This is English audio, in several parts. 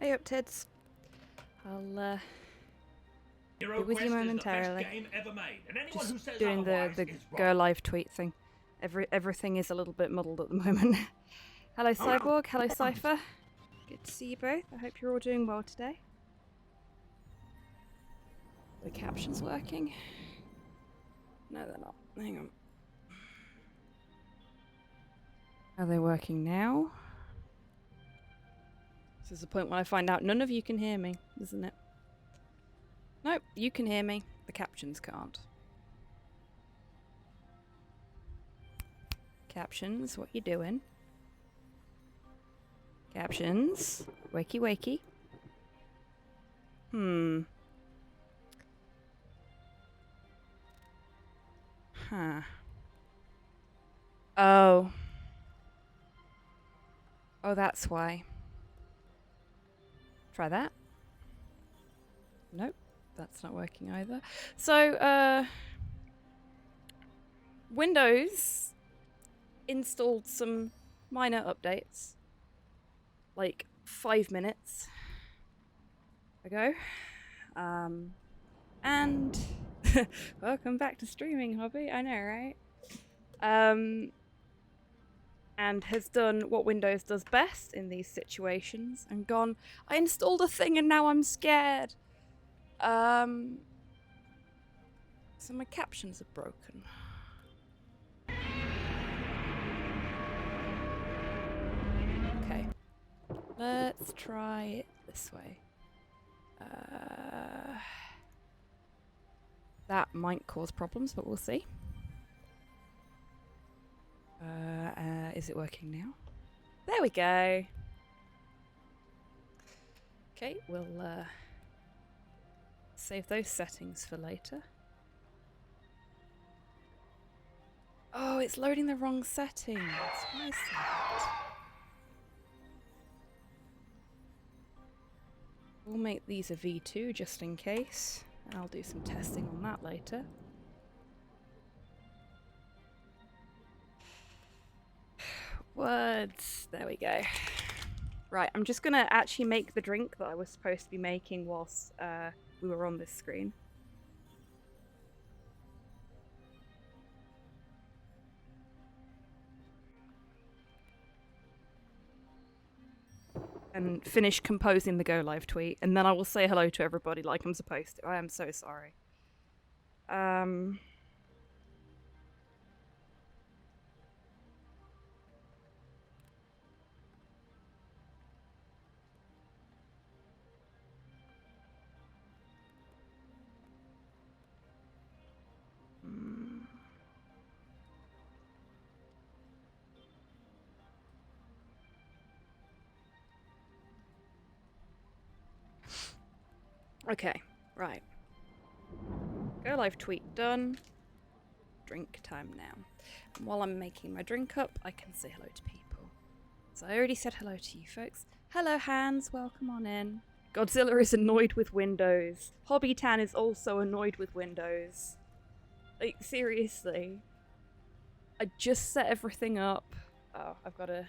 Hey up, Tids. I'll be with you momentarily. Just doing the go live tweet thing. Everything is a little bit muddled at the moment. Hello Cyborg, hello Cypher. Good to see you both. I hope you're all doing well today. The captions working? No, they're not. Hang on. Are they working now? This is the point when I find out none of you can hear me, isn't it? Nope, you can hear me. The captions can't. Captions, what you doing? Captions, wakey wakey. Huh. Oh. Oh, that's why. Try that. Nope, that's not working either. So, Windows installed some minor updates like 5 minutes ago. And welcome back to streaming, hobby. I know, right? And has done what Windows does best in these situations and gone, I installed a thing and now I'm scared. So my captions are broken. Okay. Let's try it this way. That might cause problems, but we'll see. Is it working now? There we go. Okay, we'll save those settings for later. Oh, it's loading the wrong settings. Why is that? We'll make these a V2 just in case. I'll do some testing on that later. Words. There we go. Right, I'm just gonna actually make the drink that I was supposed to be making whilst we were on this screen. And finish composing the go live tweet, and then I will say hello to everybody like I'm supposed to. I am so sorry. Okay, right. Go live tweet done. Drink time now. And while I'm making my drink up, I can say hello to people. So I already said hello to you folks. Hello Hans, welcome on in. Godzilla is annoyed with Windows. Hobby Tan is also annoyed with Windows. Like, seriously. I just set everything up. Oh, I've got to... Have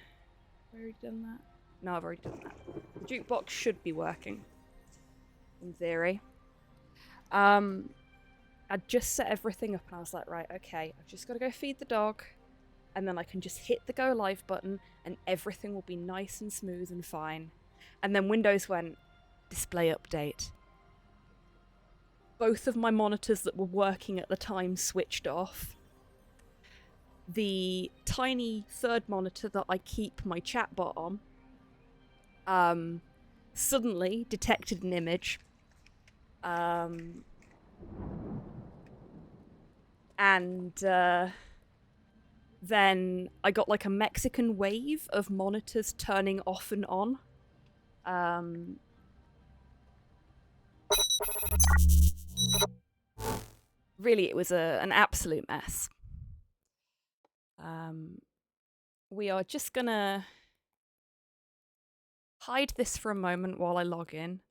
I already done that? No, I've already done that. The jukebox should be working. In theory. I just set everything up and I was like, right, okay, I've just got to go feed the dog and then I can just hit the go live button and everything will be nice and smooth and fine. And then Windows went, display update. Both of my monitors that were working at the time switched off. The tiny third monitor that I keep my chatbot on suddenly detected an image. And then I got like a Mexican wave of monitors turning off and on. Really, it was an absolute mess. We are just gonna hide this for a moment while I log in.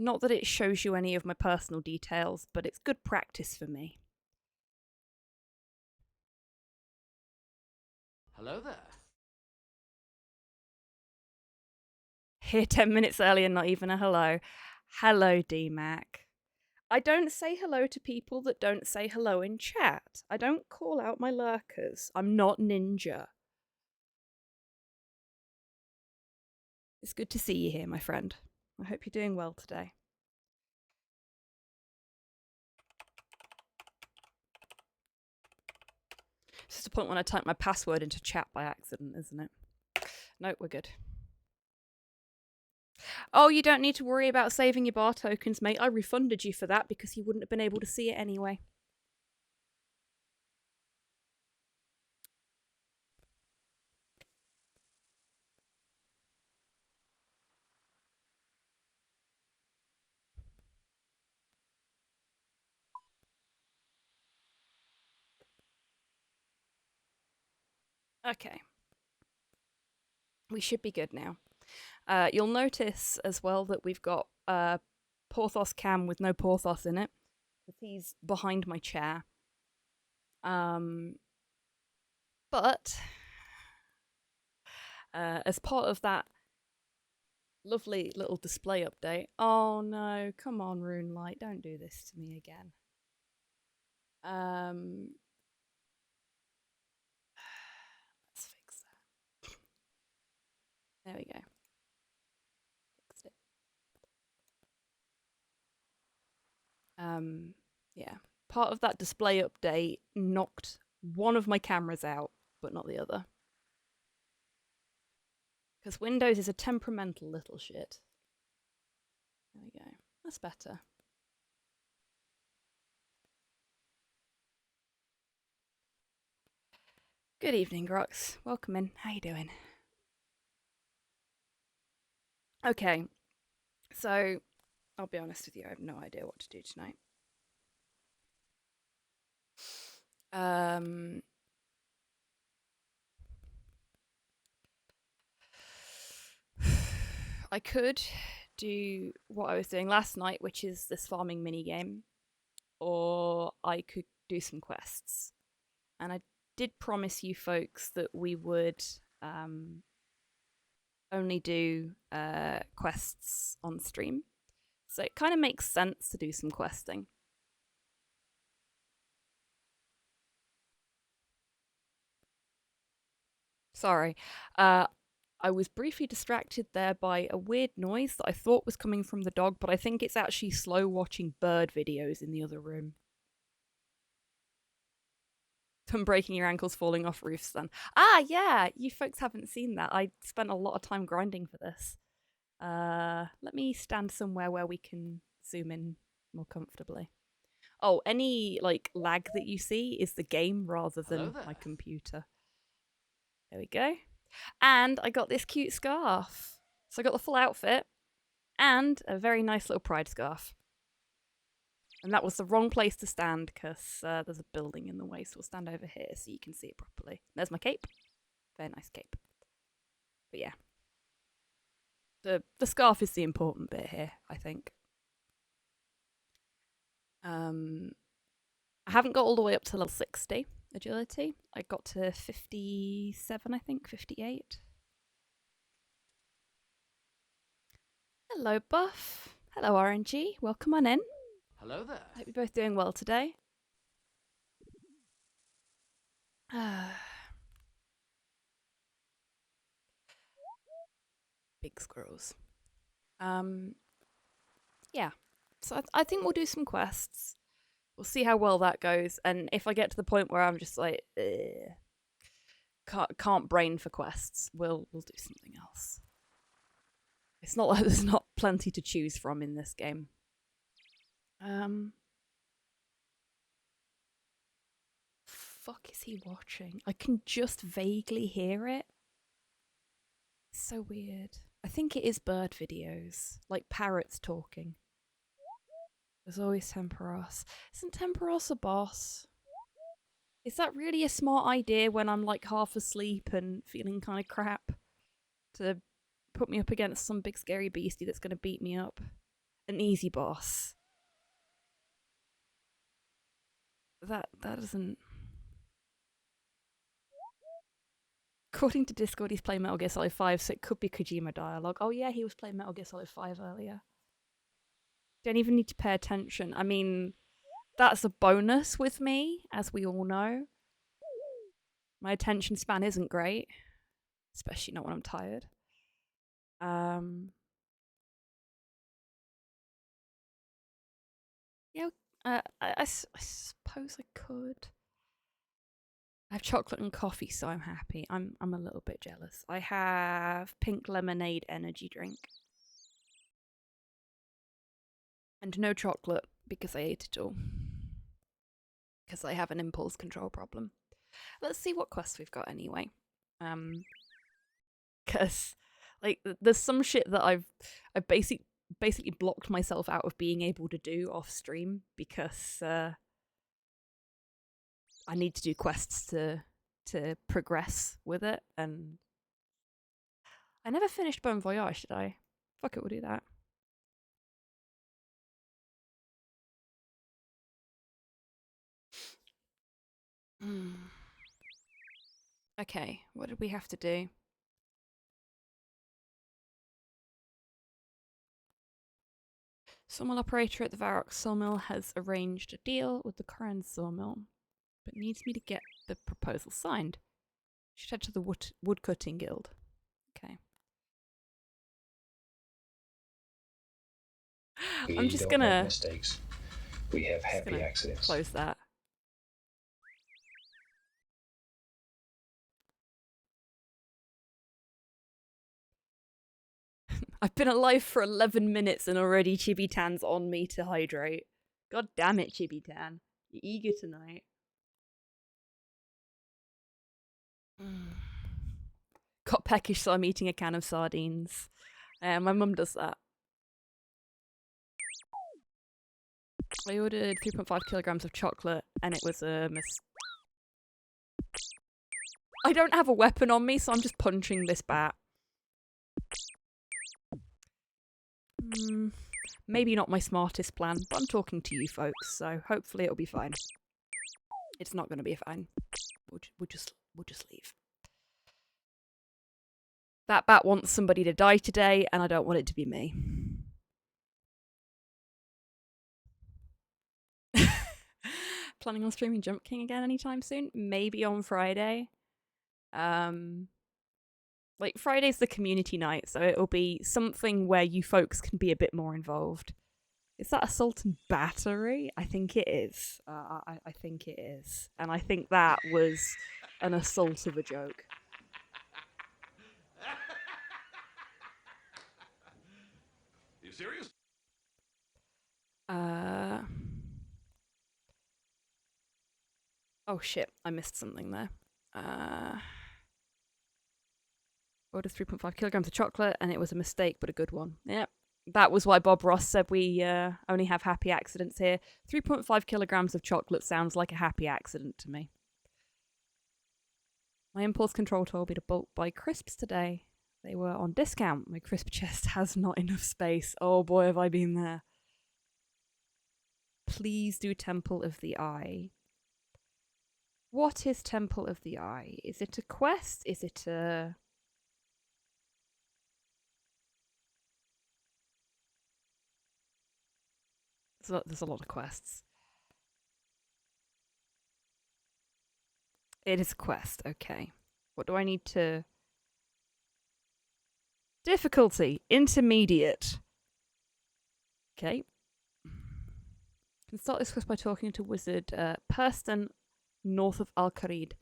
Not that it shows you any of my personal details, but it's good practice for me. Hello there. Here 10 minutes early and not even a hello. Hello, D-Mac. I don't say hello to people that don't say hello in chat. I don't call out my lurkers. I'm not ninja. It's good to see you here, my friend. I hope you're doing well today. It's just a point when I type my password into chat by accident, isn't it? No, we're good. Oh, you don't need to worry about saving your bar tokens, mate. I refunded you for that because you wouldn't have been able to see it anyway. Okay. We should be good now. You'll notice as well that we've got Porthos Cam with no Porthos in it. He's behind my chair. But as part of that lovely little display update... Oh no, come on, RuneLight, don't do this to me again. Let's fix that. There we go. Fixed it. Yeah. Part of that display update knocked one of my cameras out, but not the other. Because Windows is a temperamental little shit. There we go. That's better. Good evening, Grox. Welcome in. How you doing? Okay. So, I'll be honest with you, I have no idea what to do tonight. I could do what I was doing last night, which is this farming mini game, or I could do some quests. And I did promise you folks that we would only do quests on stream. So it kind of makes sense to do some questing. Sorry. I was briefly distracted there by a weird noise that I thought was coming from the dog, but I think it's actually slow watching bird videos in the other room. From breaking your ankles falling off roofs then. Ah, yeah, you folks haven't seen that. I spent a lot of time grinding for this. Let me stand somewhere where we can zoom in more comfortably. Oh, any like lag that you see is the game rather than my computer. There we go. And I got this cute scarf. So I got the full outfit and a very nice little pride scarf. And that was the wrong place to stand because there's a building in the way, so we'll stand over here so you can see it properly. There's my cape. Very nice cape. But yeah. The scarf is the important bit here, I think. I haven't got all the way up to level 60 agility. I got to 57, I think, 58. Hello, Buff. Hello, RNG. Welcome on in. Hello there. Hope you're both doing well today. Big squirrels. Yeah. So I think we'll do some quests. We'll see how well that goes, and if I get to the point where I'm just like, can't brain for quests, we'll do something else. It's not like there's not plenty to choose from in this game. Fuck is he watching? I can just vaguely hear it. It's so weird. I think it is bird videos, like parrots talking. There's always Temperos. Isn't Temperos a boss? Is that really a smart idea when I'm like half asleep and feeling kind of crap? To put me up against some big scary beastie that's going to beat me up? An easy boss. That doesn't... According to Discord, he's playing Metal Gear Solid 5, so it could be Kojima dialogue. Oh yeah, he was playing Metal Gear Solid 5 earlier. Don't even need to pay attention. I mean, that's a bonus with me, as we all know. My attention span isn't great, especially not when I'm tired. Yeah, I suppose I could. I have chocolate and coffee, so I'm happy. I'm a little bit jealous. I have pink lemonade energy drink. And no chocolate, because I ate it all. Because I have an impulse control problem. Let's see what quests we've got anyway. Because like there's some shit that I've basically blocked myself out of being able to do off stream because I need to do quests to progress with it, and I never finished Bon Voyage, did I? Fuck it, we'll do that. Okay, what did we have to do? Sawmill operator at the Varrock sawmill has arranged a deal with the current sawmill, but needs me to get the proposal signed. Should head to the woodcutting guild. Okay. I'm just gonna have mistakes. We have happy accidents. Close that. I've been alive for 11 minutes and already Chibi-Tan's on me to hydrate. God damn it, Chibi-Tan. You're eager tonight. Got peckish, so I'm eating a can of sardines. My mum does that. I ordered 3.5 kilograms of chocolate and it was a I don't have a weapon on me, so I'm just punching this bat. Maybe not my smartest plan, but I'm talking to you folks, so hopefully it'll be fine. It's not going to be fine. We'll just leave. That bat wants somebody to die today, and I don't want it to be me. Planning on streaming Jump King again anytime soon? Maybe on Friday. Like Friday's the community night, so it'll be something where you folks can be a bit more involved. Is that assault and battery? I think it is. I think it is. And I think that was an assault of a joke. Are you serious? Oh shit, I missed something there. Ordered 3.5 kilograms of chocolate, and it was a mistake, but a good one. Yep. That was why Bob Ross said we only have happy accidents here. 3.5 kilograms of chocolate sounds like a happy accident to me. My impulse control told me to bulk buy crisps today. They were on discount. My crisp chest has not enough space. Oh boy, have I been there. Please do Temple of the Eye. What is Temple of the Eye? Is it a quest? Is it a... There's a lot of quests. It is a quest, okay. What do I need to... Difficulty, intermediate. Okay. Can start this quest by talking to wizard Perston, north of Al-Kharid.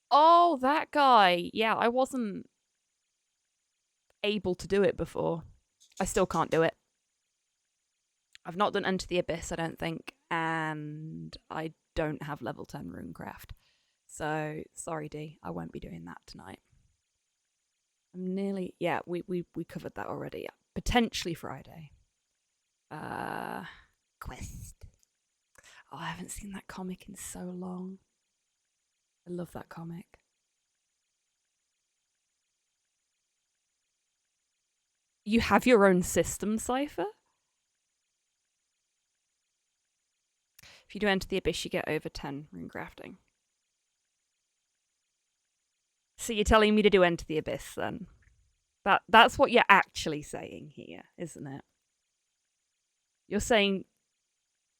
Oh, that guy. Yeah, I wasn't able to do it before. I still can't do it. I've not done Enter the Abyss, I don't think, and I don't have level 10 runecraft. So, sorry D, I won't be doing that tonight. I'm nearly... Yeah, we covered that already. Potentially Friday. Quest. Oh, I haven't seen that comic in so long. I love that comic. You have your own system, Cypher? If you do Enter the Abyss, you get over 10 runecrafting. So you're telling me to do Enter the Abyss then? That's what you're actually saying here, isn't it? You're saying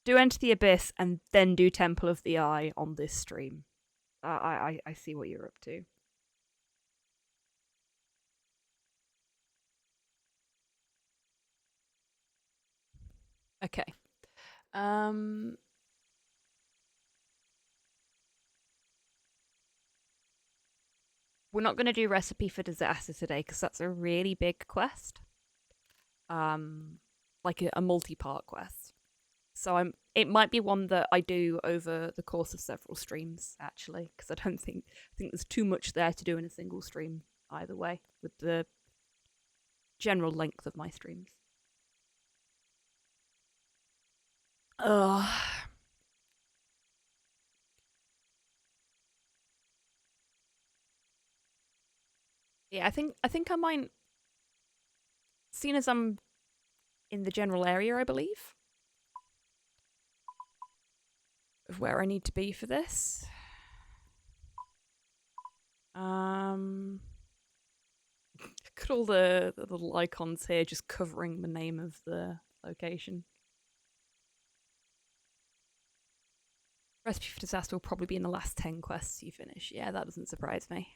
do Enter the Abyss and then do Temple of the Eye on this stream. I see what you're up to. Okay. We're not going to do Recipe for Disaster today because that's a really big quest. Like a multi-part quest. So it might be one that I do over the course of several streams, actually, because I think there's too much there to do in a single stream either way, with the general length of my streams. Ugh. Yeah, I think I might, seeing as I'm in the general area, I believe, of where I need to be for this. Look at all the little icons here just covering the name of the location. Recipe for Disaster will probably be in the last 10 quests you finish. Yeah, that doesn't surprise me.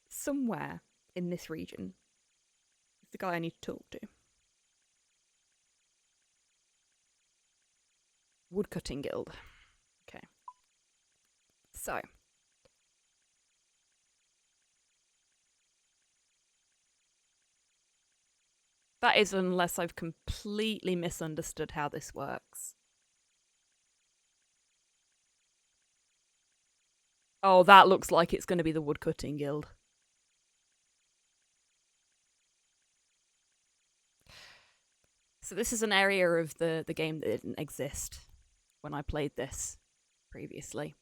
Somewhere in this region is the guy I need to talk to. Woodcutting Guild. Okay. So. That is unless I've completely misunderstood how this works. Oh, that looks like it's going to be the Woodcutting Guild. So this is an area of the game that didn't exist when I played this previously.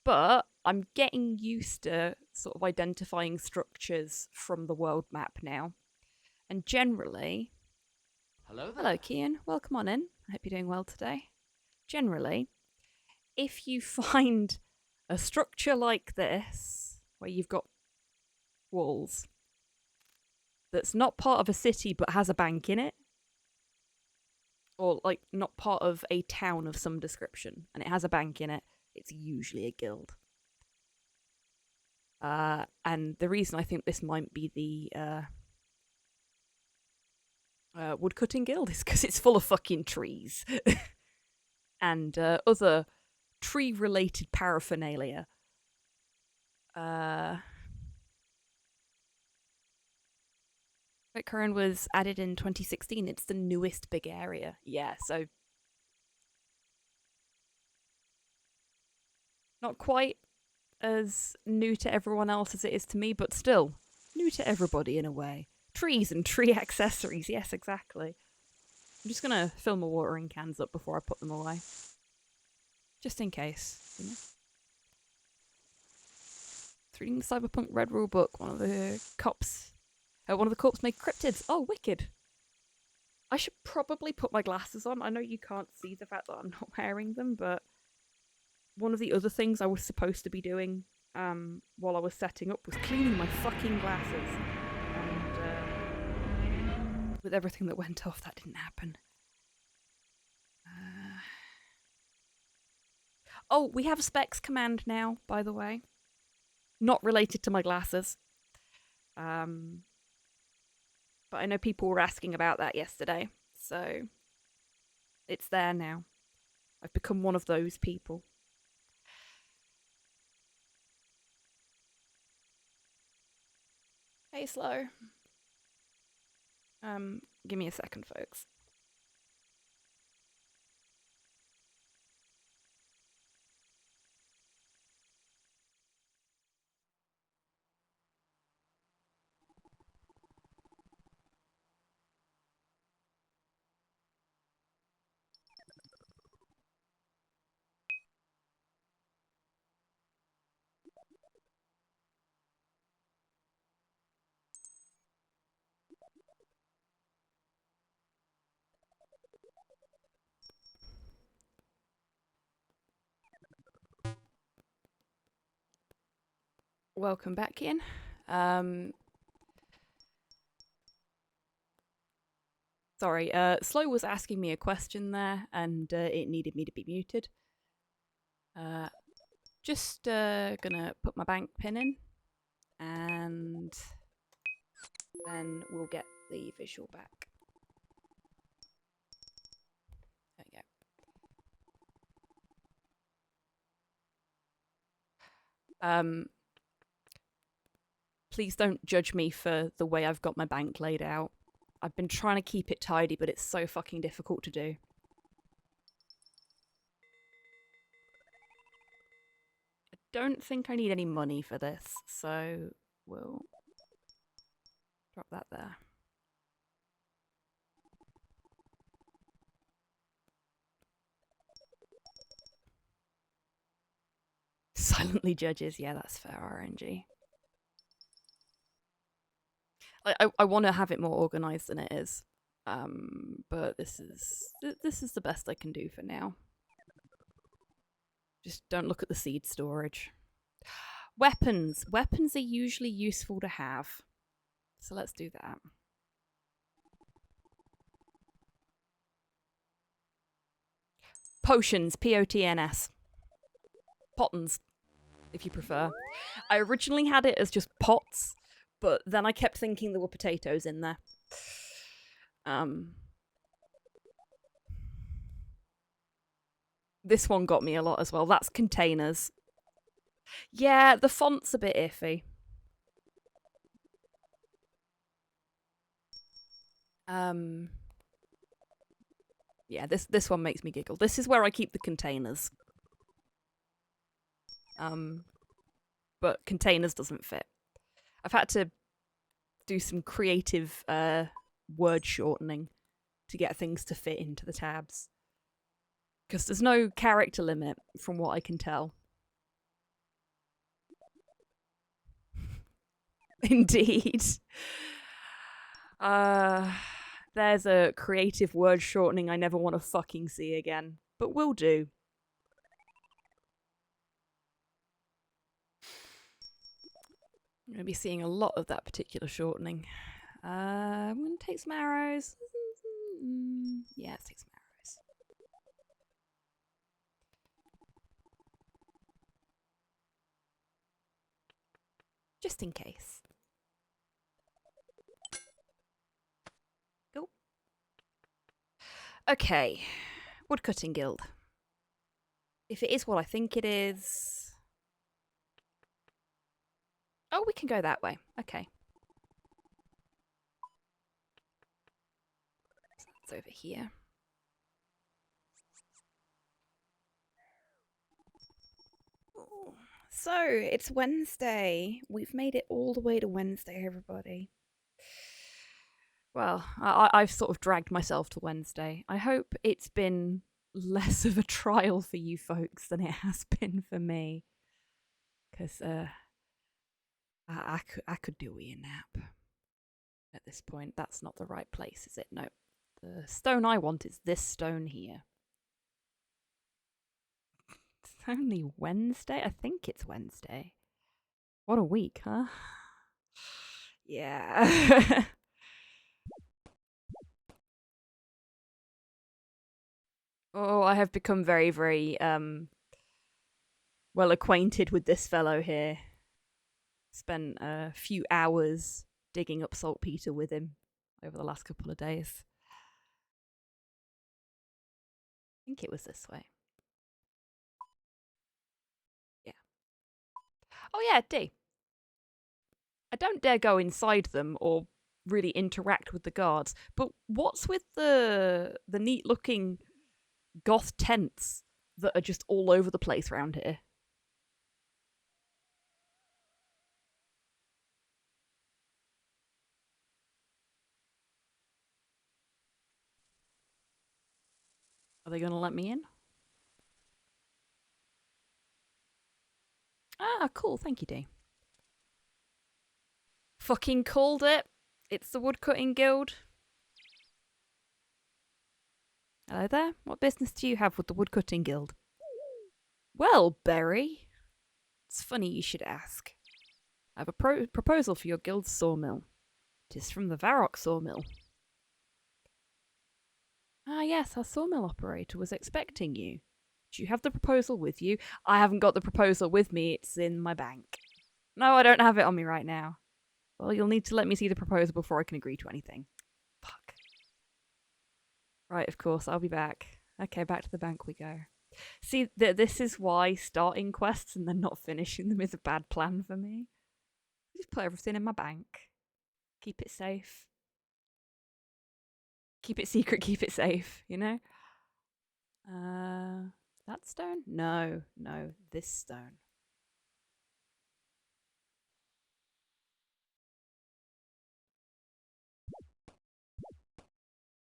But I'm getting used to sort of identifying structures from the world map now. And generally... Hello there. Hello, Kian. Welcome on in. I hope you're doing well today. Generally, if you find a structure like this, where you've got walls, that's not part of a city but has a bank in it, or like not part of a town of some description, and it has a bank in it, it's usually a guild. And the reason I think this might be the Woodcutting Guild is because it's full of fucking trees and other tree-related paraphernalia. Curran was added in 2016. It's the newest big area. Yeah, so not quite as new to everyone else as it is to me, but still new to everybody in a way. Trees and tree accessories. Yes, exactly. I'm just going to fill my watering cans up before I put them away. Just in case, you know. Reading the Cyberpunk Red Rule book, one of the corpse made cryptids. Oh, wicked. I should probably put my glasses on. I know you can't see the fact that I'm not wearing them, but one of the other things I was supposed to be doing while I was setting up was cleaning my fucking glasses. And with everything that went off, that didn't happen. Oh, we have a specs command now, by the way. Not related to my glasses. But I know people were asking about that yesterday, so it's there now. I've become one of those people. Hey, Slow. Give me a second, folks. welcome back in. Sorry, Slow was asking me a question there, and it needed me to be muted. Just gonna put my bank pin in, and then we'll get the visual back. There we go. Please don't judge me for the way I've got my bank laid out. I've been trying to keep it tidy, but it's so fucking difficult to do. I don't think I need any money for this, so we'll drop that there. Silently judges, yeah, that's fair, RNG. I want to have it more organized than it is, but this is the best I can do for now. Just don't look at the seed storage. Weapons are usually useful to have, so let's do that. Potions, P-O-T-N-S. Pottons, if you prefer. I originally had it as just pots, but then I kept thinking there were potatoes in there. This one got me a lot as well. That's containers. Yeah, the font's a bit iffy. Yeah, this one makes me giggle. This is where I keep the containers. But containers doesn't fit. I've had to do some creative word shortening to get things to fit into the tabs. Because there's no character limit, from what I can tell. Indeed. There's a creative word shortening I never want to fucking see again. But will do. I'm going to be seeing a lot of that particular shortening. I'm going to take some arrows. Yeah, let's take some arrows. Just in case. Cool. Okay. Woodcutting Guild. If it is what I think it is... Oh, we can go that way. Okay. So that's over here. Ooh. So, it's Wednesday. We've made it all the way to Wednesday, everybody. Well, I've sort of dragged myself to Wednesday. I hope it's been less of a trial for you folks than it has been for me. Because, I could do with a nap at this point. That's not the right place, is it? No. The stone I want is this stone here. It's only Wednesday? I think it's Wednesday. What a week, huh? Yeah. Oh, I have become very, very well acquainted with this fellow here. Spent a few hours digging up saltpeter with him over the last couple of days. I think it was this way. Yeah. Oh yeah, D. I don't dare go inside them or really interact with the guards, but what's with the neat looking goth tents that are just all over the place around here? Are they going to let me in? Ah, cool. Thank you, D. Fucking called it. It's the Woodcutting Guild. Hello there. What business do you have with the Woodcutting Guild? Well, Berry. It's funny you should ask. I have a proposal for your guild's sawmill. It is from the Varrock sawmill. Ah, yes, our sawmill operator was expecting you. Do you have the proposal with you? I haven't got the proposal with me. It's in my bank. No, I don't have it on me right now. Well, you'll need to let me see the proposal before I can agree to anything. Fuck. Right, of course, I'll be back. Okay, back to the bank we go. See, this is why starting quests and then not finishing them is a bad plan for me. Just put everything in my bank. Keep it safe. Keep it secret, keep it safe, you know? That stone? No, this stone.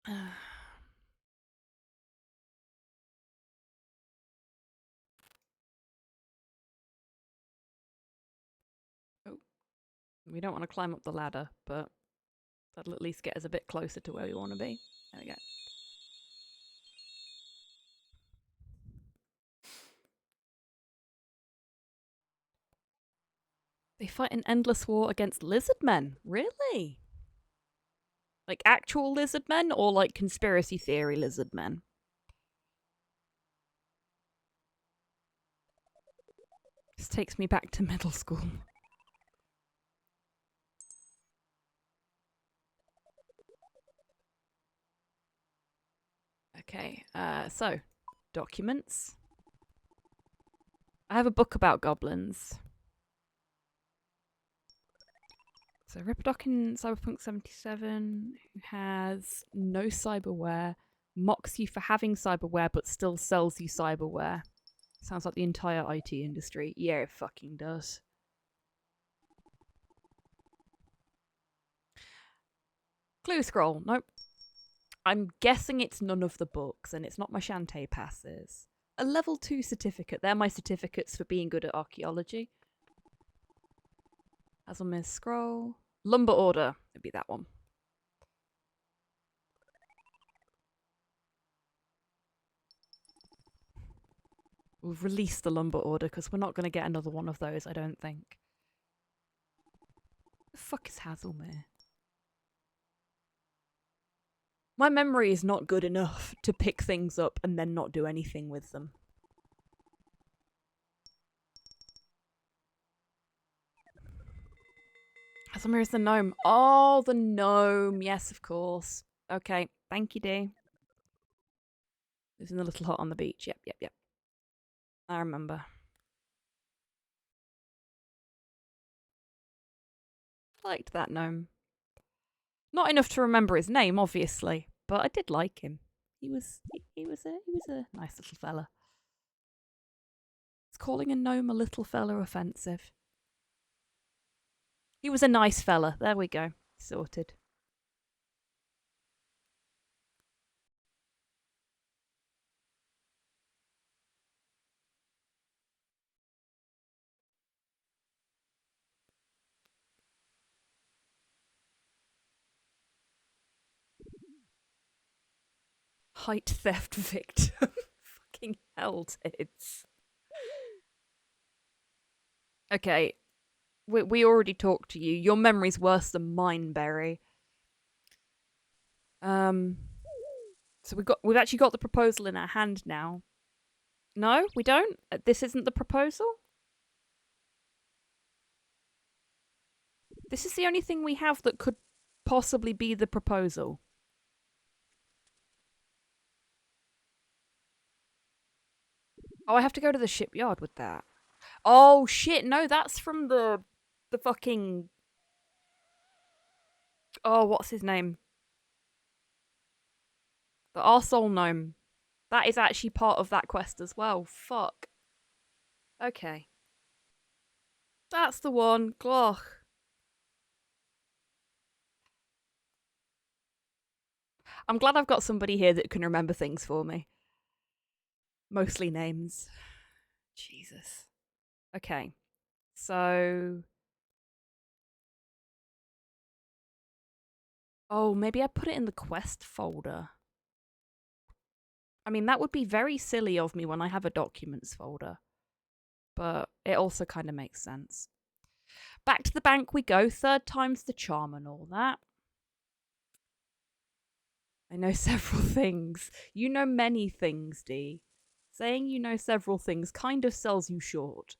Oh, we don't want to climb up the ladder, but that'll at least get us a bit closer to where we want to be. There we go. They fight an endless war against lizard men. Really? Like actual lizard men or like conspiracy theory lizard men? This takes me back to middle school. Okay, so documents. I have a book about goblins. So Ripperdoc in Cyberpunk 77, who has no cyberware, mocks you for having cyberware but still sells you cyberware. Sounds like the entire IT industry. Yeah, it fucking does. Clue scroll. Nope. I'm guessing it's none of the books and it's not my Shantae passes. A level 2 certificate. They're my certificates for being good at archaeology. Hazelmere scroll. Lumber order. It'd be that one. We've released the lumber order because we're not going to get another one of those, I don't think. The fuck is Hazelmere? My memory is not good enough to pick things up and then not do anything with them. Hazelmere is the gnome. Oh, the gnome. Yes, of course. Okay. Thank you, Dee. Lives in the little hut on the beach. Yep. I remember. Liked that gnome. Not enough to remember his name, obviously, but I did like him. He was a nice little fella. Is calling a gnome a little fella offensive? He was a nice fella. There we go. Sorted. Height theft victim. Fucking hell, tits. Okay. We already talked to you. Your memory's worse than mine, Berry. So we've actually got the proposal in our hand now. No, we don't? This isn't the proposal? This is the only thing we have that could possibly be the proposal. Oh, I have to go to the shipyard with that. Oh shit, no, that's from the fucking... Oh, what's his name? The arsehole gnome. That is actually part of that quest as well. Fuck. Okay. That's the one. Gloch. I'm glad I've got somebody here that can remember things for me. Mostly names. Jesus. Okay. So... Oh, maybe I put it in the quest folder. I mean, that would be very silly of me when I have a documents folder. But it also kind of makes sense. Back to the bank we go. Third time's the charm and all that. I know several things. You know many things, Dee. Saying you know several things kind of sells you short.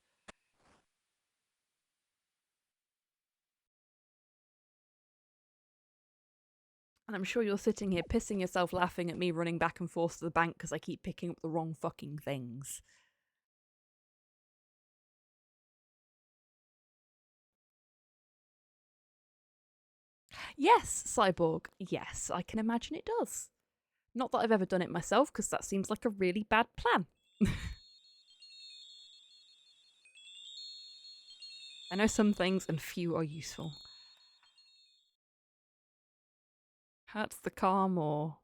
And I'm sure you're sitting here pissing yourself laughing at me running back and forth to the bank because I keep picking up the wrong fucking things. Yes, Cyborg. Yes, I can imagine it does. Not that I've ever done it myself, because that seems like a really bad plan. I know some things and few are useful. Hurts the car more.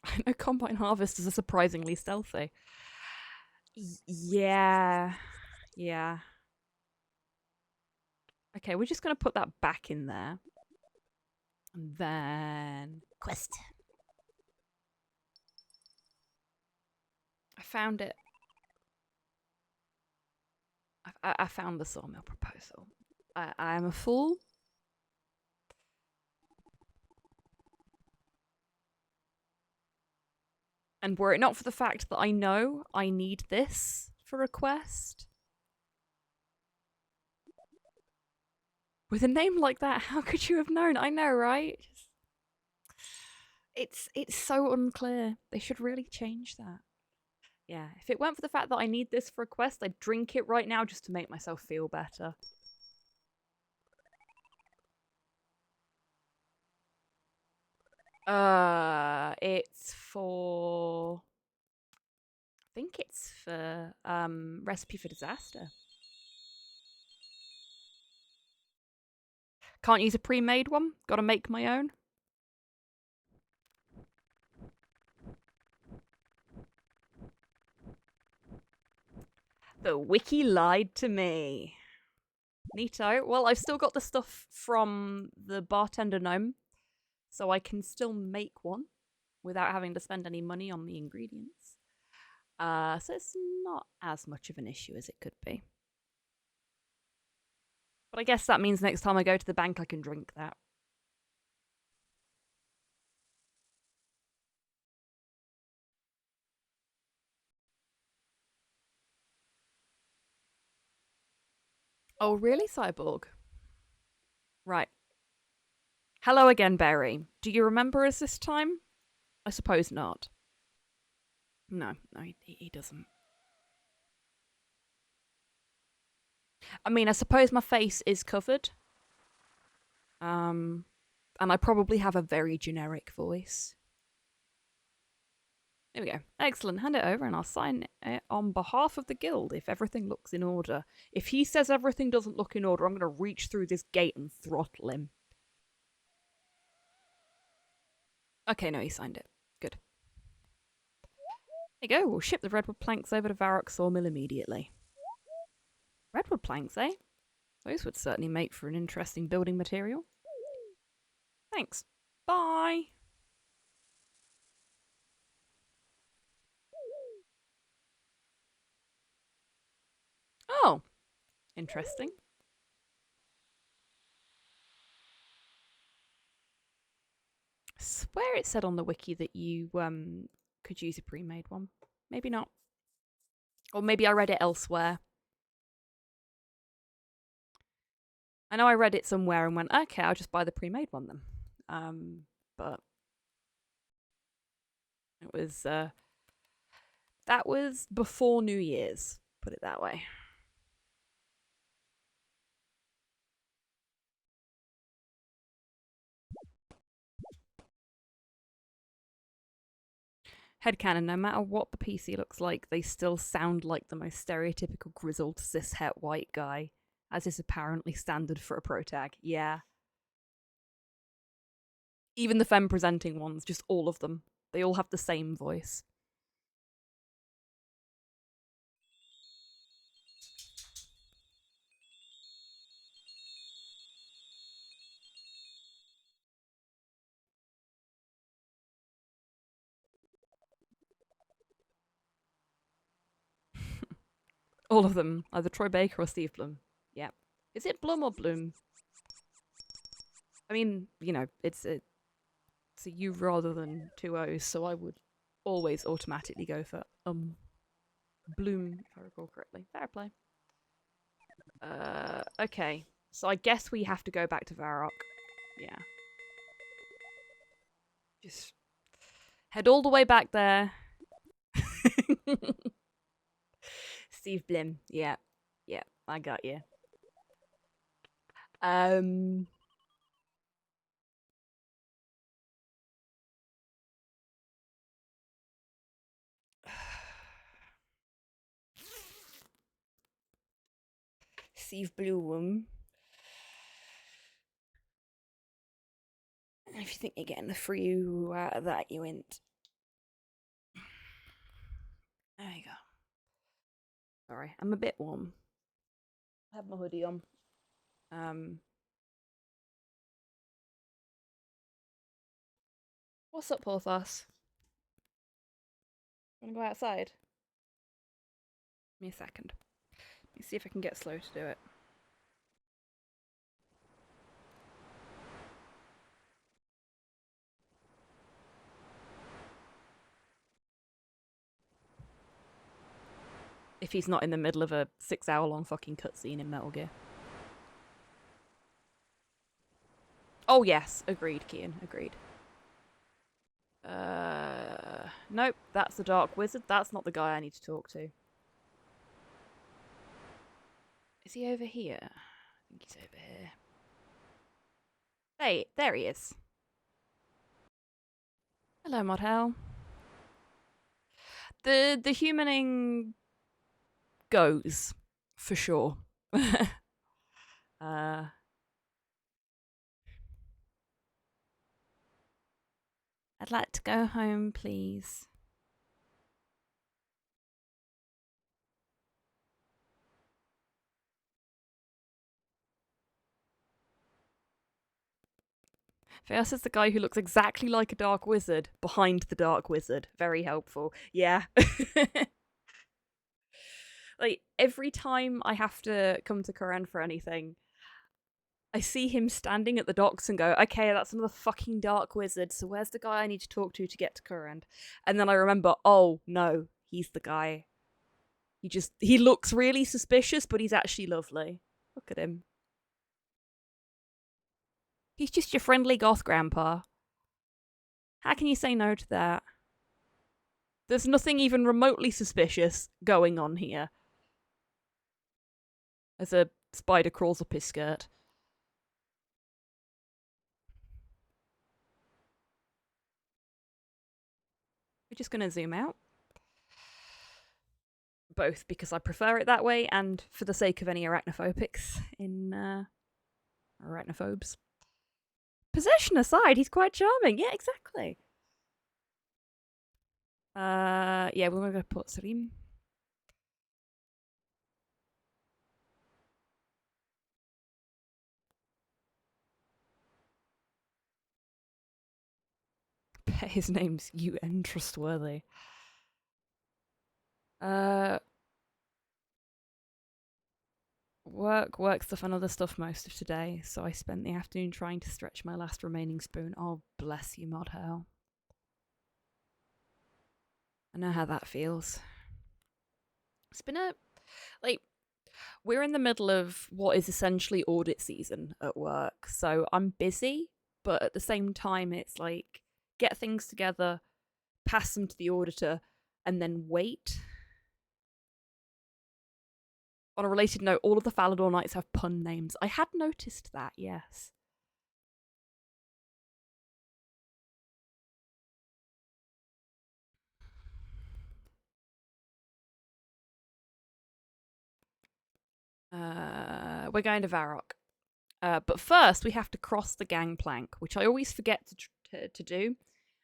I know combine harvesters are surprisingly stealthy. Yeah. Yeah. Okay, we're just going to put that back in there. And then... Quest. I found it. I found the sawmill proposal. I am a fool. And were it not for the fact that I know I need this for a quest... With a name like that, how could you have known? I know, right? It's so unclear. They should really change that. Yeah, if it weren't for the fact that I need this for a quest, I'd drink it right now just to make myself feel better. It's for... I think it's for Recipe for Disaster. Can't use a pre-made one. Gotta make my own. The wiki lied to me. Neato. Well, I've still got the stuff from the bartender gnome, so I can still make one without having to spend any money on the ingredients. So it's not as much of an issue as it could be. But I guess that means next time I go to the bank, I can drink that. Oh, really, Cyborg? Right. Hello again, Barry. Do you remember us this time? I suppose not. No, he doesn't. I mean, I suppose my face is covered. And I probably have a very generic voice. There we go. Excellent. Hand it over and I'll sign it on behalf of the guild if everything looks in order. If he says everything doesn't look in order, I'm going to reach through this gate and throttle him. Okay, no, he signed it. Good. There you go. We'll ship the redwood planks over to Varrock's sawmill immediately. Redwood planks, eh? Those would certainly make for an interesting building material. Thanks. Bye. Oh, interesting. I swear it said on the wiki that you could use a pre-made one. Maybe not. Or maybe I read it elsewhere. I know I read it somewhere and went, okay, I'll just buy the pre-made one then. But it was that was before New Year's, put it that way. Headcanon, no matter what the PC looks like, they still sound like the most stereotypical grizzled cishet white guy, as is apparently standard for a protag. Yeah. Even the femme presenting ones, just all of them. They all have the same voice. All of them. Either Troy Baker or Steve Blum. Yep. Is it Blum or Bloom? I mean, you know, it's a U rather than two O's, so I would always automatically go for Bloom, if I recall correctly. Fair play. Okay. So I guess we have to go back to Varrock. Yeah. Just head all the way back there. Steve Blim. Yeah. Yeah, I got you. Steve Bloom. If you think you're getting the free out of that, you ain't. There you go. Sorry, I'm a bit warm. I have my hoodie on. What's up, Porthos? Wanna go outside? Give me a second. Let me see if I can get slow to do it. If he's not in the middle of a 6-hour-long fucking cutscene in Metal Gear. Oh yes, agreed, Kian, agreed. Nope, that's the Dark Wizard. That's not the guy I need to talk to. Is he over here? I think he's over here. Hey, there he is. Hello, Modhell. The humaning goes, for sure. I'd like to go home, please. Faos is the guy who looks exactly like a Dark Wizard behind the Dark Wizard. Very helpful. Yeah. Like, every time I have to come to Koran for anything, I see him standing at the docks and go, okay, that's another fucking Dark Wizard, so where's the guy I need to talk to get to Koran? And then I remember, oh, no, he's the guy. He looks really suspicious, but he's actually lovely. Look at him. He's just your friendly goth grandpa. How can you say no to that? There's nothing even remotely suspicious going on here. As a spider crawls up his skirt. We're just going to zoom out. Both because I prefer it that way and for the sake of any arachnophobics in arachnophobes. Possession aside, he's quite charming. Yeah, exactly. Yeah, we're gonna go put Sarim. Bet his name's UN Trustworthy. Work stuff and other stuff most of today, so I spent the afternoon trying to stretch my last remaining spoon. Oh, bless you, Modhell. I know how that feels. It's been we're in the middle of what is essentially audit season at work, so I'm busy, but at the same time, it's like, get things together, pass them to the auditor, and then wait. On a related note, all of the Falador Knights have pun names. I had noticed that, yes. We're going to Varrock. But first, we have to cross the gangplank, which I always forget to do.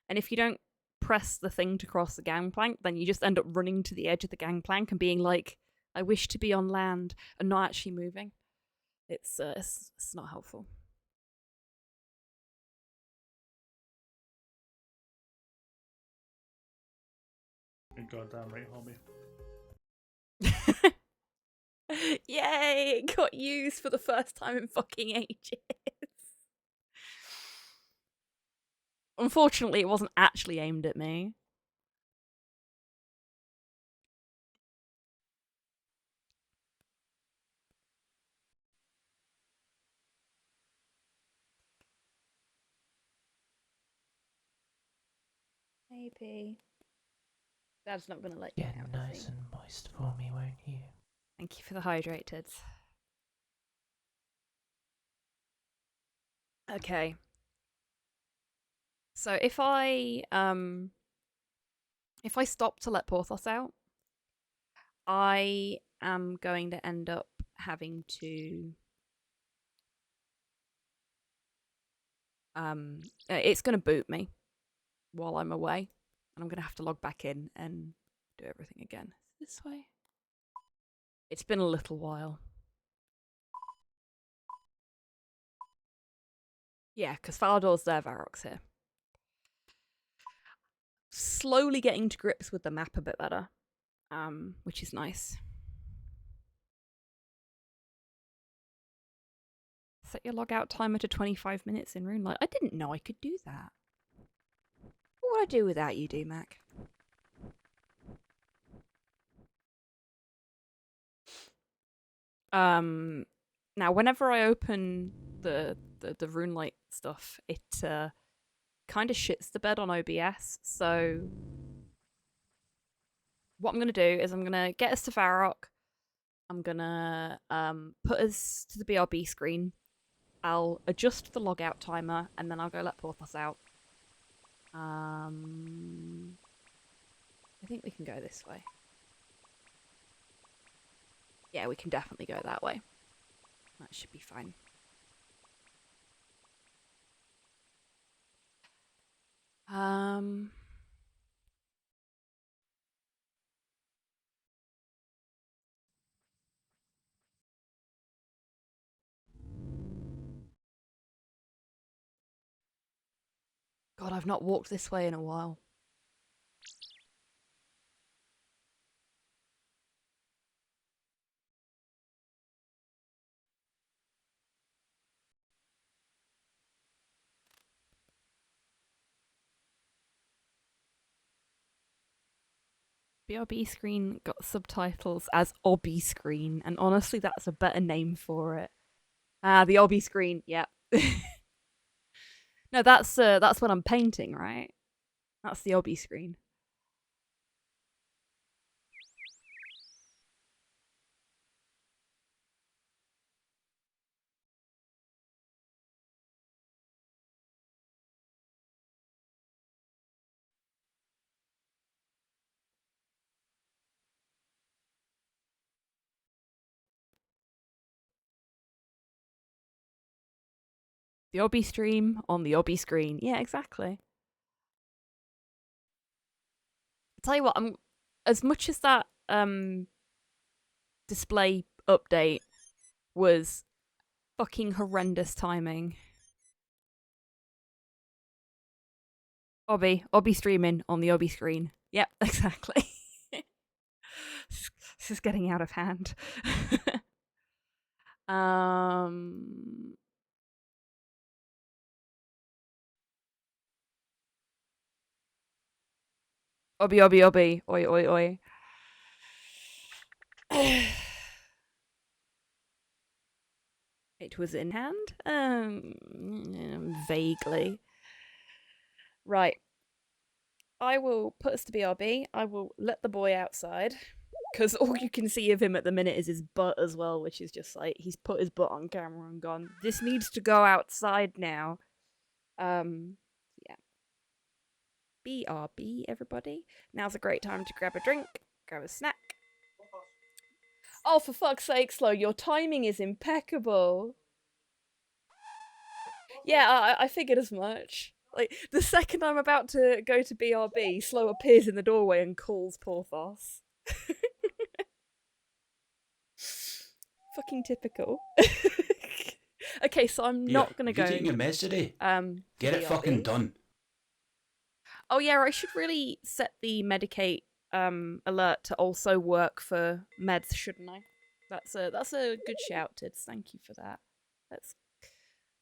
And if you don't press the thing to cross the gangplank, then you just end up running to the edge of the gangplank and being like, I wish to be on land, and not actually moving. It's not helpful. You're goddamn right, homie. Yay! It got used for the first time in fucking ages. Unfortunately, it wasn't actually aimed at me. Maybe. Dad's not gonna let you Get out, nice is he? and moist for me, won't you? Thank you for the hydrated. Okay. So if I stop to let Porthos out, I am going to end up having to it's going to boot me while I'm away, and I'm going to have to log back in and do everything again. This way. It's been a little while. Yeah, because Falador's there, Varrock's here. Slowly getting to grips with the map a bit better, which is nice. Set your logout timer to 25 minutes in RuneLite. I didn't know I could do that. What would I do without you, D-Mac? Now whenever I open the RuneLite stuff, it kind of shits the bed on OBS. So what I'm gonna do is I'm gonna get us to Varrock. I'm gonna put us to the BRB screen. I'll adjust the logout timer, and then I'll go let Porthos out. I think we can go this way. Yeah, we can definitely go that way. That should be fine. God, I've not walked this way in a while. BRB screen got subtitles as Obby screen, and honestly, that's a better name for it. Ah, the Obby screen. Yeah. No, that's when I'm painting, right? That's the Obby screen. The Obby stream on the Obby screen. Yeah, exactly. I'll tell you what, I'm as much as that display update was fucking horrendous timing. Obby streaming on the Obby screen. Yep, exactly. This is getting out of hand. Obby. Oi, oi, oi. It was in hand? Vaguely. Right. I will put us to BRB. I will let the boy outside. Because all you can see of him at the minute is his butt as well, which is just like, he's put his butt on camera and gone, this needs to go outside now. Yeah. BRB, everybody. Now's a great time to grab a drink, grab a snack. Oh, for fuck's sake, Slow, your timing is impeccable. Yeah, I figured as much. Like, the second I'm about to go to BRB, Slow appears in the doorway and calls Porthos. Fucking typical. Okay, so I'm not gonna go. Taking your mess today. Get it BRB. fucking done. Oh yeah, I should really set the medicate alert to also work for meds, shouldn't I? That's a good shout, Tids. Thank you for that.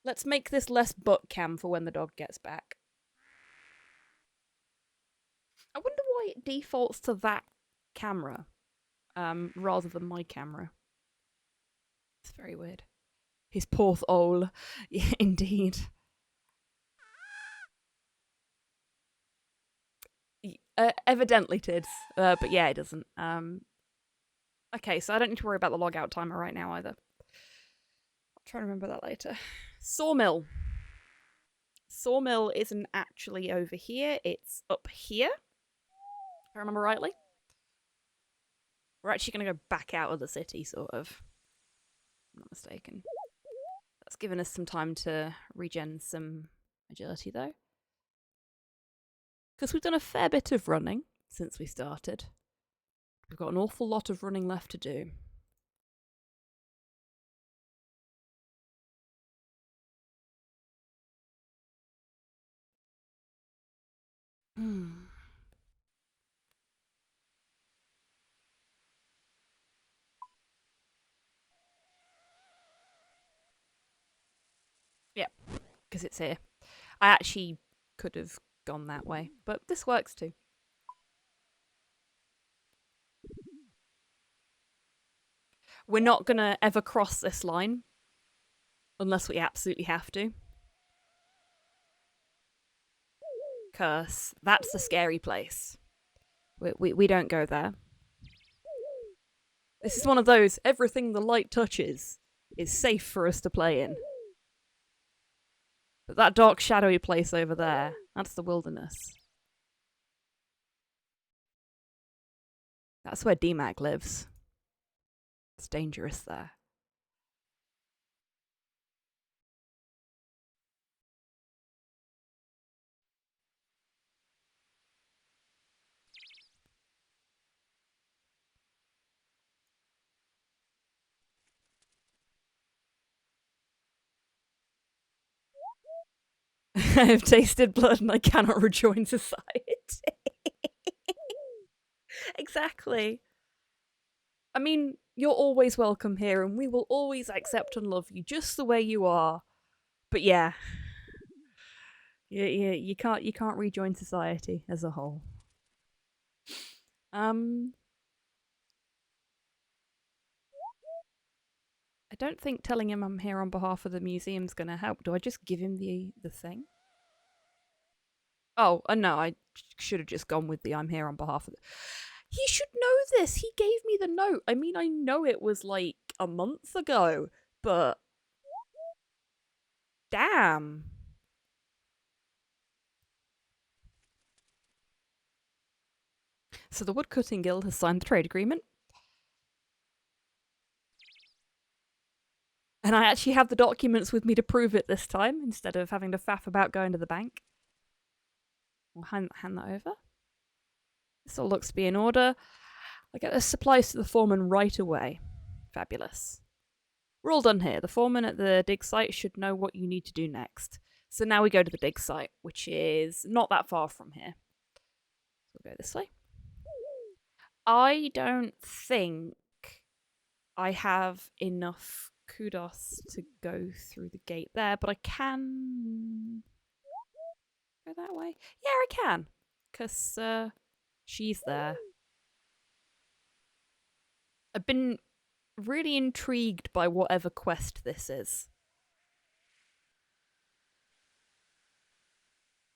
Let's make this less butt cam for when the dog gets back. I wonder why it defaults to that camera, rather than my camera. It's very weird. His poor owl. Yeah, indeed. Evidently, Tids. But yeah, it doesn't. Okay, so I don't need to worry about the logout timer right now either. I'll try to remember that later. Sawmill. Sawmill isn't actually over here. It's up here. If I remember rightly. We're actually going to go back out of the city, sort of. I'm not mistaken. That's given us some time to regen some agility, though. Because we've done a fair bit of running since we started. We've got an awful lot of running left to do. Yeah, because it's here. I actually could have gone that way, but this works too. We're not going to ever cross this line unless we absolutely have to. Because that's the scary place. We don't go there. This is one of those, everything the light touches is safe for us to play in. But that dark shadowy place over there, that's the wilderness. That's where DMAG lives. It's dangerous there. I have tasted blood and I cannot rejoin society. Exactly. I mean, you're always welcome here and we will always accept and love you just the way you are. But yeah. You can't rejoin society as a whole. I don't think telling him I'm here on behalf of the museum's gonna help. Do I just give him the thing? Oh, no, I should have just gone with the I'm here on behalf of the... He should know this. He gave me the note. I mean, I know it was like a month ago, but... Damn. So the Woodcutting Guild has signed the trade agreement. And I actually have the documents with me to prove it this time, instead of having to faff about going to the bank. We'll hand that over. This all looks to be in order. I get the supplies to the foreman right away. Fabulous. We're all done here. The foreman at the dig site should know what you need to do next. So now we go to the dig site, which is not that far from here. We'll go this way. I don't think I have enough kudos to go through the gate there, but I can go that way. Yeah, I can, because she's there. I've been really intrigued by whatever quest this is.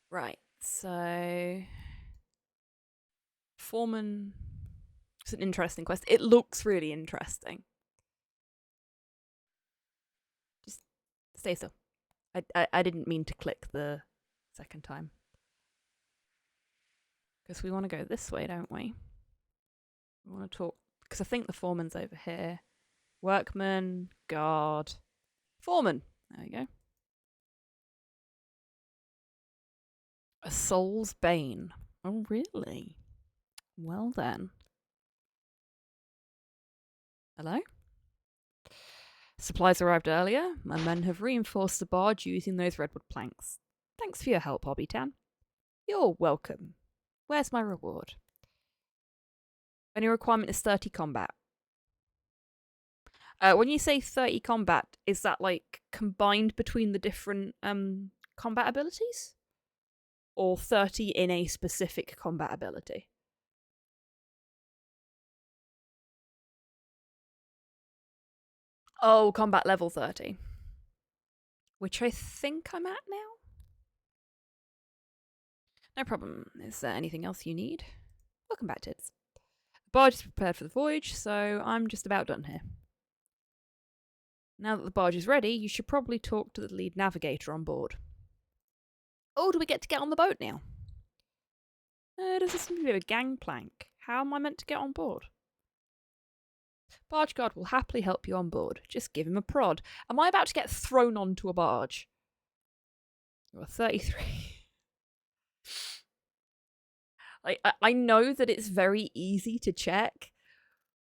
Right, so... Foreman... It's an interesting quest. It looks really interesting. Just stay still. I didn't mean to click the second time. Because we want to go this way, don't we? We want to talk... Because I think the foreman's over here. Workman, guard, foreman. There we go. A soul's bane. Oh, really? Well then. Hello? Supplies arrived earlier. My men have reinforced the barge using those redwood planks. Thanks for your help, Hobbytan. You're welcome. Where's my reward? Only requirement is 30 combat. When you say 30 combat, is that like combined between the different combat abilities? Or 30 in a specific combat ability? Oh, combat level 30. Which I think I'm at now? No problem. Is there anything else you need? Welcome back, Tids. The barge is prepared for the voyage, so I'm just about done here. Now that the barge is ready, you should probably talk to the lead navigator on board. Oh, do we get to get on the boat now? Does this seem to be a gangplank? How am I meant to get on board? Barge guard will happily help you on board. Just give him a prod. Am I about to get thrown onto a barge? You're 33. I know that it's very easy to check,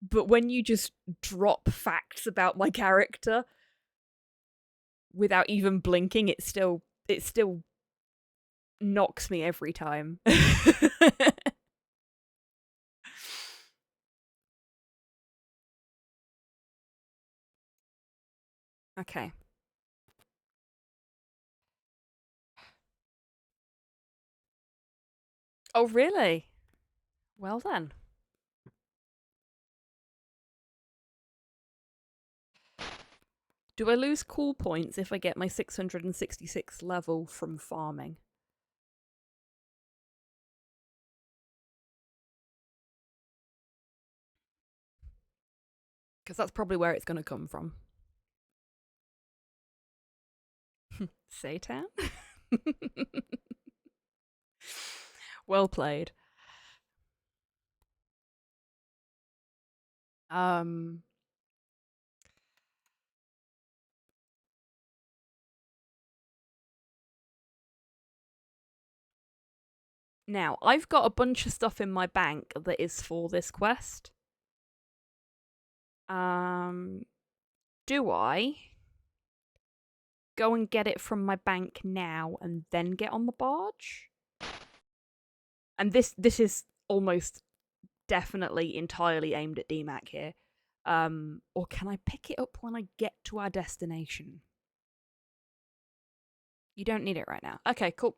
but when you just drop facts about my character without even blinking, it still knocks me every time. Okay. Oh, really? Well then. Do I lose cool points if I get my 666 level from farming? Because that's probably where it's going to come from. Satan? Well played. Now, I've got a bunch of stuff in my bank that is for this quest. Do I go and get it from my bank now and then get on the barge? And this is almost definitely entirely aimed at DMAC here. Or can I pick it up when I get to our destination? You don't need it right now. Okay, cool.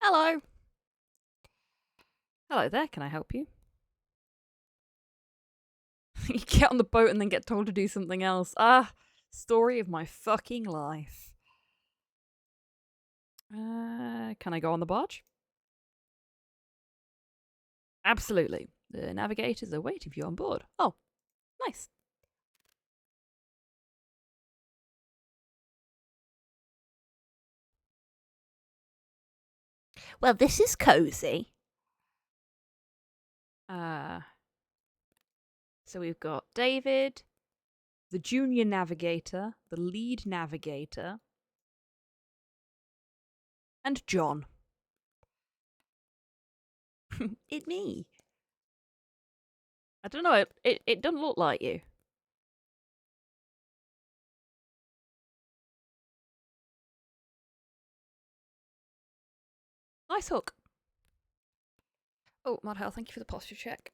Hello. Hello there, can I help you? You get on the boat and then get told to do something else. Ah, story of my fucking life. Can I go on the barge? Absolutely. The navigators are waiting for you on board. Oh, nice. Well, this is cozy. So we've got David, the junior navigator, the lead navigator, and John. It me. I don't know, it doesn't look like you. Nice hook. Oh, Mudhell, thank you for the posture check.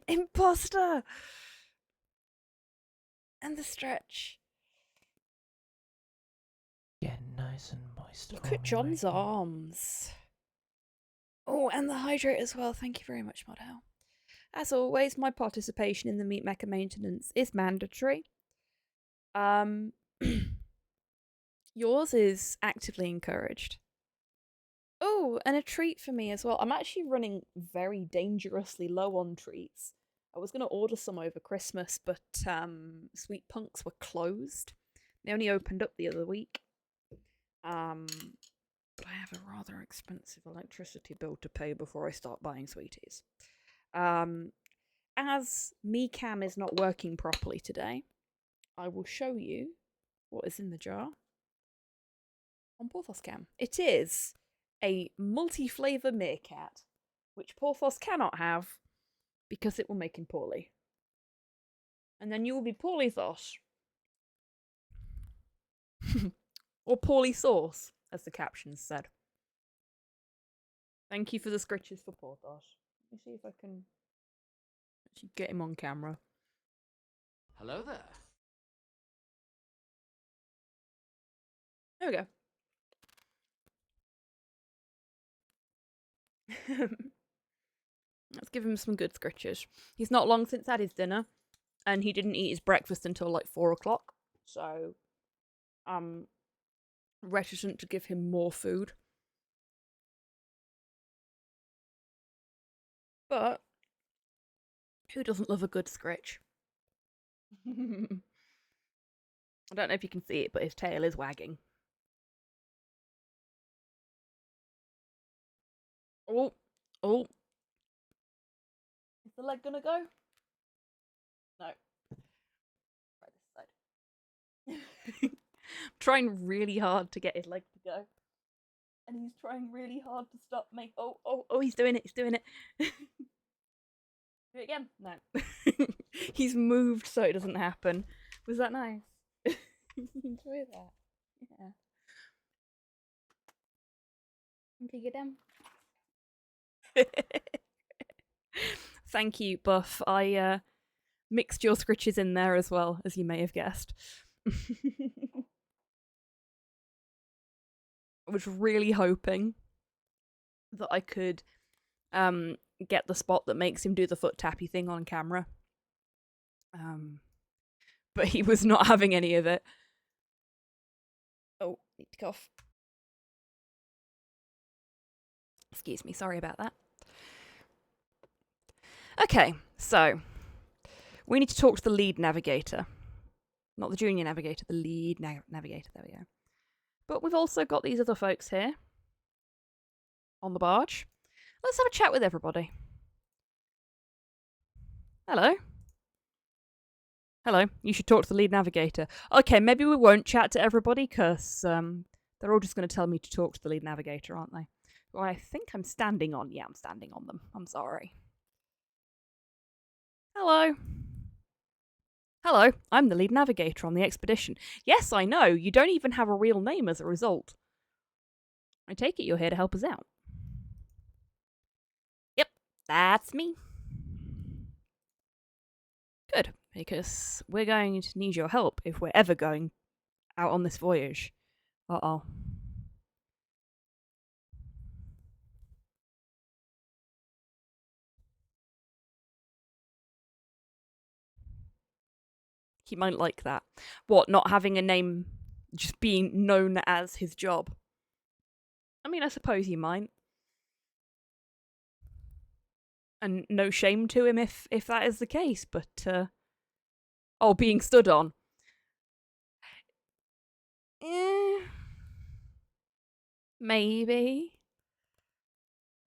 Imposter! And the stretch. Getting nice and moist. Look at John's arms. Oh, and the hydrate as well. Thank you very much, Mudhell. As always, my participation in the meat mecha maintenance is mandatory. Yours is actively encouraged. Oh, and a treat for me as well. I'm actually running very dangerously low on treats. I was going to order some over Christmas, but Sweet Punks were closed. They only opened up the other week. But I have a rather expensive electricity bill to pay before I start buying sweeties. As MeCam is not working properly today, I will show you what is in the jar on Porthos Cam. It is a multi-flavour meerkat, which Porthos cannot have because it will make him poorly. And then you will be poorly thought. Or poorly sauce, as the captions said. Thank you for the scritches for Porthos. Let me see if I can Should get him on camera. Hello there. There we go. Let's give him some good scritches. He's not long since had his dinner, and he didn't eat his breakfast until like 4 o'clock. So, I'm reticent to give him more food. But who doesn't love a good scritch? I don't know if you can see it, but his tail is wagging. Oh, oh. Is the leg gonna go? No. Right this side. Trying really hard to get his leg to go. And he's trying really hard to stop me. Oh, he's doing it, he's doing it. Do it again? No. He's moved so it doesn't happen. Was that nice? Enjoy that. Yeah. Okay, get down. Thank you, Buff. I mixed your scritches in there as well, as you may have guessed. I was really hoping that I could get the spot that makes him do the foot tappy thing on camera. But he was not having any of it. Oh, need to cough. Excuse me, sorry about that. Okay, so we need to talk to the lead navigator. Not the junior navigator, the lead navigator, there we go. But we've also got these other folks here on the barge. Let's have a chat with everybody. Hello. Hello, you should talk to the lead navigator. Okay, maybe we won't chat to everybody, because they're all just going to tell me to talk to the lead navigator, aren't they? Well, I think I'm standing on... Yeah, I'm standing on them. I'm sorry. Hello. Hello, I'm the lead navigator on the expedition. Yes, I know, you don't even have a real name as a result. I take it you're here to help us out. Yep, that's me. Good, because we're going to need your help if we're ever going out on this voyage. Uh-oh. He might like that. What, not having a name, just being known as his job? I mean, I suppose he might. And no shame to him if that is the case, but, oh, being stood on. Maybe.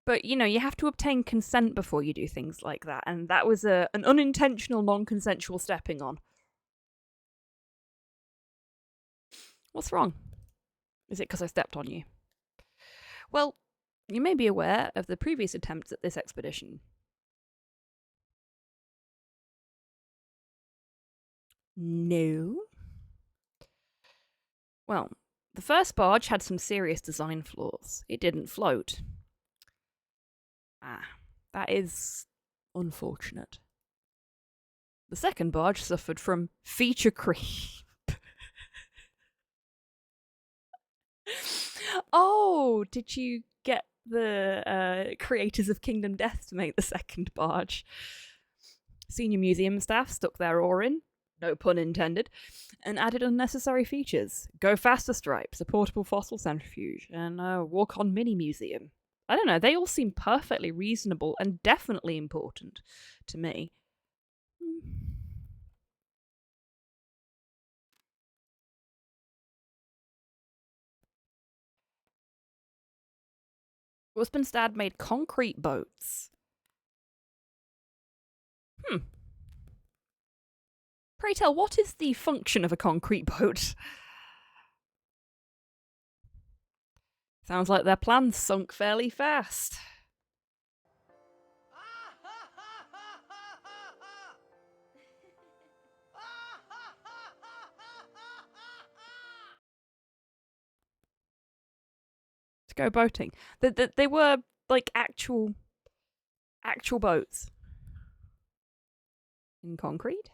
But, you know, you have to obtain consent before you do things like that, and that was an unintentional, non-consensual stepping on. What's wrong? Is it because I stepped on you? Well, you may be aware of the previous attempts at this expedition. No. Well, the first barge had some serious design flaws. It didn't float. That is unfortunate. The second barge suffered from feature creep. Oh, did you get the creators of Kingdom Death to make the second barge? Senior museum staff stuck their oar in, no pun intended, and added unnecessary features. Go faster stripes, a portable fossil centrifuge, and a walk-on mini-museum. I don't know, they all seem perfectly reasonable and definitely important to me. Husband's dad made concrete boats. Pray tell, what is the function of a concrete boat? Sounds like their plans sunk fairly fast. To go boating. They were like actual boats. In concrete?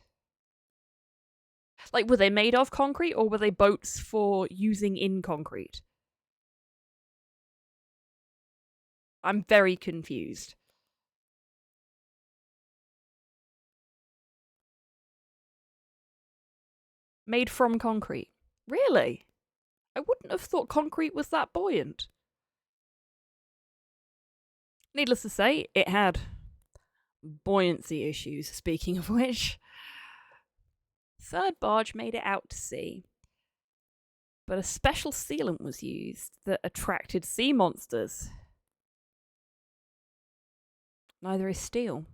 Like, were they made of concrete, or were they boats for using in concrete? I'm very confused. Made from concrete. Really? I wouldn't have thought concrete was that buoyant. Needless to say, it had buoyancy issues, speaking of which. Third barge made it out to sea, but a special sealant was used that attracted sea monsters. Neither is steel.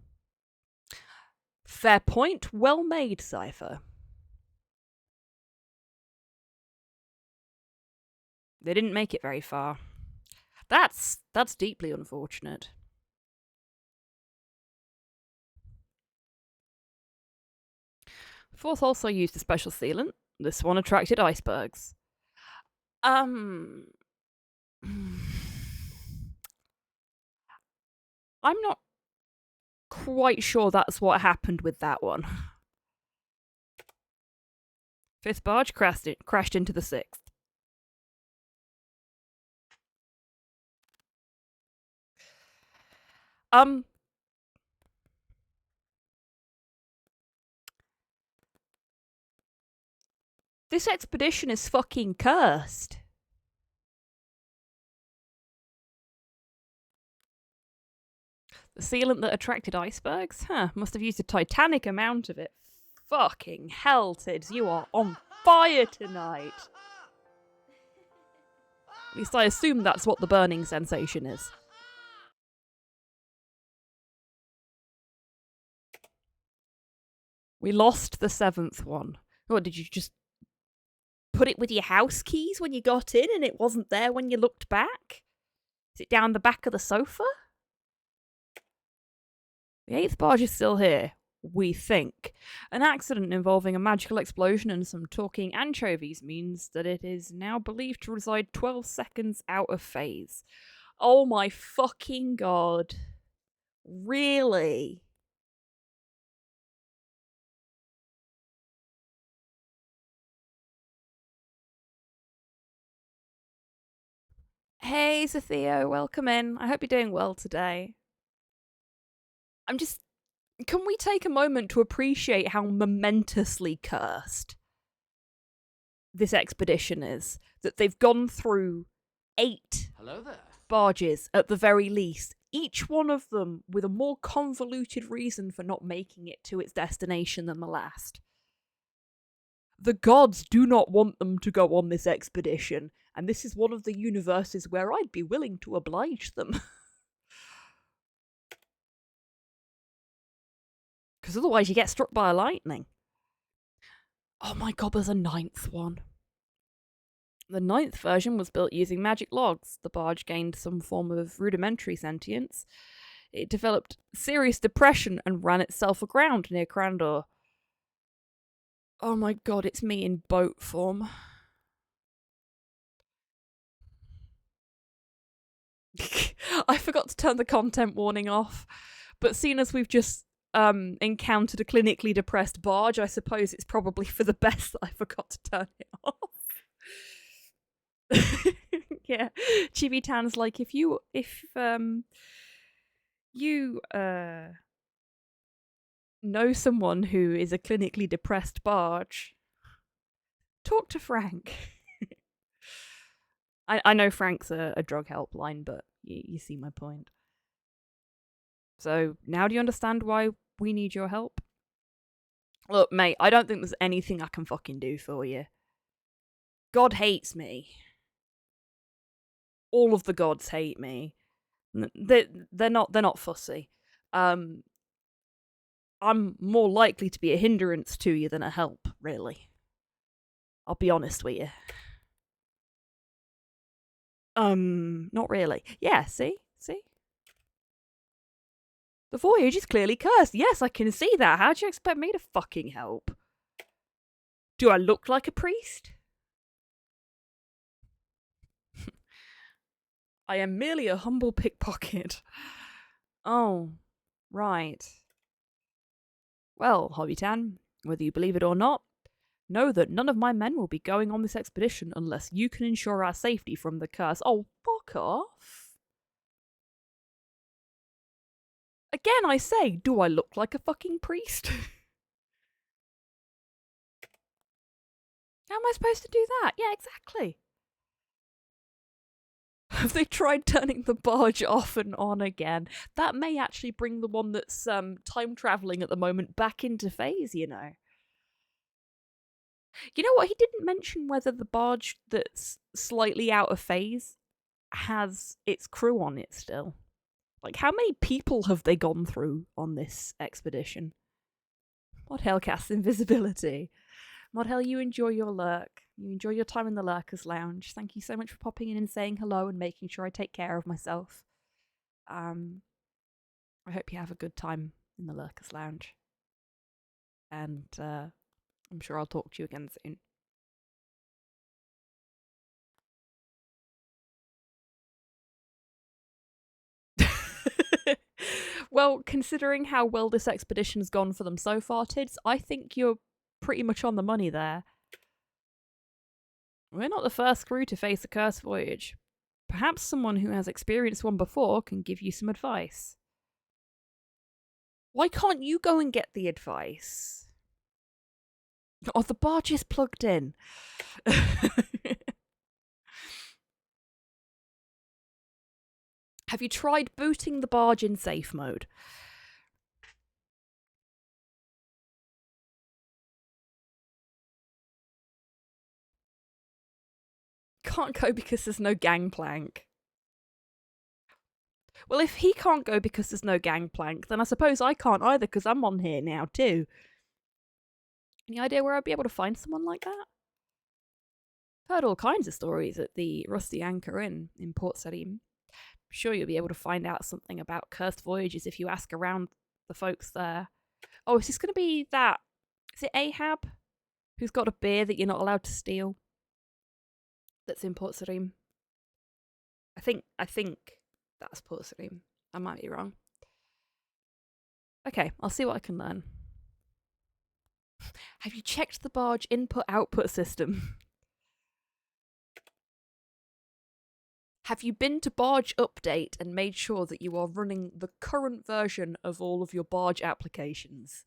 Fair point, well made, Cypher. They didn't make it very far. That's deeply unfortunate. Fourth also used a special sealant. This one attracted icebergs. I'm not quite sure that's what happened with that one. Fifth barge crashed into the sixth. This expedition is fucking cursed. The sealant that attracted icebergs? Huh, must have used a titanic amount of it. Fucking hell, Tids, you are on fire tonight. At least I assume that's what the burning sensation is. We lost the seventh one. What, did you just put it with your house keys when you got in and it wasn't there when you looked back? Is it down the back of the sofa? The eighth barge is still here, we think. An accident involving a magical explosion and some talking anchovies means that it is now believed to reside 12 seconds out of phase. Oh my fucking god. Really? Hey, Zatheo, welcome in. I hope you're doing well today. Can we take a moment to appreciate how momentously cursed this expedition is? That they've gone through 8 Hello there. barges at the very least, each one of them with a more convoluted reason for not making it to its destination than the last. The gods do not want them to go on this expedition, and this is one of the universes where I'd be willing to oblige them. Because otherwise you get struck by lightning. Oh my god, there's a 9th one. The 9th version was built using magic logs. The barge gained some form of rudimentary sentience. It developed serious depression and ran itself aground near Crandor. Oh my god, it's me in boat form. I forgot to turn the content warning off, but seeing as we've just encountered a clinically depressed barge, I suppose it's probably for the best that I forgot to turn it off. Yeah, Chibi Tan's like, if you know someone who is a clinically depressed barge, talk to Frank. I know Frank's a drug helpline, but you see my point. So now do you understand why we need your help? Look, mate, I don't think there's anything I can fucking do for you. God hates me. All of the gods hate me. They're not fussy. I'm more likely to be a hindrance to you than a help, really. I'll be honest with you. Not really. Yeah, see? The voyage is clearly cursed. Yes, I can see that. How do you expect me to fucking help? Do I look like a priest? I am merely a humble pickpocket. Oh, right. Well, Hobbitan, whether you believe it or not, know that none of my men will be going on this expedition unless you can ensure our safety from the curse. Oh, fuck off. Again, I say, do I look like a fucking priest? How am I supposed to do that? Yeah, exactly. Have they tried turning the barge off and on again? That may actually bring the one that's time travelling at the moment back into phase, you know. You know what? He didn't mention whether the barge that's slightly out of phase has its crew on it still. Like, how many people have they gone through on this expedition? Mod Hell casts invisibility. Mod Hell, you enjoy your lurk. You enjoy your time in the Lurkers Lounge. Thank you so much for popping in and saying hello and making sure I take care of myself. I hope you have a good time in the Lurkers Lounge. And I'm sure I'll talk to you again soon. Well, considering how well this expedition's gone for them so far, Tids, I think you're pretty much on the money there. We're not the first crew to face a cursed voyage. Perhaps someone who has experienced one before can give you some advice. Why can't you go and get the advice? Oh, the barge is plugged in. Have you tried booting the barge in safe mode? Can't go because there's no gangplank. Well, if he can't go because there's no gangplank, then I suppose I can't either because I'm on here now too. Any idea where I'd be able to find someone like that? I've heard all kinds of stories at the Rusty Anchor Inn in Port Salim. I'm sure you'll be able to find out something about cursed voyages if you ask around the folks there. Oh, is this going to be that? Is it Ahab? Who's got a beer that you're not allowed to steal? That's in Port Salim. I think that's Port Salim. I might be wrong. Okay, I'll see what I can learn. Have you checked the barge input-output system? Have you been to Barge Update and made sure that you are running the current version of all of your barge applications?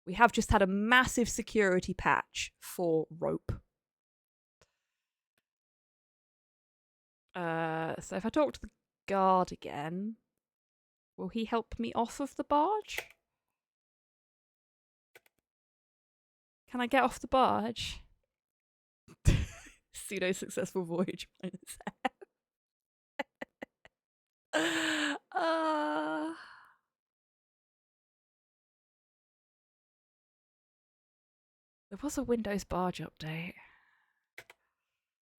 We have just had a massive security patch for rope. So if I talk to the guard again, will he help me off of the barge? Can I get off the barge? Pseudo-successful voyage minus There was a Windows barge update.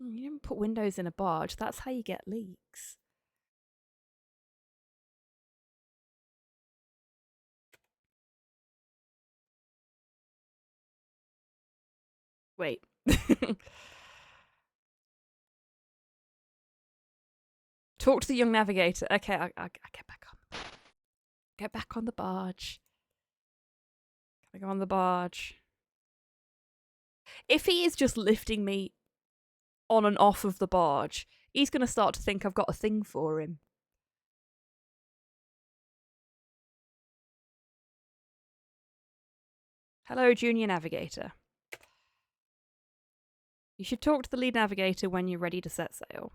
You didn't put Windows in a barge. That's how you get leaks. Wait. Talk to the young navigator. Okay, I get back on. Get back on the barge. Can I go on the barge? If he is just lifting me on and off of the barge, he's going to start to think I've got a thing for him. Hello, junior navigator. You should talk to the lead navigator when you're ready to set sail.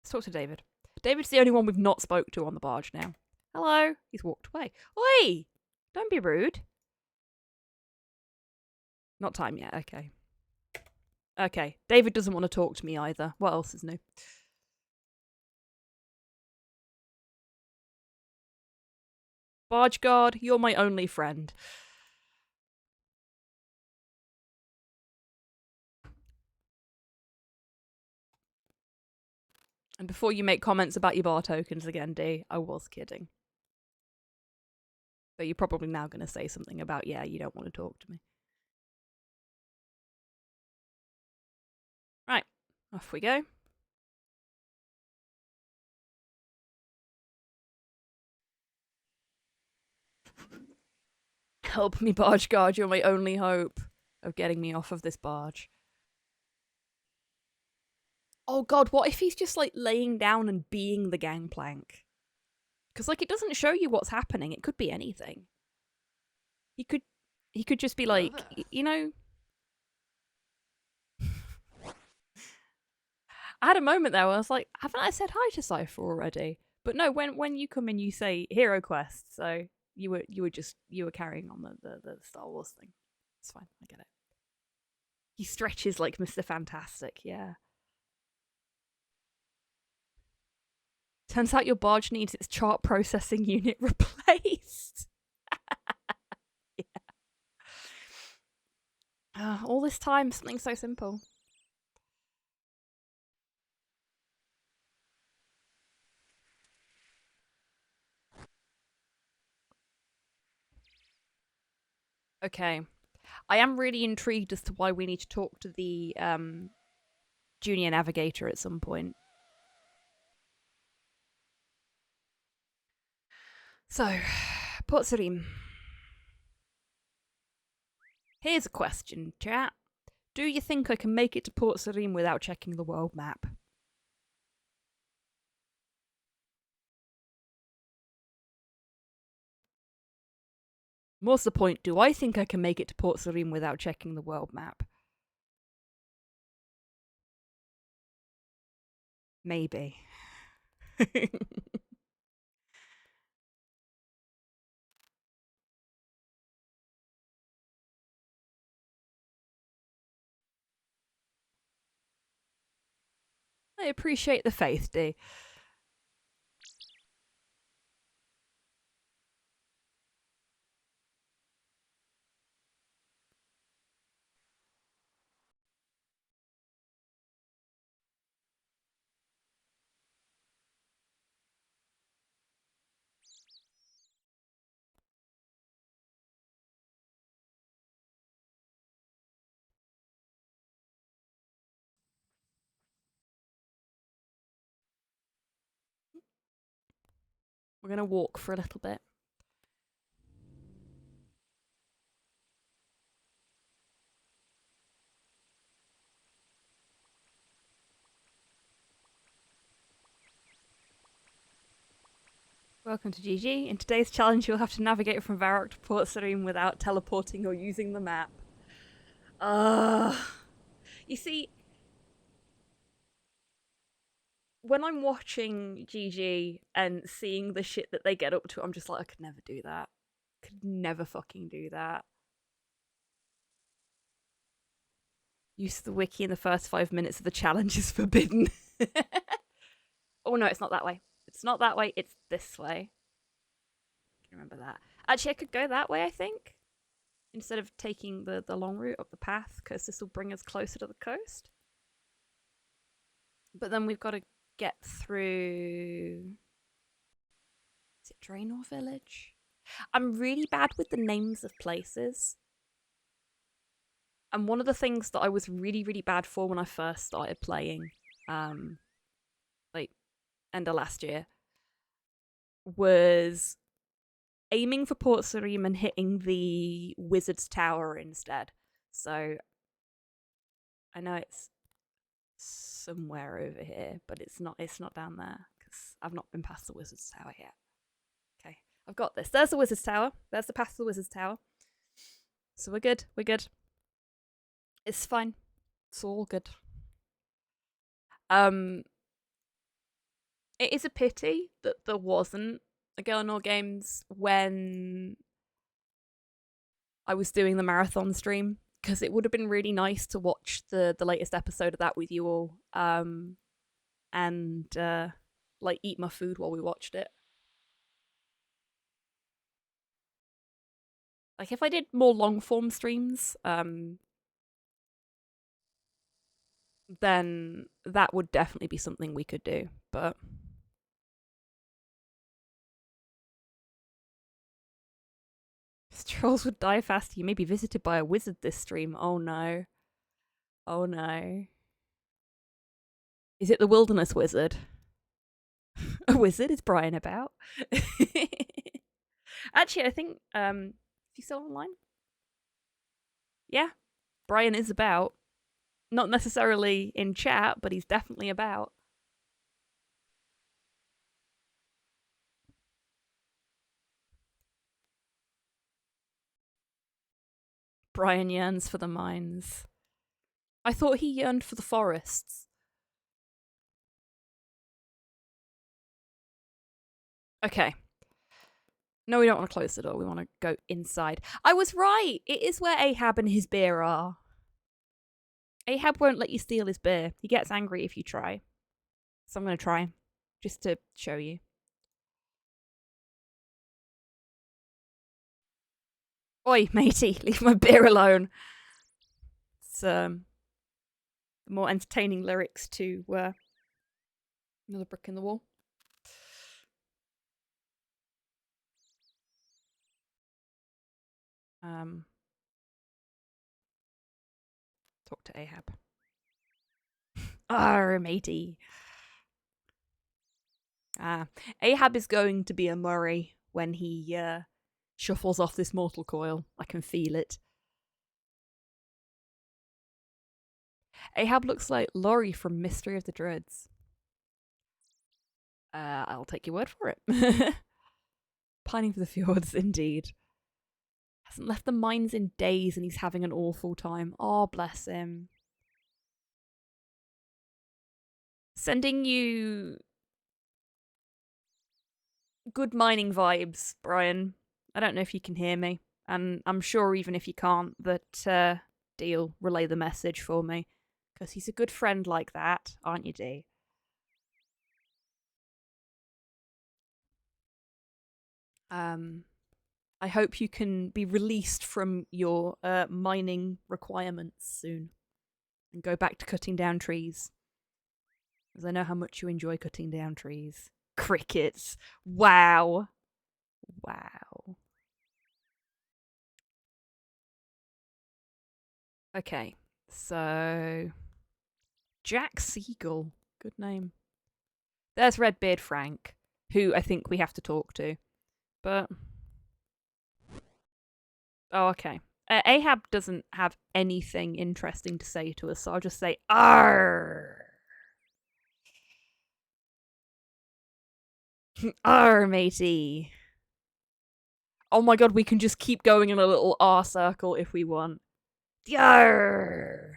Let's talk to David. David's the only one we've not spoke to on the barge now. Hello. He's walked away. Oi! Don't be rude. Not time yet. Okay. Okay. David doesn't want to talk to me either. What else is new? Barge guard, you're my only friend. And before you make comments about your bar tokens again, D, I was kidding. But you're probably now going to say something about, yeah, you don't want to talk to me. Right. Off we go. Help me, barge guard. You're my only hope of getting me off of this barge. Oh god, what if he's just like laying down and being the gangplank? Because like it doesn't show you what's happening. It could be anything. He could just be Hello like, there. you know. I had a moment there where I was like, haven't I said hi to Cypher already? But no, when you come in, you say hero quest. So you were carrying on the Star Wars thing. It's fine. I get it. He stretches like Mr. Fantastic. Yeah. Turns out your barge needs its chart processing unit replaced. Yeah. All this time, something so simple. Okay. I am really intrigued as to why we need to talk to the junior navigator at some point. So, Port Sarim. Here's a question, chat. Do you think I can make it to Port Sarim without checking the world map? More's the point, do I think I can make it to Port Sarim without checking the world map? Maybe. I appreciate the faith, D. We're gonna walk for a little bit. Welcome to GG. In today's challenge, you'll have to navigate from Varrock to Port Sarim without teleporting or using the map. You see, when I'm watching GG and seeing the shit that they get up to, I'm just like, I could never do that. Could never fucking do that. Use the wiki in the first 5 minutes of the challenge is forbidden. Oh no, it's not that way. It's not that way, it's this way. Remember that. Actually, I could go that way, I think. Instead of taking the long route up the path, because this will bring us closer to the coast. But then we've got to get through... Is it Draenor Village? I'm really bad with the names of places. And one of the things that I was really, really bad for when I first started playing, like, end of last year, was aiming for Port Sarim and hitting the Wizard's Tower instead. So I know it's somewhere over here, but it's not down there because I've not been past the Wizard's Tower yet. Okay, I've got this. There's the Wizard's Tower. There's the path to the Wizard's Tower. So we're good. We're good. It's fine. It's all good. It is a pity that there wasn't a Gilnor Games when I was doing the marathon stream, because it would have been really nice to watch the latest episode of that with you all, and like eat my food while we watched it. Like if I did more long form streams, then that would definitely be something we could do. But trolls would die faster. You may be visited by a wizard this stream. Oh no. Oh no. Is it the wilderness wizard? A wizard? Is Brian about? Actually, I think is he still online? Yeah, Brian is about. Not necessarily in chat, but he's definitely about. Brian yearns for the mines. I thought he yearned for the forests. Okay. No, we don't want to close the door. We want to go inside. I was right. It is where Ahab and his beer are. Ahab won't let you steal his beer. He gets angry if you try. So I'm going to try. Just to show you. Oi, matey. Leave my beer alone. It's more entertaining lyrics to Another Brick in the Wall. Talk to Ahab. Arr, matey. Ahab is going to be a Murray when he shuffles off this mortal coil. I can feel it. Ahab looks like Laurie from Mystery of the Dreads. I'll take your word for it. Pining for the fjords, indeed. Hasn't left the mines in days and he's having an awful time. Oh, bless him. Sending you good mining vibes, Brian. I don't know if you can hear me. And I'm sure even if you can't, that Dee'll relay the message for me. Because he's a good friend like that, aren't you, Dee? I hope you can be released from your mining requirements soon. And go back to cutting down trees. Because I know how much you enjoy cutting down trees. Crickets. Wow. Wow. Okay, so Jack Siegel. Good name. There's Redbeard Frank, who I think we have to talk to. But oh, okay. Ahab doesn't have anything interesting to say to us, so I'll just say "Arr." Arr, matey. Oh my god, we can just keep going in a little R circle if we want. Arr.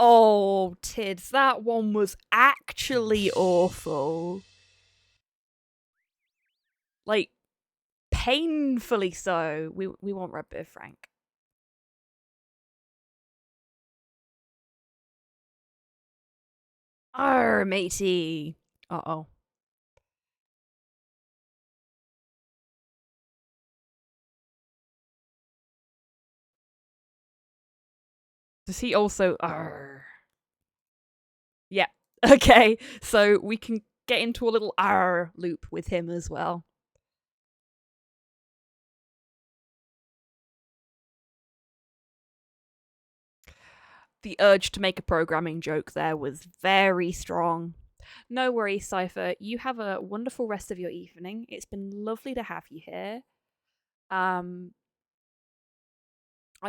Oh, Tids, that one was actually awful. Like, painfully so. We want Redbeard Frank. Arr, matey. Uh-oh. Does he also... Arr. Yeah. Okay, so we can get into a little arr loop with him as well. The urge to make a programming joke there was very strong. No worries, Cypher. You have a wonderful rest of your evening. It's been lovely to have you here. I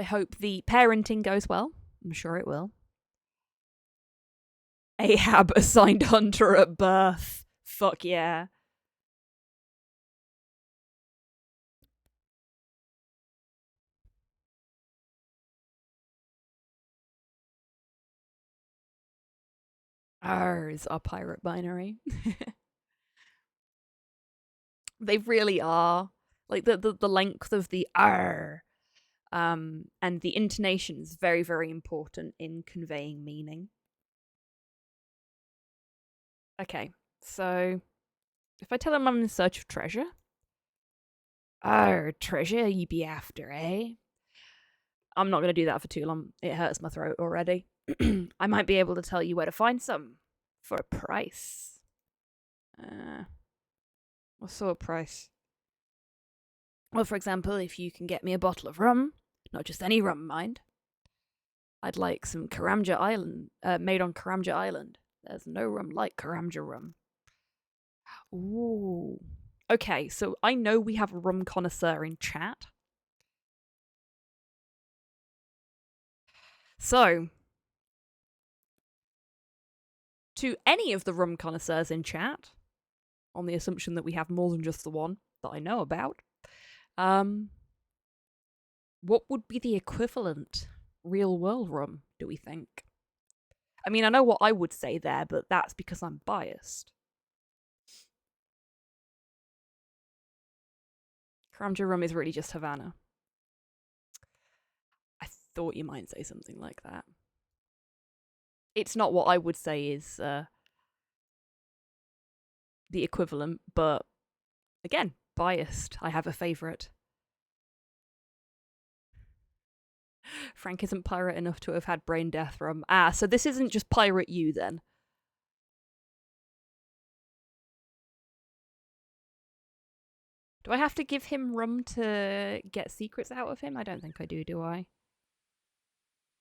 hope the parenting goes well. I'm sure it will. Ahab assigned Hunter at birth. Fuck yeah. Ours are pirate binary. They really are. Like the length of the R. And the intonation is very, very important in conveying meaning. Okay, so if I tell them I'm in search of treasure. Treasure you be after, eh? I'm not going to do that for too long. It hurts my throat already. I might be able to tell you where to find some for a price. What sort of price? Well, for example, if you can get me a bottle of rum, not just any rum, mind. I'd like some Karamja Island, made on Karamja Island. There's no rum like Karamja rum. Ooh. Okay, so I know we have a rum connoisseur in chat. So, to any of the rum connoisseurs in chat, on the assumption that we have more than just the one that I know about, what would be the equivalent real world rum, do we think? I mean, I know what I would say there, but that's because I'm biased. Karamja rum is really just Havana. I thought you might say something like that. It's not what I would say is the equivalent, but again, biased. I have a favourite. Frank isn't pirate enough to have had brain death rum. Ah, so this isn't just pirate you then. Do I have to give him rum to get secrets out of him? I don't think I do I?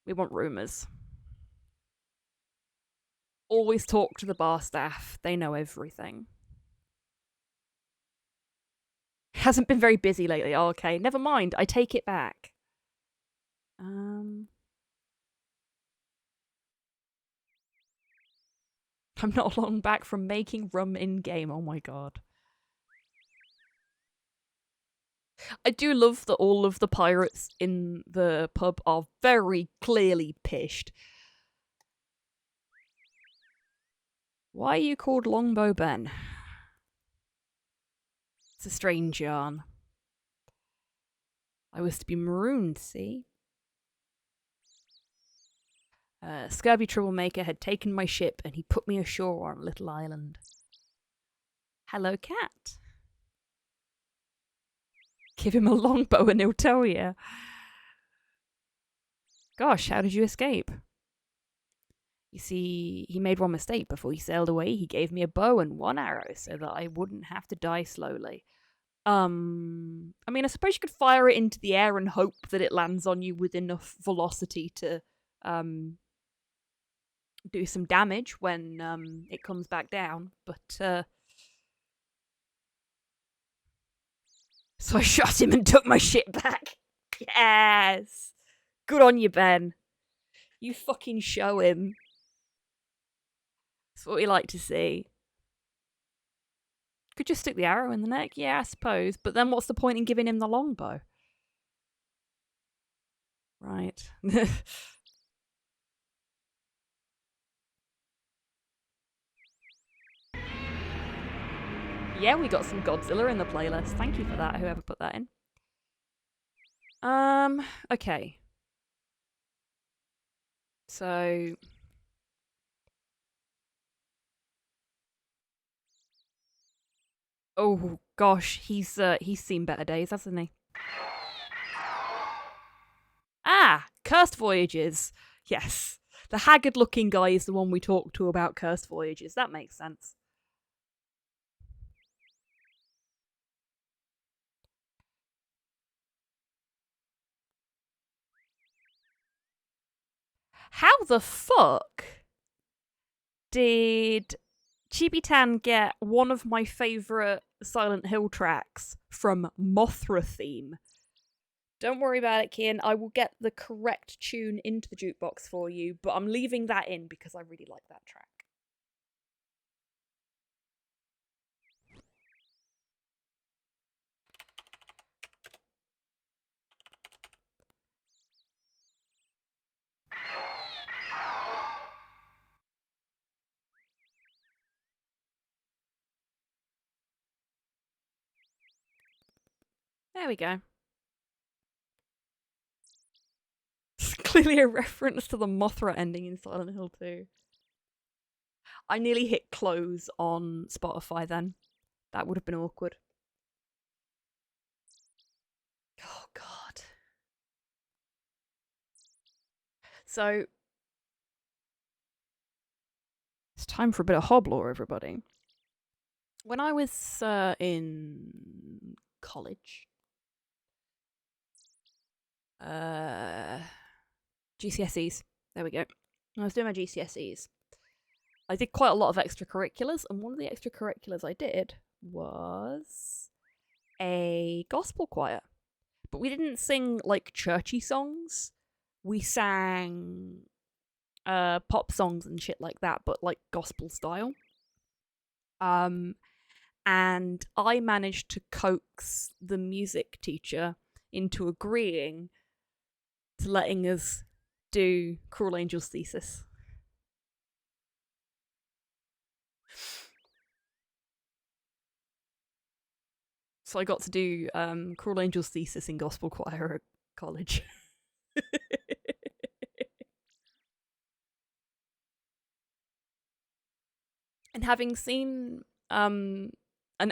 We want rumours. Always talk to the bar staff. They know everything. Hasn't been very busy lately. Oh, okay, never mind. I take it back. I'm not long back from making rum in-game. Oh my god. I do love that all of the pirates in the pub are very clearly pished. Why are you called Longbow Ben? It's a strange yarn. I was to be marooned, see? Scurvy troublemaker had taken my ship and he put me ashore on a little island. Hello, cat. Give him a longbow and he'll tell you. Gosh, how did you escape? You see, he made one mistake before he sailed away. He gave me a bow and one arrow so that I wouldn't have to die slowly. I mean, I suppose you could fire it into the air and hope that it lands on you with enough velocity to, do some damage when, it comes back down. But, so I shot him and took my shit back. Yes! Good on you, Ben. You fucking show him. That's what we like to see. Could just stick the arrow in the neck? Yeah, I suppose. But then what's the point in giving him the longbow? Right. Yeah, we got some Godzilla in the playlist. Thank you for that, whoever put that in. Okay. So... Oh, gosh, he's seen better days, hasn't he? Ah! Cursed Voyages! Yes. The haggard-looking guy is the one we talked to about Cursed Voyages. That makes sense. How the fuck did Chibitan get one of my favourite Silent Hill tracks from Mothra theme? Don't worry about it, Kian. I will get the correct tune into the jukebox for you, but I'm leaving that in because I really like that track. There we go. It's clearly a reference to the Mothra ending in Silent Hill 2. I nearly hit close on Spotify then. That would have been awkward. Oh, God. So, it's time for a bit of Hoblore, everybody. When I was in college, GCSEs. There we go. When I was doing my GCSEs, I did quite a lot of extracurriculars, and one of the extracurriculars I did was a gospel choir. But we didn't sing like churchy songs. We sang pop songs and shit like that, but like gospel style. And I managed to coax the music teacher into agreeing to letting us do Cruel Angel's thesis. So I got to do Cruel Angel's thesis in gospel choir at college. And having seen an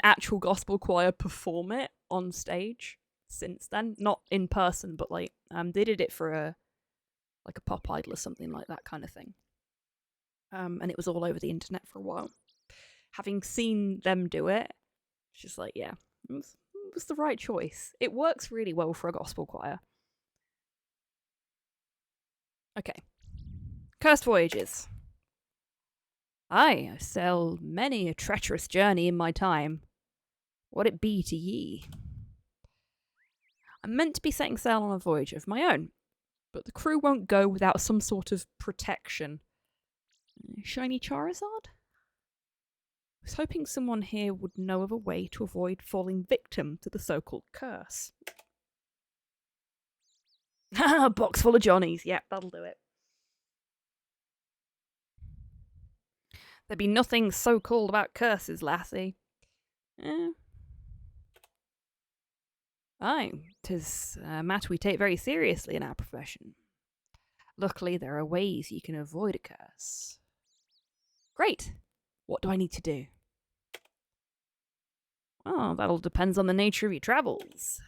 actual gospel choir perform it on stage since then, not in person, but like they did it for a pop idol or something like that kind of thing. And it was all over the internet for a while. Having seen them do it, it's just like, yeah, it was the right choice. It works really well for a gospel choir. Okay. Cursed Voyages. I sailed many a treacherous journey in my time. What it be to ye? I'm meant to be setting sail on a voyage of my own, but the crew won't go without some sort of protection. Shiny Charizard? I was hoping someone here would know of a way to avoid falling victim to the so-called curse. A box full of Johnnies. Yep, that'll do it. There'd be nothing so called about curses, lassie. Aye, 'tis a matter we take very seriously in our profession. Luckily, there are ways you can avoid a curse. Great! What do I need to do? Oh, that'll depend on the nature of your travels.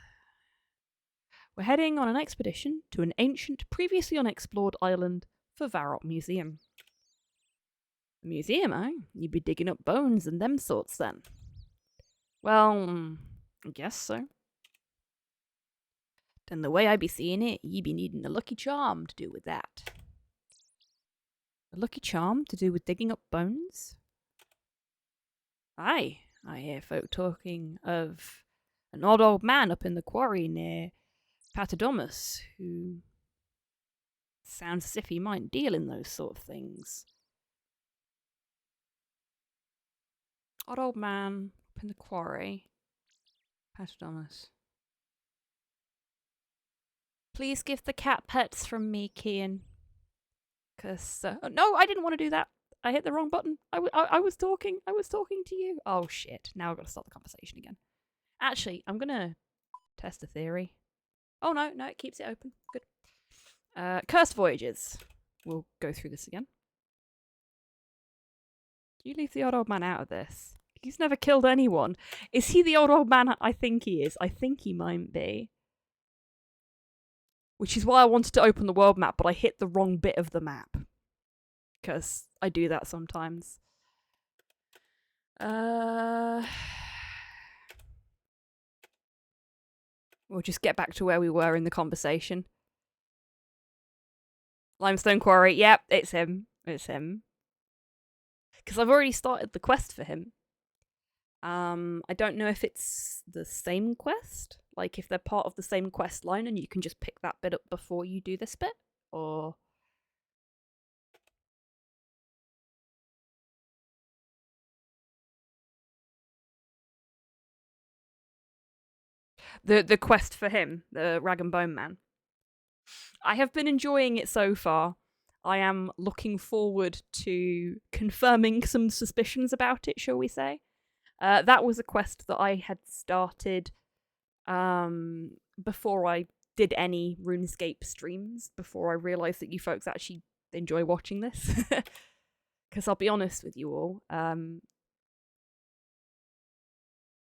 We're heading on an expedition to an ancient, previously unexplored island for Varrot Museum. A museum, eh? You'd be digging up bones and them sorts then. Well, I guess so. Then the way I be seeing it, ye be needing a lucky charm to do with that. A lucky charm to do with digging up bones? Aye, I hear folk talking of an odd old man up in the quarry near Patadomus who sounds as if he might deal in those sort of things. Odd old man up in the quarry. Patadomus. Please give the cat pets from me, Kian. Cause no, I didn't want to do that. I hit the wrong button. I was talking. I was talking to you. Oh shit! Now I've got to start the conversation again. Actually, I'm gonna test a theory. Oh no, it keeps it open. Good. Cursed Voyages. We'll go through this again. You leave the old man out of this. He's never killed anyone. Is he the old man I think he is? I think he might be. Which is why I wanted to open the world map, but I hit the wrong bit of the map. Because I do that sometimes. We'll just get back to where we were in the conversation. Limestone Quarry. Yep, it's him. It's him. Because I've already started the quest for him. I don't know if it's the same quest. Like, if they're part of the same quest line and you can just pick that bit up before you do this bit. Or... The quest for him, the Rag and Bone Man. I have been enjoying it so far. I am looking forward to confirming some suspicions about it, shall we say. That was a quest that I had started before I did any RuneScape streams, before I realised that you folks actually enjoy watching this. Because I'll be honest with you all, I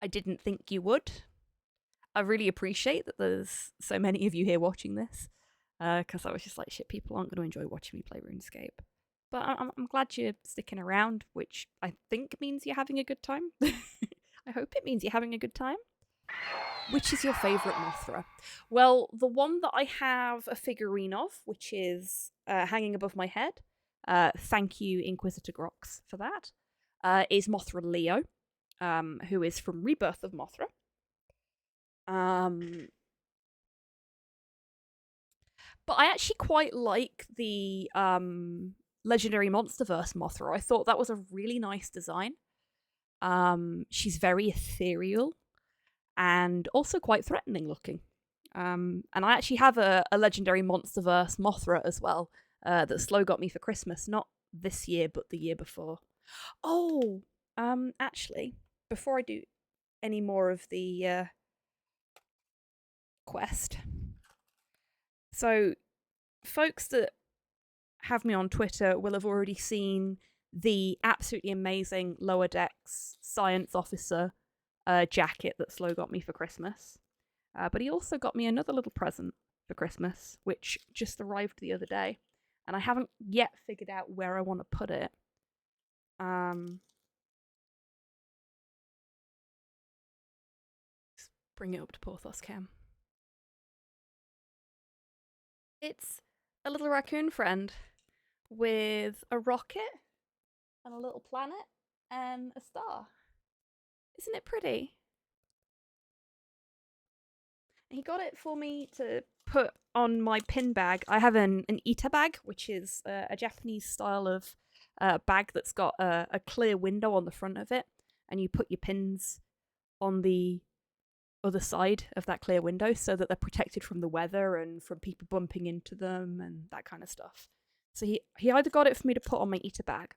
didn't think you would. I really appreciate that there's so many of you here watching this, because I was just like, shit, people aren't going to enjoy watching me play RuneScape. But I'm glad you're sticking around, which I think means you're having a good time. I hope it means you're having a good time. Which is your favourite Mothra? Well, the one that I have a figurine of, which is hanging above my head, thank you, Inquisitor Grox, for that, is Mothra Leo, who is from Rebirth of Mothra. But I actually quite like the Legendary Monsterverse Mothra. I thought that was a really nice design. She's very ethereal and also quite threatening looking. And I actually have a Legendary Monsterverse Mothra as well that Slow got me for Christmas, not this year, but the year before. Oh, actually, before I do any more of the quest, so folks that have me on Twitter will have already seen the absolutely amazing Lower Decks Science Officer jacket that Slow got me for Christmas. But he also got me another little present for Christmas, which just arrived the other day. And I haven't yet figured out where I want to put it. Let's bring it up to Porthos Cam. It's a little raccoon friend with a rocket and a little planet and a star. Isn't it pretty? He got it for me to put on my pin bag. I have an Ita bag, which is a Japanese style of bag that's got a clear window on the front of it, and you put your pins on the other side of that clear window so that they're protected from the weather and from people bumping into them and that kind of stuff. So he either got it for me to put on my Ita bag,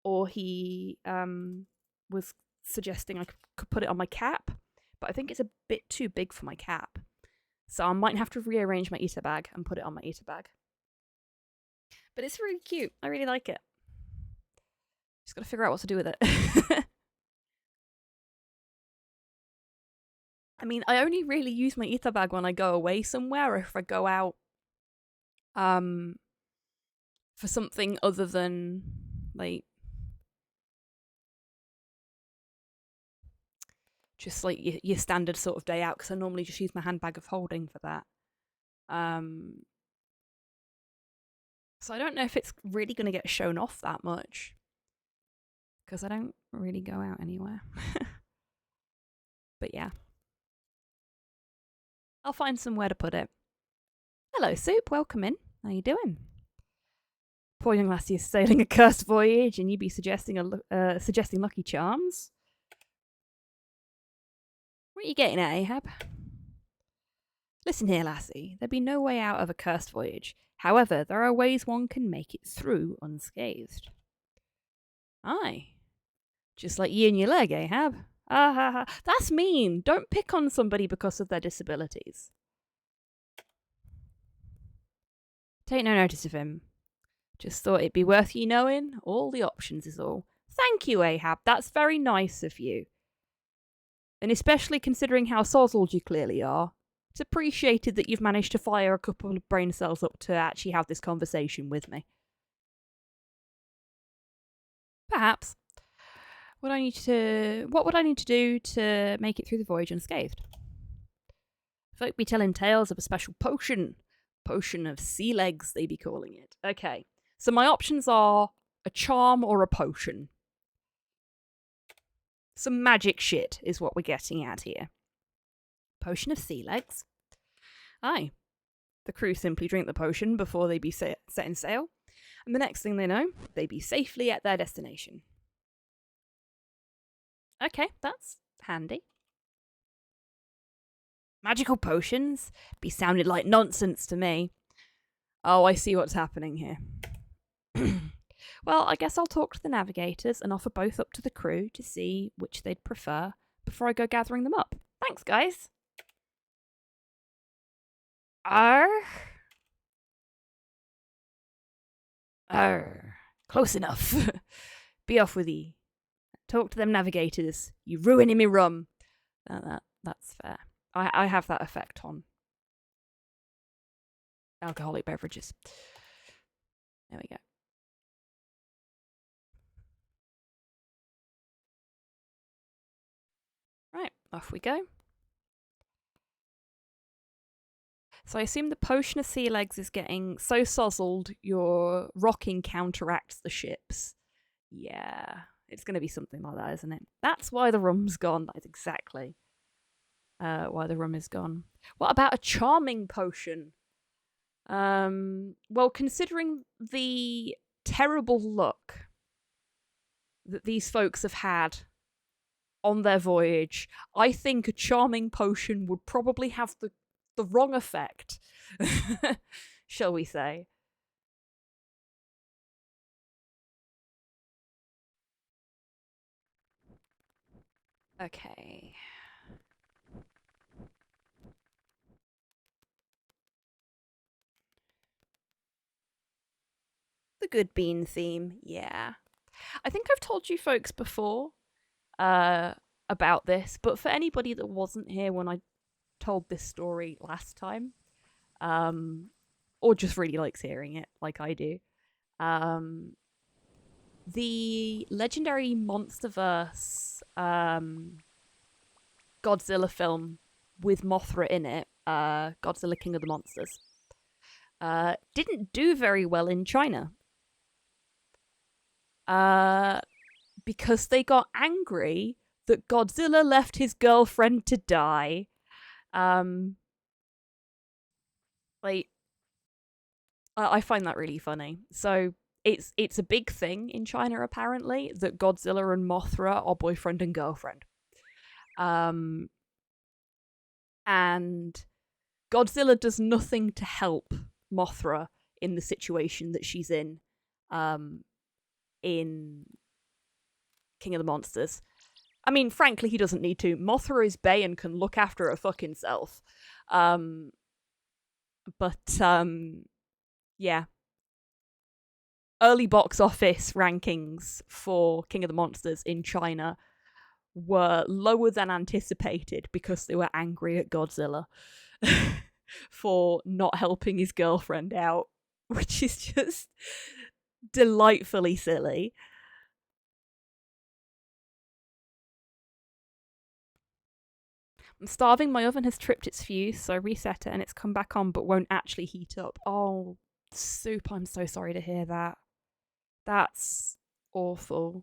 or he was suggesting I could put it on my cap, but I think it's a bit too big for my cap. So I might have to rearrange my Ita bag and put it on my Ita bag. But it's really cute. I really like it. Just gotta figure out what to do with it. I mean, I only really use my Ita bag when I go away somewhere, or if I go out for something other than, like, just like your standard sort of day out, because I normally just use my handbag of holding for that. So I don't know if it's really going to get shown off that much, because I don't really go out anywhere. But yeah, I'll find somewhere to put it. Hello, Soup. Welcome in. How you doing? Poor young lassie is sailing a cursed voyage, and you be suggesting Lucky Charms. What are you getting at, Ahab? Listen here, lassie. There'd be no way out of a cursed voyage. However, there are ways one can make it through unscathed. Aye. Just like you and your leg, Ahab. Ah ha ha. That's mean. Don't pick on somebody because of their disabilities. Take no notice of him. Just thought it'd be worth you knowing all the options is all. Thank you, Ahab. That's very nice of you. And especially considering how sozzled you clearly are. It's appreciated that you've managed to fire a couple of brain cells up to actually have this conversation with me. Perhaps. What would I need to do to make it through the voyage unscathed? Folk be telling tales of a special potion. Potion of sea legs, they be calling it. Okay. So my options are a charm or a potion. Some magic shit is what we're getting at here. Potion of sea legs. Aye. The crew simply drink the potion before they be setting sail, and the next thing they know, they be safely at their destination. Okay, that's handy. Magical potions? Be sounded like nonsense to me. Oh, I see what's happening here. Well, I guess I'll talk to the navigators and offer both up to the crew to see which they'd prefer before I go gathering them up. Thanks, guys. Arr. Close enough. Be off with ye. Talk to them navigators. You ruining me rum. That's fair. I have that effect on alcoholic beverages. There we go. Right, off we go. So I assume the potion of sea legs is getting so sozzled your rocking counteracts the ships. Yeah, it's going to be something like that, isn't it? That's why the rum's gone. That's exactly why the rum is gone. What about a charming potion? Well, considering the terrible luck that these folks have had on their voyage, I think a charming potion would probably have the wrong effect, shall we say. Okay. The good bean theme, yeah. I think I've told you folks before about this, but for anybody that wasn't here when I told this story last time, or just really likes hearing it like I do, the legendary MonsterVerse Godzilla film with Mothra in it, Godzilla King of the Monsters, didn't do very well in China. Because they got angry that Godzilla left his girlfriend to die. Like, I find that really funny. So it's a big thing in China apparently that Godzilla and Mothra are boyfriend and girlfriend. And Godzilla does nothing to help Mothra in the situation that she's in King of the Monsters. I mean, frankly, he doesn't need to. Mothra is bae and can look after her fucking self. Yeah. Early box office rankings for King of the Monsters in China were lower than anticipated because they were angry at Godzilla for not helping his girlfriend out, which is just delightfully silly. I'm starving. My oven has tripped its fuse, so I reset it and it's come back on but won't actually heat up. Oh, soup, I'm so sorry to hear that. That's awful.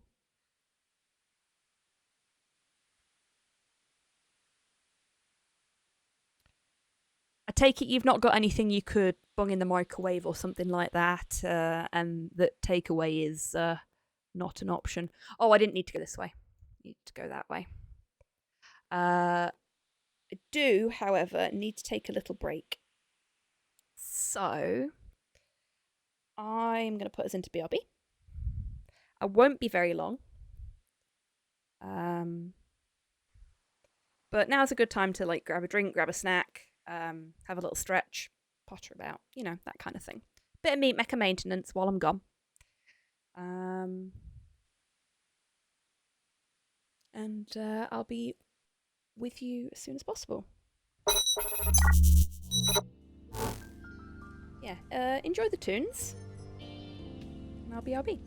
I take it you've not got anything you could bung in the microwave or something like that, and that takeaway is not an option. Oh, I didn't need to go this way. I need to go that way. I do, however, need to take a little break. So, I'm going to put us into BRB. I won't be very long. But now's a good time to like grab a drink, grab a snack, have a little stretch, potter about, you know, that kind of thing. Bit of mecha maintenance while I'm gone. And I'll be with you as soon as possible. Yeah, enjoy the tunes. And I'll be.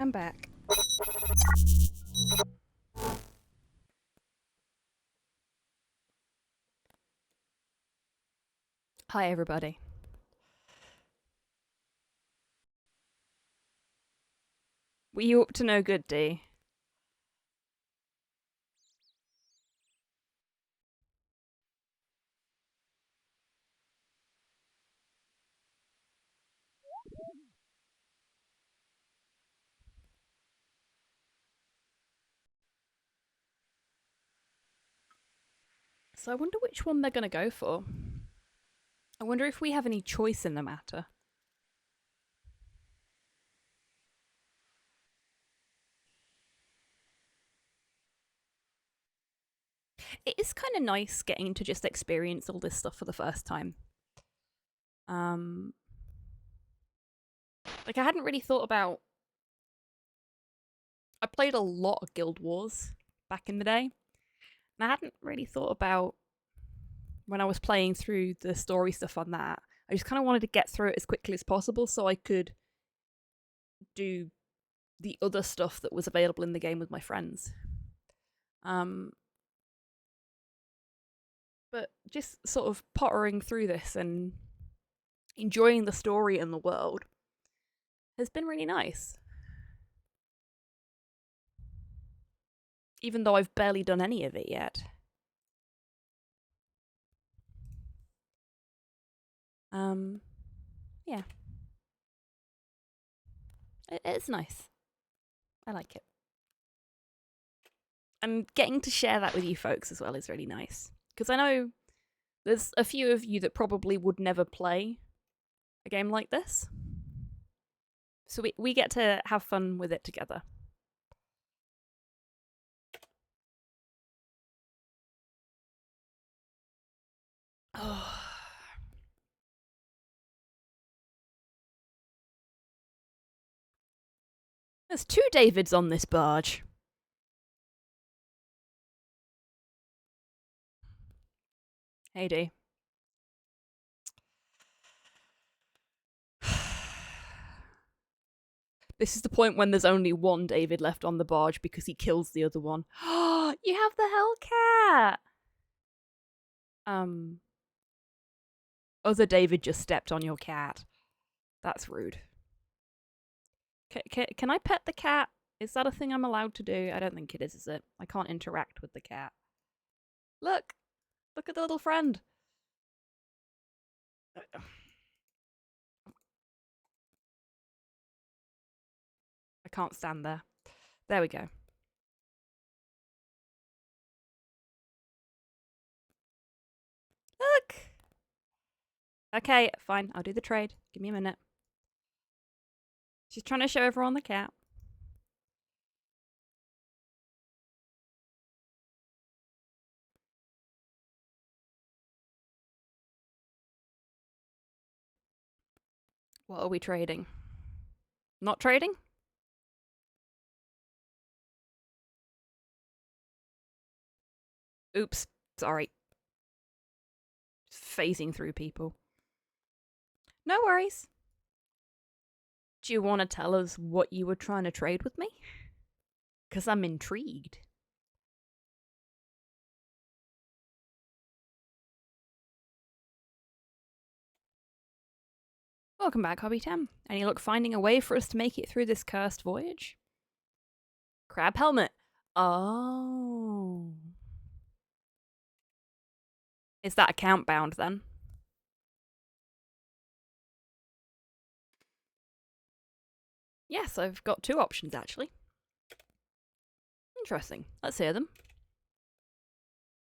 I'm back. Hi, everybody. Were you up to no good, D? So I wonder which one they're going to go for. I wonder if we have any choice in the matter. It is kind of nice getting to just experience all this stuff for the first time. Like, I hadn't really thought about... I played a lot of Guild Wars back in the day, and I hadn't really thought about when I was playing through the story stuff on that. I just kind of wanted to get through it as quickly as possible so I could do the other stuff that was available in the game with my friends. But just sort of pottering through this and enjoying the story and the world has been really nice. Even though I've barely done any of it yet. Yeah. It's nice. I like it. And getting to share that with you folks as well is really nice. Because I know there's a few of you that probably would never play a game like this. So we get to have fun with it together. Oh. There's 2 Davids on this barge. Hey, D. This is the point when there's only one David left on the barge because he kills the other one. You have the Hellcat! Other David just stepped on your cat. That's rude. Can I pet the cat? Is that a thing I'm allowed to do? I don't think it is it? I can't interact with the cat. Look! Look at the little friend! I can't stand there. There we go. Look! Okay, fine. I'll do the trade. Give me a minute. She's trying to show everyone the cat. What are we trading? Not trading? Oops. Sorry. Phasing through people. No worries. Do you want to tell us what you were trying to trade with me? Because I'm intrigued. Welcome back, Hobby Tam. Any luck finding a way for us to make it through this cursed voyage? Crab helmet. Oh. Is that account bound then? Yes, I've got 2 options actually. Interesting. Let's hear them.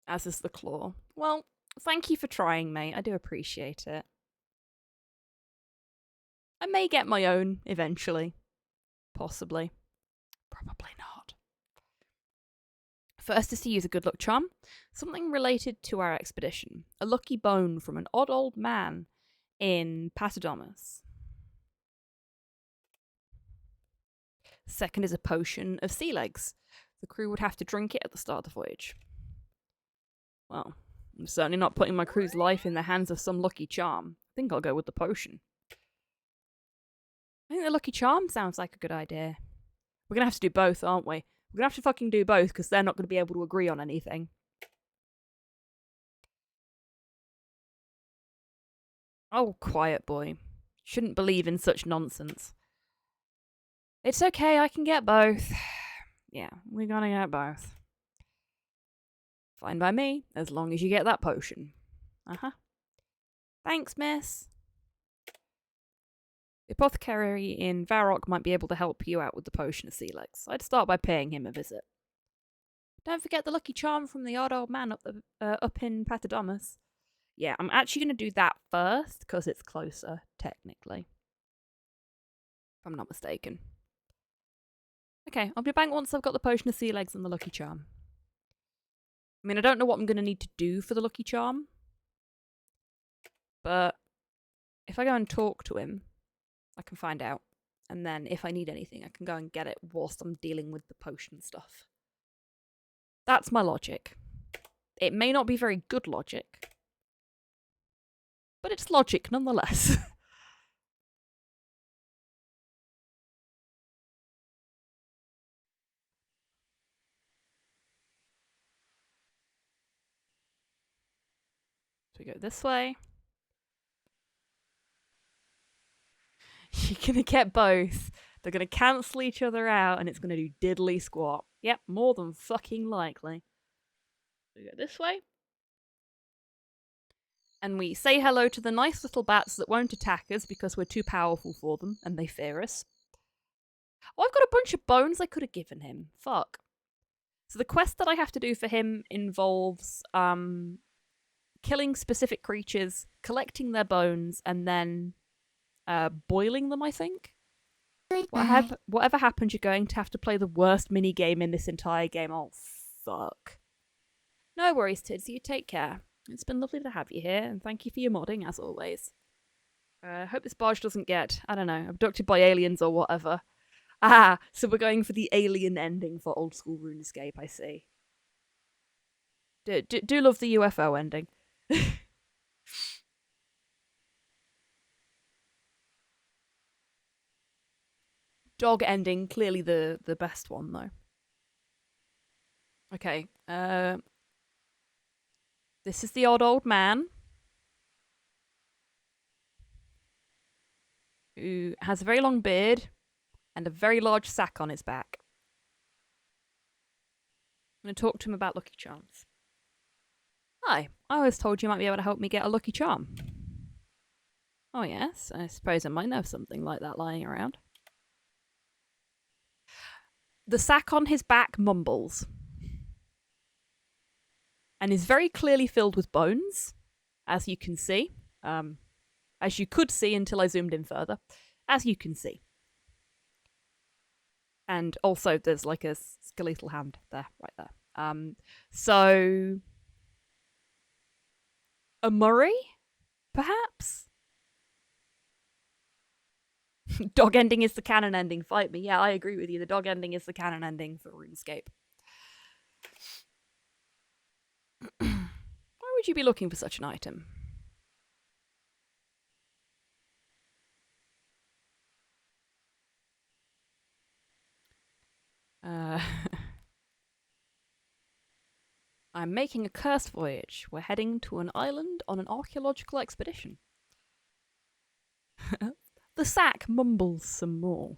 As is the claw. Well, thank you for trying, mate. I do appreciate it. I may get my own eventually. Possibly. Probably not. First is to use a good luck charm. Something related to our expedition. A lucky bone from an odd old man in Patadomus. Second is a potion of sea legs. The crew would have to drink it at the start of the voyage. Well, I'm certainly not putting my crew's life in the hands of some lucky charm. I think I'll go with the potion. I think the lucky charm sounds like a good idea. We're gonna have to do both, aren't we? We're gonna have to fucking do both because they're not gonna be able to agree on anything. Oh, quiet boy. Shouldn't believe in such nonsense. It's okay, I can get both. Yeah, we're gonna get both. Fine by me, as long as you get that potion. Uh-huh. Thanks, miss. The apothecary in Varrock might be able to help you out with the potion of sea legs. I'd start by paying him a visit. Don't forget the lucky charm from the odd old man up in Patadomus. Yeah, I'm actually going to do that first because it's closer, technically. If I'm not mistaken. Okay, I'll be back once I've got the potion of sea legs and the lucky charm. I mean, I don't know what I'm going to need to do for the lucky charm. But if I go and talk to him, I can find out. And then if I need anything, I can go and get it whilst I'm dealing with the potion stuff. That's my logic. It may not be very good logic, but it's logic nonetheless. So we go this way. You're gonna get both. They're gonna cancel each other out and it's gonna do diddly squat. Yep, more than fucking likely. So we go this way. And we say hello to the nice little bats that won't attack us because we're too powerful for them and they fear us. Oh, I've got a bunch of bones I could have given him. Fuck. So the quest that I have to do for him involves killing specific creatures, collecting their bones, and then boiling them, I think. Whatever happens, you're going to have to play the worst mini game in this entire game. Oh, fuck. No worries, Tids. You take care. It's been lovely to have you here, and thank you for your modding, as always. Hope this barge doesn't get, I don't know, abducted by aliens or whatever. Ah, so we're going for the alien ending for old school RuneScape, I see. Do love the UFO ending. Dog ending, clearly the best one, though. Okay, this is the old man. Who has a very long beard and a very large sack on his back. I'm going to talk to him about Lucky Charms. Hi, I was told you might be able to help me get a Lucky Charm. Oh yes, I suppose I might know something like that lying around. The sack on his back mumbles. And is very clearly filled with bones, as you can see. As you could see until I zoomed in further. As you can see. And also there's like a skeletal hand there, right there. So a Murray, perhaps? Dog ending is the canon ending, fight me. Yeah, I agree with you. The dog ending is the canon ending for RuneScape. Why would you be looking for such an item? I'm making a cursed voyage. We're heading to an island on an archaeological expedition. The sack mumbles some more.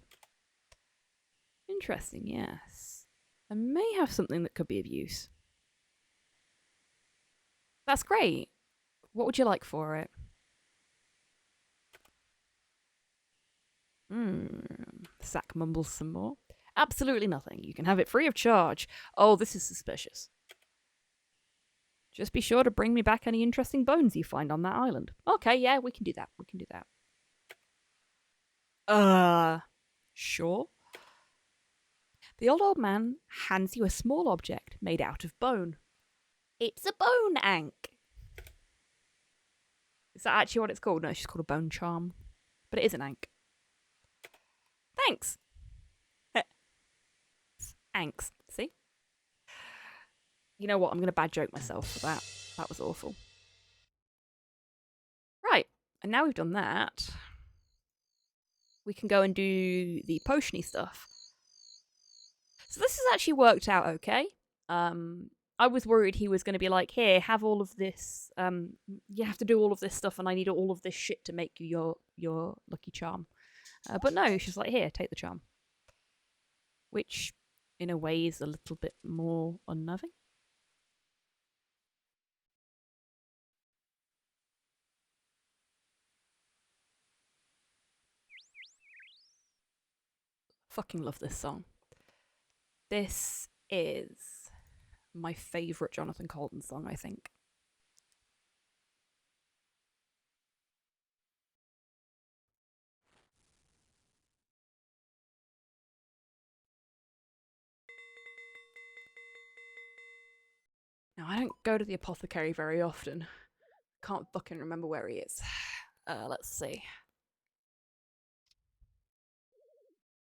Interesting, yes. I may have something that could be of use. That's great. What would you like for it? Sack mumbles some more. Absolutely nothing. You can have it free of charge. Oh, this is suspicious. Just be sure to bring me back any interesting bones you find on that island. Okay, yeah, we can do that. We can do that. Sure. The old man hands you a small object made out of bone. It's a bone ankh. Is that actually what it's called? No, it's just called a bone charm. But it is an ankh. Thanks. Ankhs, see? You know what? I'm going to bad joke myself for that. That was awful. Right. And now we've done that, we can go and do the potiony stuff. So this has actually worked out okay. I was worried he was going to be like, here, have all of this. You have to do all of this stuff, and I need all of this shit to make you your lucky charm. But no, she's like, here, take the charm. Which, in a way, is a little bit more unnerving. Fucking love this song. This is my favourite Jonathan Colton song, I think. Now, I don't go to the apothecary very often. Can't fucking remember where he is. Let's see.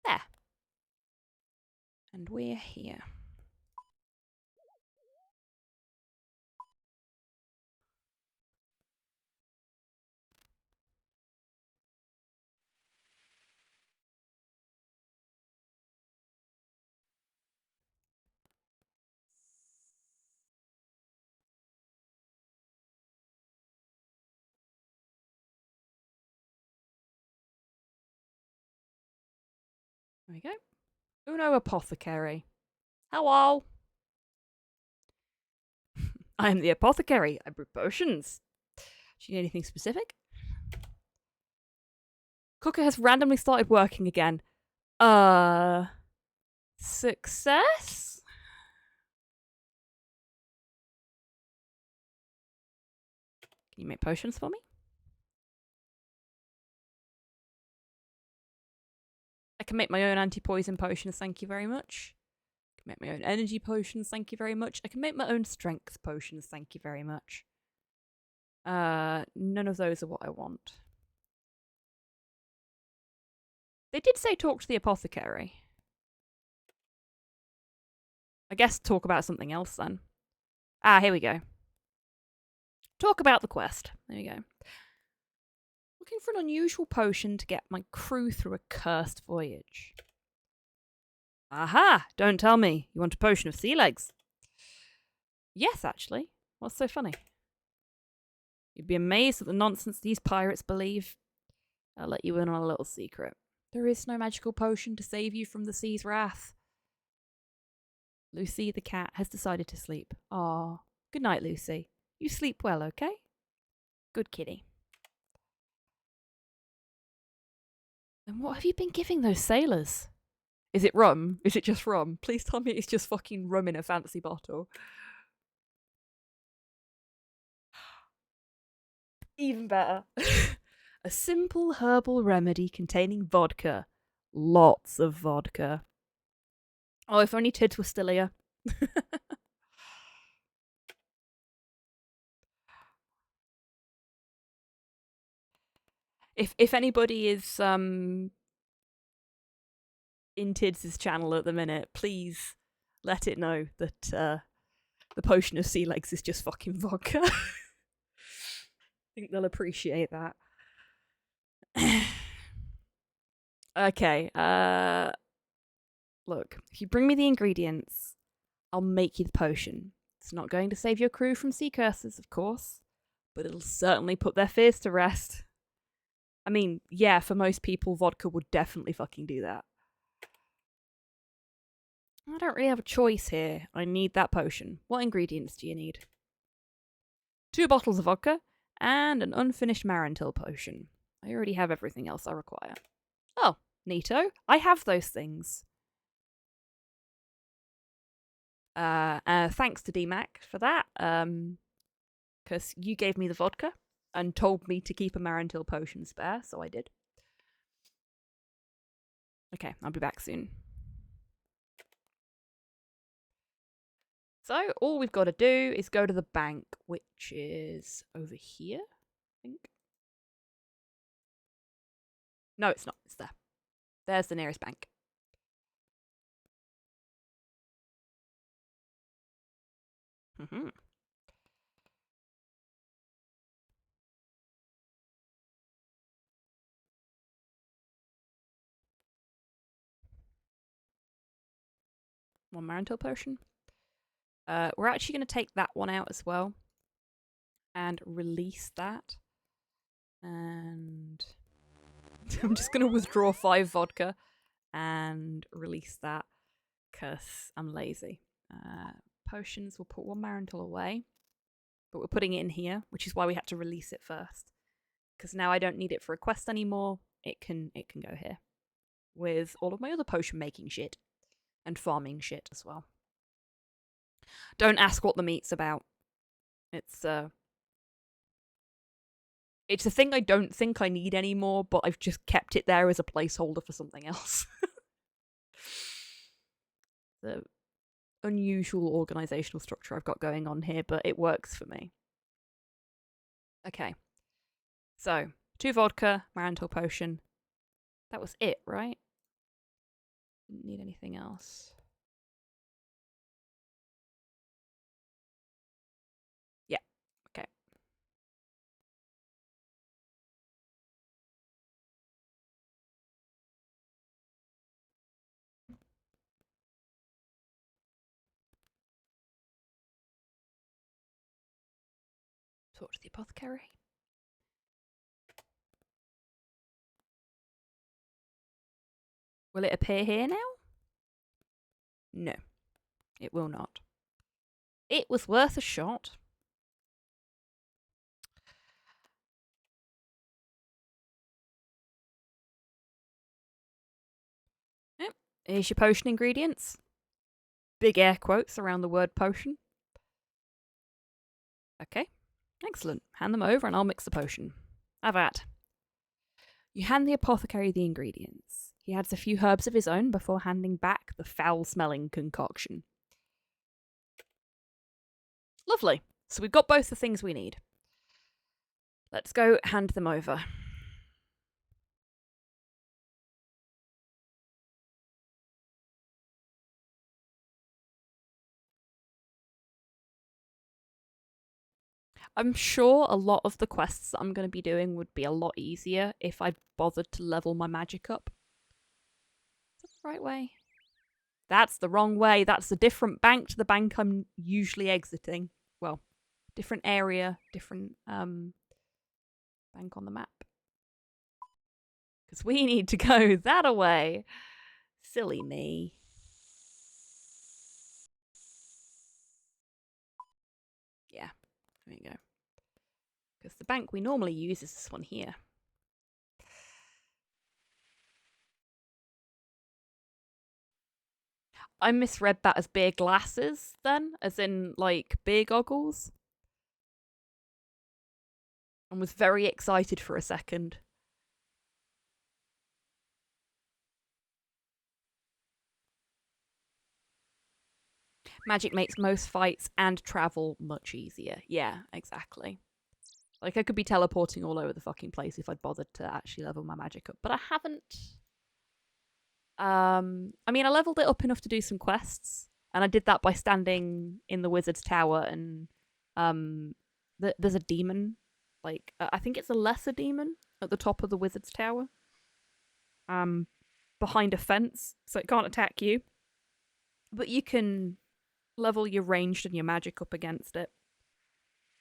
There. And we're here. There we go. Uno Apothecary. Hello. I am the apothecary. I brew potions. Do you need anything specific? Cooker has randomly started working again. Success? Can you make potions for me? I can make my own anti-poison potions, thank you very much. I can make my own energy potions, thank you very much. I can make my own strength potions, thank you very much. None of those are what I want. They did say talk to the apothecary. I guess talk about something else then. Ah, here we go. Talk about the quest. There we go. Looking for an unusual potion to get my crew through a cursed voyage. Aha! Don't tell me. You want a potion of sea legs? Yes, actually. What's so funny? You'd be amazed at the nonsense these pirates believe. I'll let you in on a little secret. There is no magical potion to save you from the sea's wrath. Lucy the cat has decided to sleep. Ah, good night, Lucy. You sleep well, okay? Good kitty. And what have you been giving those sailors? Is it rum? Is it just rum? Please tell me it's just fucking rum in a fancy bottle. Even better. A simple herbal remedy containing vodka. Lots of vodka. Oh, if only Tids were still here. If anybody is in Tids' channel at the minute, please let it know that the potion of sea legs is just fucking vodka. I think they'll appreciate that. Okay, look, if you bring me the ingredients, I'll make you the potion. It's not going to save your crew from sea curses, of course, but it'll certainly put their fears to rest. I mean, yeah, for most people, vodka would definitely fucking do that. I don't really have a choice here. I need that potion. What ingredients do you need? 2 bottles of vodka and an unfinished Marantil potion. I already have everything else I require. Oh, neato. I have those things. Thanks to DMAC for that. Because you gave me the vodka and told me to keep a Marantil potion spare, so I did. Okay, I'll be back soon. So, all we've got to do is go to the bank, which is over here, I think. No, it's not. It's there. There's the nearest bank. Mm-hmm. One Marantil potion. We're actually going to take that one out as well. And release that. And I'm just going to withdraw 5 vodka. And release that. Because I'm lazy. Potions, we'll put 1 Marantil away. But we're putting it in here, which is why we had to release it first. Because now I don't need it for a quest anymore. It can go here. With all of my other potion making shit. And farming shit as well. Don't ask what the meat's about. It's a thing I don't think I need anymore, but I've just kept it there as a placeholder for something else. The unusual organisational structure I've got going on here, but it works for me. Okay. So, 2 vodka, Marantil potion. That was it, right? Didn't need anything else. Yeah, okay. Talk to the apothecary. Will it appear here now? No, it will not. It was worth a shot. Yep. Here's your potion ingredients. Big air quotes around the word potion. Okay, excellent. Hand them over and I'll mix the potion. Have at. You hand the apothecary the ingredients. He adds a few herbs of his own before handing back the foul-smelling concoction. Lovely. So we've got both the things we need. Let's go hand them over. I'm sure a lot of the quests that I'm going to be doing would be a lot easier if I bothered to level my magic up. Is that the right way? That's the wrong way. That's a different bank to the bank I'm usually exiting. Well, different area, different bank on the map. Because we need to go that away. Silly me. Yeah, there you go. Because the bank we normally use is this one here. I misread that as beer glasses then, as in like beer goggles. And was very excited for a second. Magic makes most fights and travel much easier. Yeah, exactly. Like, I could be teleporting all over the fucking place if I'd bothered to actually level my magic up. But I haven't. I mean, I leveled it up enough to do some quests. And I did that by standing in the wizard's tower and there's a demon. Like, I think it's a lesser demon at the top of the wizard's tower. Behind a fence, so it can't attack you. But you can level your ranged and your magic up against it.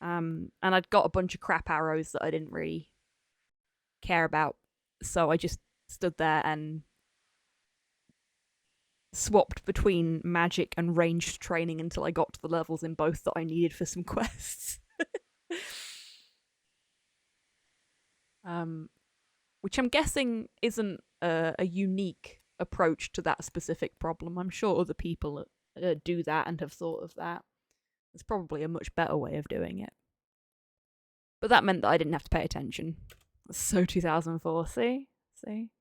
And I'd got a bunch of crap arrows that I didn't really care about. So I just stood there and swapped between magic and ranged training until I got to the levels in both that I needed for some quests. Which I'm guessing isn't a unique approach to that specific problem. I'm sure other people do that and have thought of that. It's probably a much better way of doing it. But that meant that I didn't have to pay attention. So 2004, see? See?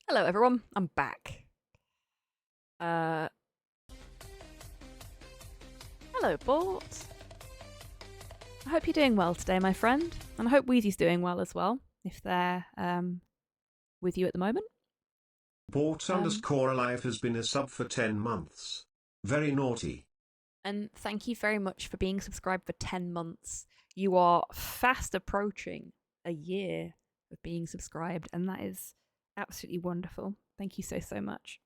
Hello everyone, I'm back. Hello, Bort. I hope you're doing well today, my friend. And I hope Wheezy's doing well as well, if they're with you at the moment. Port underscore alive has been a sub for 10 months. Very naughty. And thank you very much for being subscribed for 10 months. You are fast approaching a year of being subscribed, and that is absolutely wonderful. Thank you so, so much.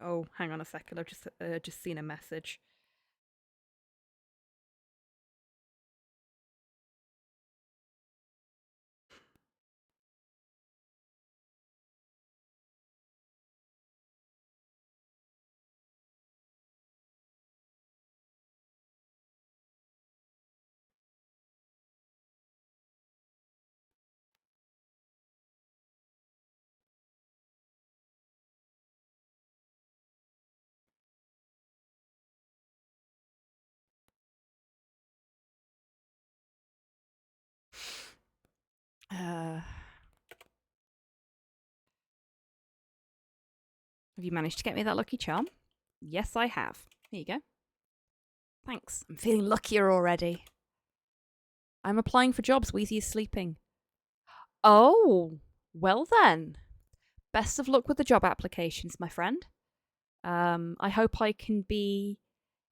Oh, hang on a second. I've just seen a message. Have you managed to get me that lucky charm? Yes, I have. Here you go. Thanks. I'm feeling luckier already. I'm applying for jobs. Wheezy is sleeping. Oh, well then. Best of luck with the job applications, my friend. I hope I can be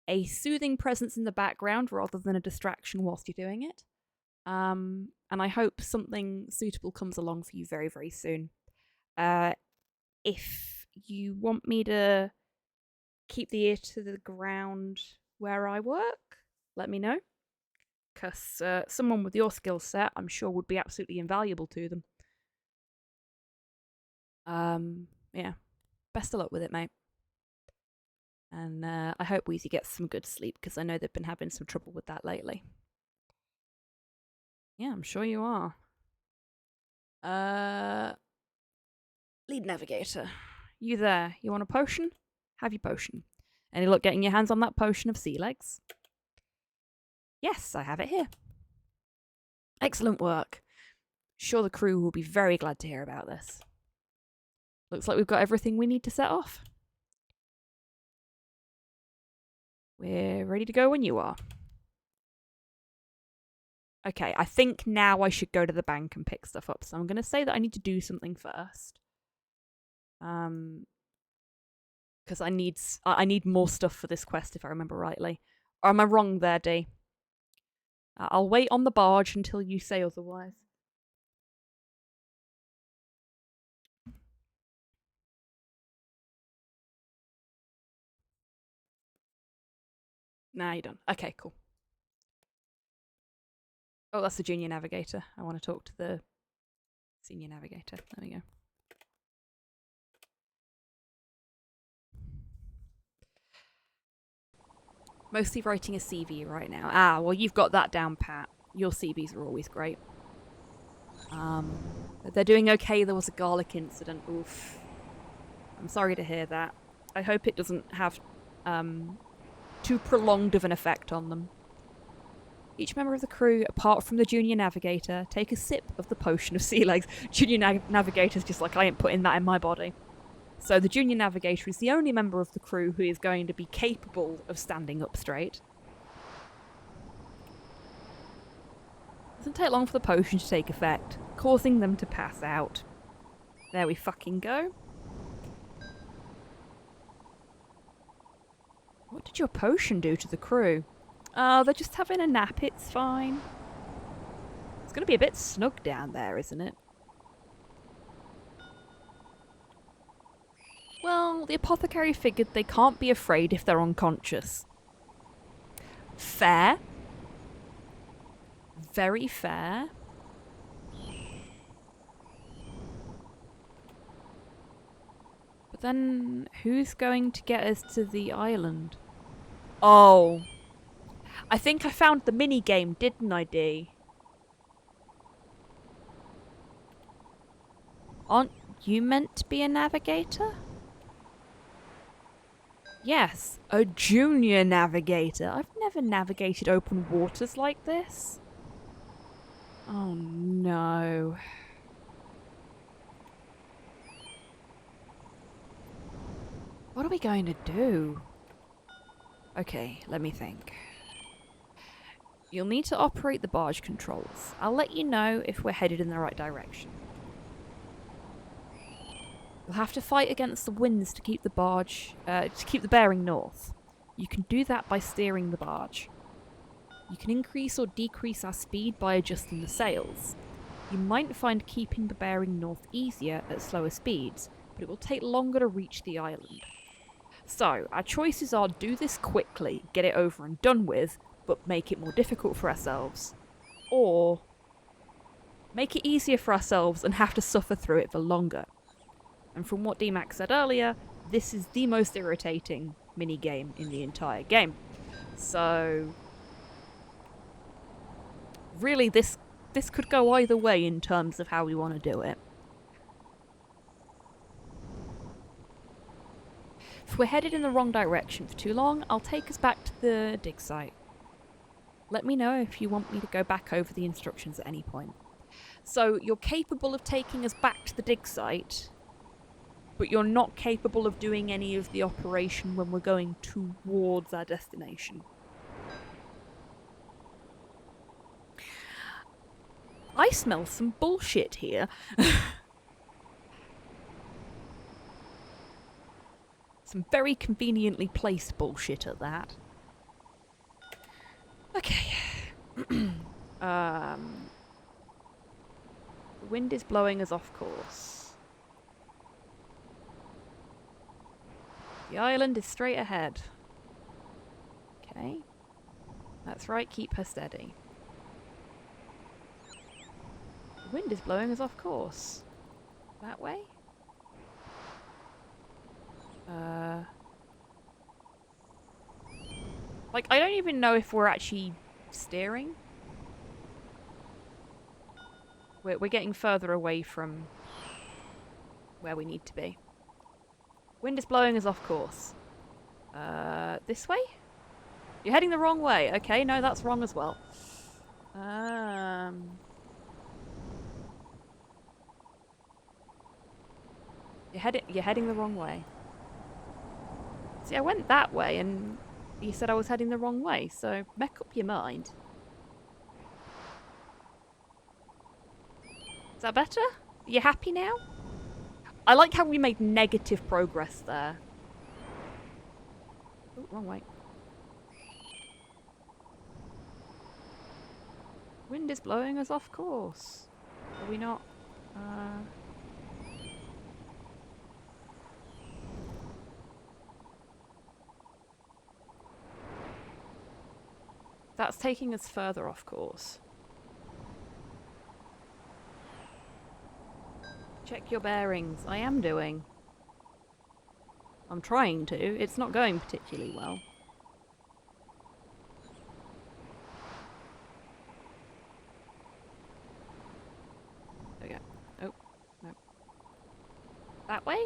a soothing presence in the background rather than a distraction whilst you're doing it. And I hope something suitable comes along for you very, very soon. If you want me to keep the ear to the ground where I work, let me know. Because someone with your skill set, I'm sure, would be absolutely invaluable to them. Yeah. Best of luck with it, mate. And I hope Wheezy gets some good sleep, because I know they've been having some trouble with that lately. Yeah, I'm sure you are. Lead navigator. You there? You want a potion? Have your potion. Any luck getting your hands on that potion of sea legs? Yes, I have it here. Excellent work. Sure, the crew will be very glad to hear about this. Looks like we've got everything we need to set off. We're ready to go when you are. Okay, I think now I should go to the bank and pick stuff up. So I'm going to say that I need to do something first. Because I need more stuff for this quest, if I remember rightly. Or am I wrong there, Dee? I'll wait on the barge until you say otherwise. Nah, you don't. Okay, cool. Oh, that's the junior navigator. I want to talk to the senior navigator. There we go. Mostly writing a CV right now. Ah, well, you've got that down pat. Your CVs are always great. They're doing okay. There was a garlic incident. Oof. I'm sorry to hear that. I hope it doesn't have too prolonged of an effect on them. Each member of the crew, apart from the junior navigator, take a sip of the potion of sea legs. Junior navigator's just like, I ain't putting that in my body. So the junior navigator is the only member of the crew who is going to be capable of standing up straight. Doesn't take long for the potion to take effect, causing them to pass out. There we fucking go. What did your potion do to the crew? They're just having a nap, it's fine. It's going to be a bit snug down there, isn't it? Well, the apothecary figured they can't be afraid if they're unconscious. Fair. Very fair. But then, who's going to get us to the island? Oh. I think I found the mini-game, didn't I, Dee? Aren't you meant to be a navigator? Yes, a junior navigator. I've never navigated open waters like this. Oh no. What are we going to do? Okay, let me think. You'll need to operate the barge controls. I'll let you know if we're headed in the right direction. You'll have to fight against the winds to keep the barge, to keep the bearing north. You can do that by steering the barge. You can increase or decrease our speed by adjusting the sails. You might find keeping the bearing north easier at slower speeds, but it will take longer to reach the island. So, our choices are do this quickly, get it over and done with, but make it more difficult for ourselves. Or make it easier for ourselves and have to suffer through it for longer. And from what DMAX said earlier, this is the most irritating mini-game in the entire game. So, really this could go either way in terms of how we want to do it. If we're headed in the wrong direction for too long, I'll take us back to the dig site. Let me know if you want me to go back over the instructions at any point. So, you're capable of taking us back to the dig site, but you're not capable of doing any of the operation when we're going towards our destination. I smell some bullshit here. Some very conveniently placed bullshit at that. Okay. The wind is blowing us off course. The island is straight ahead. Okay. That's right, keep her steady. The wind is blowing us off course. That way? Like, I don't even know if we're actually steering. We're getting further away from where we need to be. Wind is blowing us off course. This way? You're heading the wrong way. Okay, no, that's wrong as well. You're heading the wrong way. See, I went that way and you said I was heading the wrong way, so make up your mind. Is that better? Are you happy now? I like how we made negative progress there. Oh, wrong way. Wind is blowing us off course. Are we not? That's taking us further off course. Check your bearings. I am doing. I'm trying to. It's not going particularly well. There we go. Oh, no. That way?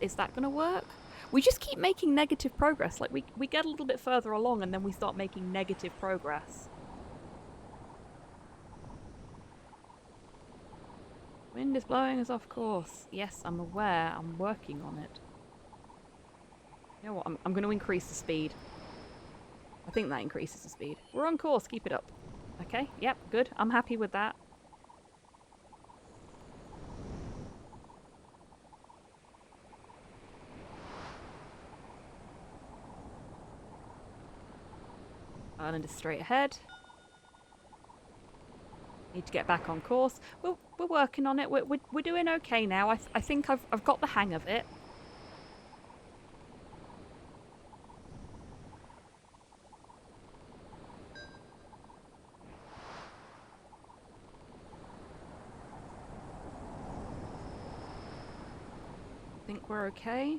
Is that going to work? We just keep making negative progress. Like, we get a little bit further along and then we start making negative progress. Wind is blowing us off course. Yes, I'm aware. I'm working on it. You know what? I'm going to increase the speed. I think that increases the speed. We're on course. Keep it up. Okay. Yep. Good. I'm happy with that. Island is straight ahead. Need to get back on course. We're working on it. We're doing okay now. I think I've got the hang of it. I think we're okay.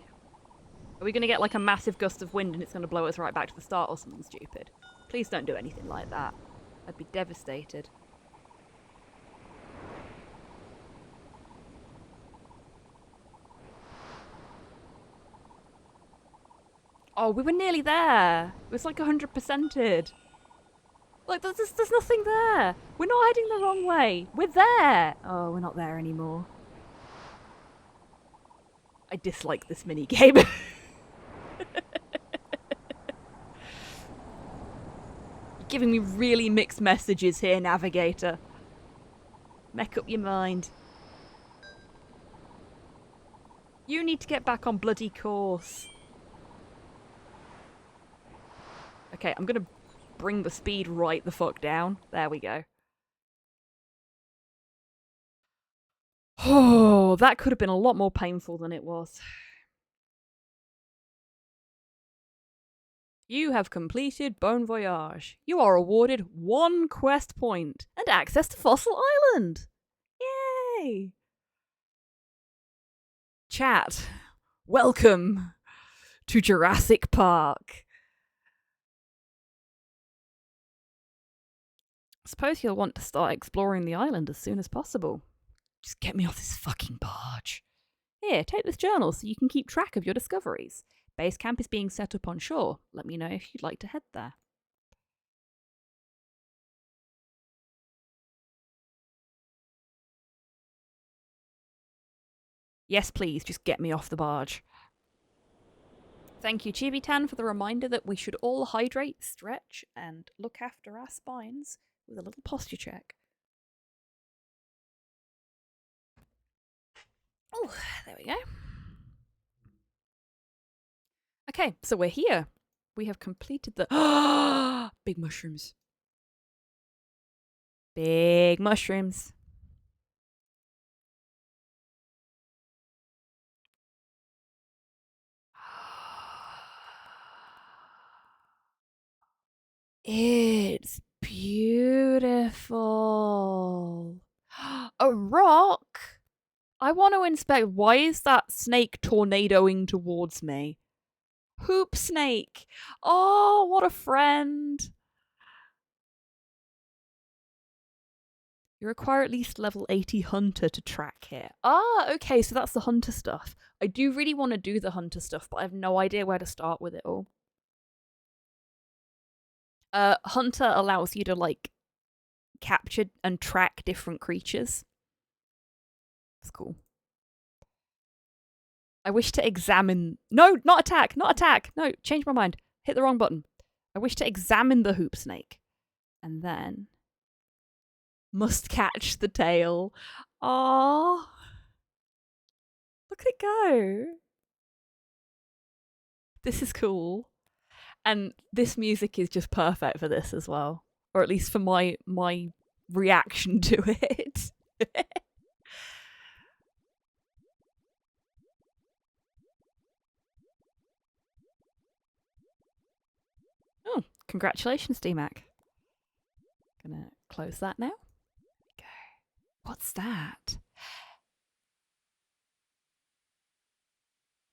Are we going to get like a massive gust of wind and it's going to blow us right back to the start or something stupid? Please don't do anything like that. I'd be devastated. Oh, we were nearly there. It was like 100%ed. Like, there's nothing there. We're not heading the wrong way. We're there. Oh, we're not there anymore. I dislike this mini-game. You giving me really mixed messages here, Navigator. Make up your mind. You need to get back on bloody course. Okay, I'm gonna bring the speed right the fuck down. There we go. Oh, that could have been a lot more painful than it was. You have completed Bon Voyage. You are awarded 1 quest point and access to Fossil Island. Yay! Chat, welcome to Jurassic Park. I suppose you'll want to start exploring the island as soon as possible. Just get me off this fucking barge. Here, take this journal so you can keep track of your discoveries. Base camp is being set up on shore. Let me know if you'd like to head there. Yes, please, just get me off the barge. Thank you, Chibitan, for the reminder that we should all hydrate, stretch, and look after our spines with a little posture check. Oh, there we go. Okay, so we're here. We have completed the big mushrooms. Big mushrooms. It's beautiful. A rock? I want to inspect. Why is that snake tornadoing towards me? Hoop snake. Oh, what a friend. You require at least level 80 hunter to track here. Ah, okay, so that's the hunter stuff. I do really want to do the hunter stuff, but I have no idea where to start with it all. Hunter allows you to, like, capture and track different creatures. That's cool. I wish to examine... No, not attack! Not attack! No, change my mind. Hit the wrong button. I wish to examine the hoop snake. And then... must catch the tail. Aww. Look at it go. This is cool. And this music is just perfect for this as well. Or at least for my reaction to it. Oh, congratulations, DMAC. Gonna close that now. Go. What's that?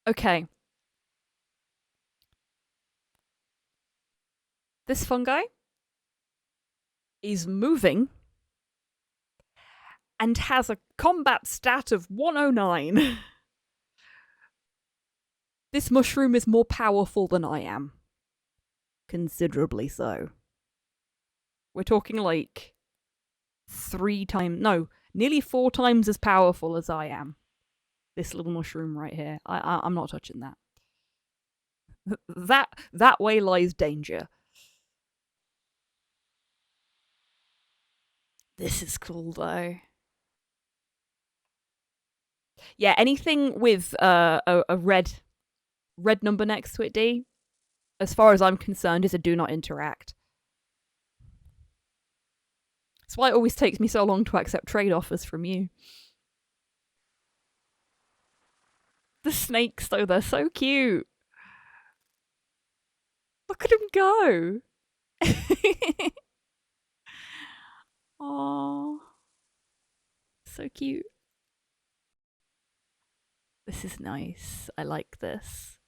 Okay. This fungi is moving and has a combat stat of 109. This mushroom is more powerful than I am. Considerably so. We're talking like 3 times, no, nearly 4 times as powerful as I am. This little mushroom right here. I'm not touching that. That way lies danger. This is cool though. Yeah, anything with a red number next to it, D, as far as I'm concerned, is a do not interact. That's why it always takes me so long to accept trade offers from you. The snakes, though, they're so cute. Look at him go. Aww. So cute. This is nice. I like this.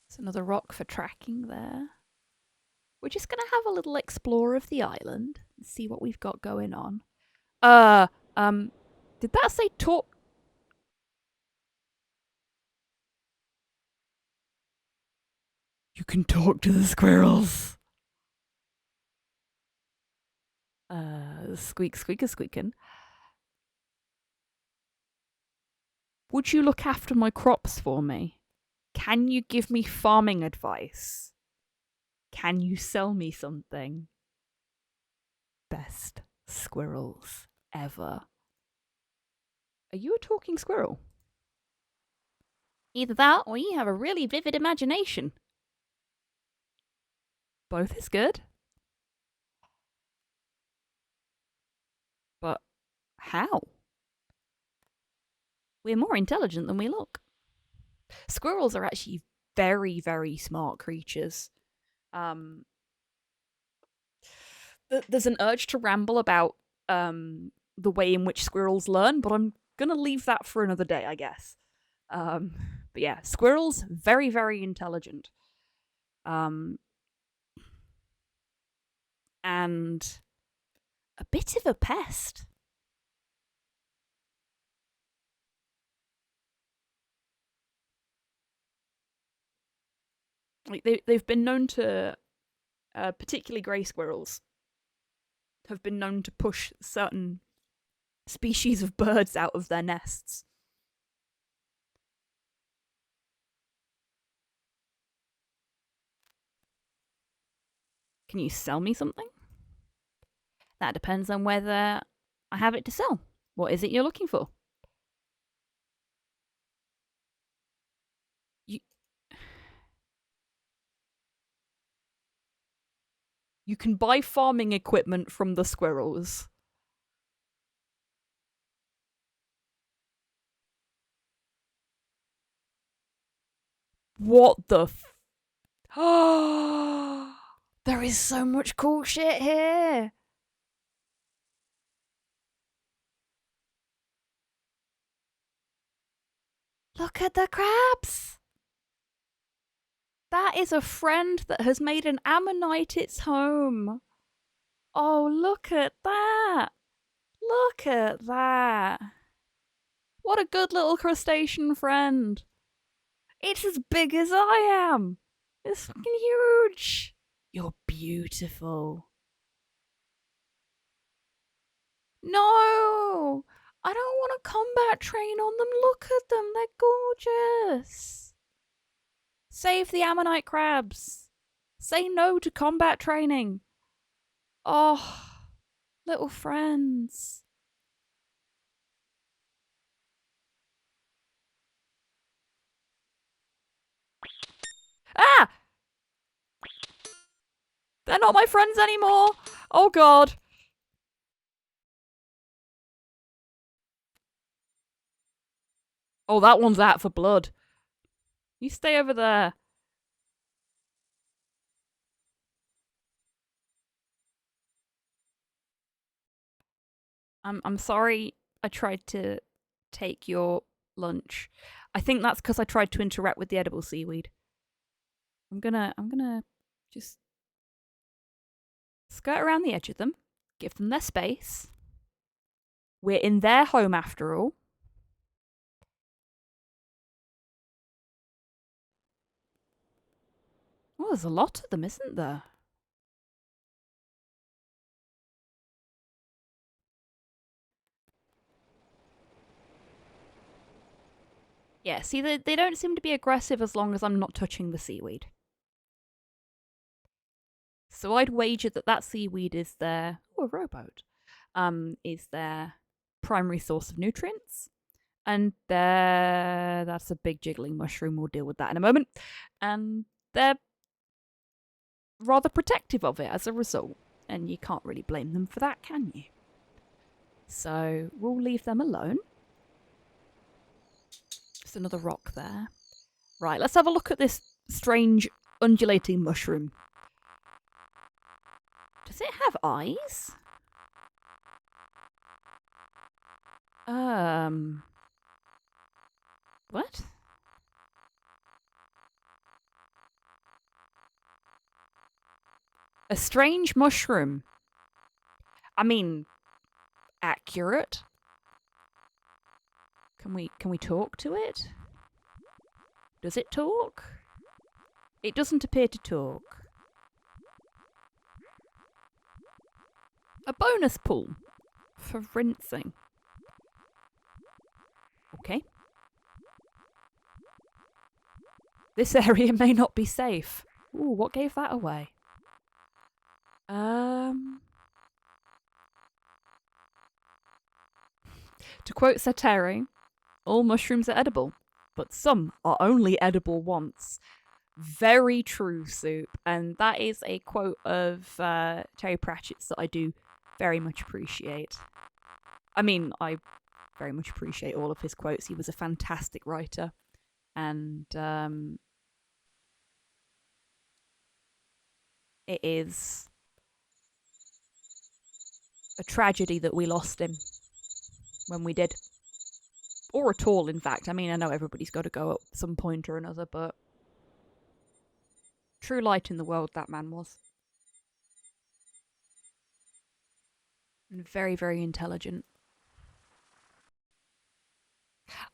There's another rock for tracking there. We're just gonna have a little explore of the island and see what we've got going on. Did that say talk? You can talk to the squirrels. Squeak, squeaker, squeaking. Would you look after my crops for me? Can you give me farming advice? Can you sell me something? Best squirrels ever. Are you a talking squirrel? Either that or you have a really vivid imagination. Both is good. But how? We're more intelligent than we look. Squirrels are actually very, very smart creatures. There's an urge to ramble about the way in which squirrels learn, but I'm gonna leave that for another day, I guess. But yeah, squirrels, very, very intelligent. And a bit of a pest. Like they've been known to, particularly grey squirrels, have been known to push certain species of birds out of their nests. Can you sell me something? That depends on whether I have it to sell. What is it you're looking for? You can buy farming equipment from the squirrels. What the There is so much cool shit here. Look at the crabs. That is a friend that has made an ammonite its home. Oh, look at that. Look at that. What a good little crustacean friend. It's as big as I am. It's fucking huge. You're beautiful. No! I don't want to combat train on them. Look at them. They're gorgeous. Save the ammonite crabs. Say no to combat training. Oh, little friends. Ah! They're not my friends anymore. Oh, God. Oh, that one's out for blood. You stay over there. I'm sorry I tried to take your lunch. I think that's because I tried to interact with the edible seaweed. I'm gonna just skirt around the edge of them, give them their space. We're in their home after all. Oh, there's a lot of them, isn't there? Yeah, see, they don't seem to be aggressive as long as I'm not touching the seaweed. So I'd wager that that seaweed is their... Oh, a rowboat. Is their primary source of nutrients. And that's a big jiggling mushroom. We'll deal with that in a moment. And they're rather protective of it as a result. And you can't really blame them for that, can you? So we'll leave them alone. Just another rock there. Right, let's have a look at this strange undulating mushroom. Does it have eyes? What? A strange mushroom. I mean, accurate. Can we talk to it? Does it talk? It doesn't appear to talk. A bonus pool for rinsing. Okay. This area may not be safe. Ooh, what gave that away? To quote Sateri, all mushrooms are edible, but some are only edible once. Very true, Soup. And that is a quote of Terry Pratchett's that I do very much appreciate. I mean, I very much appreciate all of his quotes. He was a fantastic writer. And it is a tragedy that we lost him when we did. Or at all, in fact. I mean, I know everybody's got to go at some point or another, but true light in the world that man was. And very, very intelligent.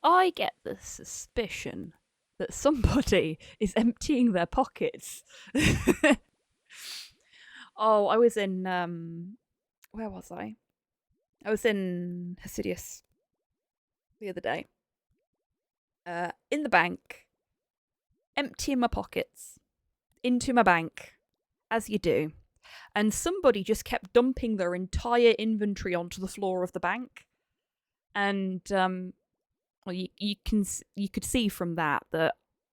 I get the suspicion that somebody is emptying their pockets. Oh, I was in where was I? I was in Hasidius the other day. In the bank, emptying my pockets into my bank, as you do. And somebody just kept dumping their entire inventory onto the floor of the bank. And well, you could see from that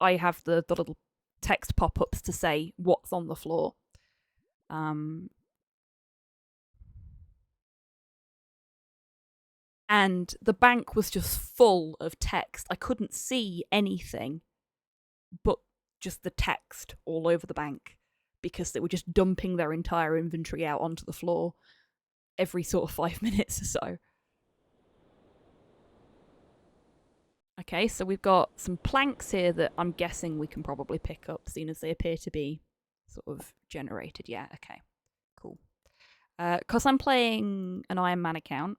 I have the little text pop-ups to say what's on the floor. And the bank was just full of text. I couldn't see anything but just the text all over the bank because they were just dumping their entire inventory out onto the floor every sort of 5 minutes or so. Okay, so we've got some planks here that I'm guessing we can probably pick up, seeing as they appear to be sort of generated. Yeah, okay, cool. Because I'm playing an Iron Man account,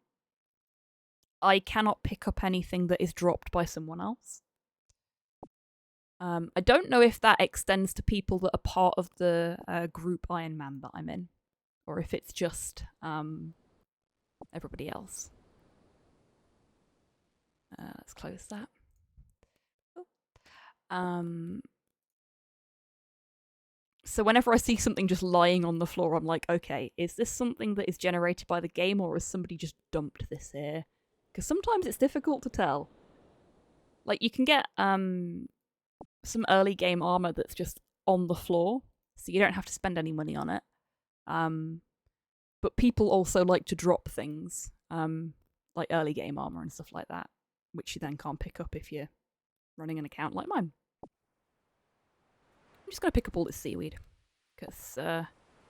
I cannot pick up anything that is dropped by someone else. I don't know if that extends to people that are part of the group Iron Man that I'm in, or if it's just everybody else. Let's close that. So whenever I see something just lying on the floor, I'm like, okay, is this something that is generated by the game, or has somebody just dumped this here? Because sometimes it's difficult to tell. Like, you can get some early game armor that's just on the floor, so you don't have to spend any money on it. But people also like to drop things, like early game armor and stuff like that, which you then can't pick up if you're running an account like mine. I'm just going to pick up all this seaweed, because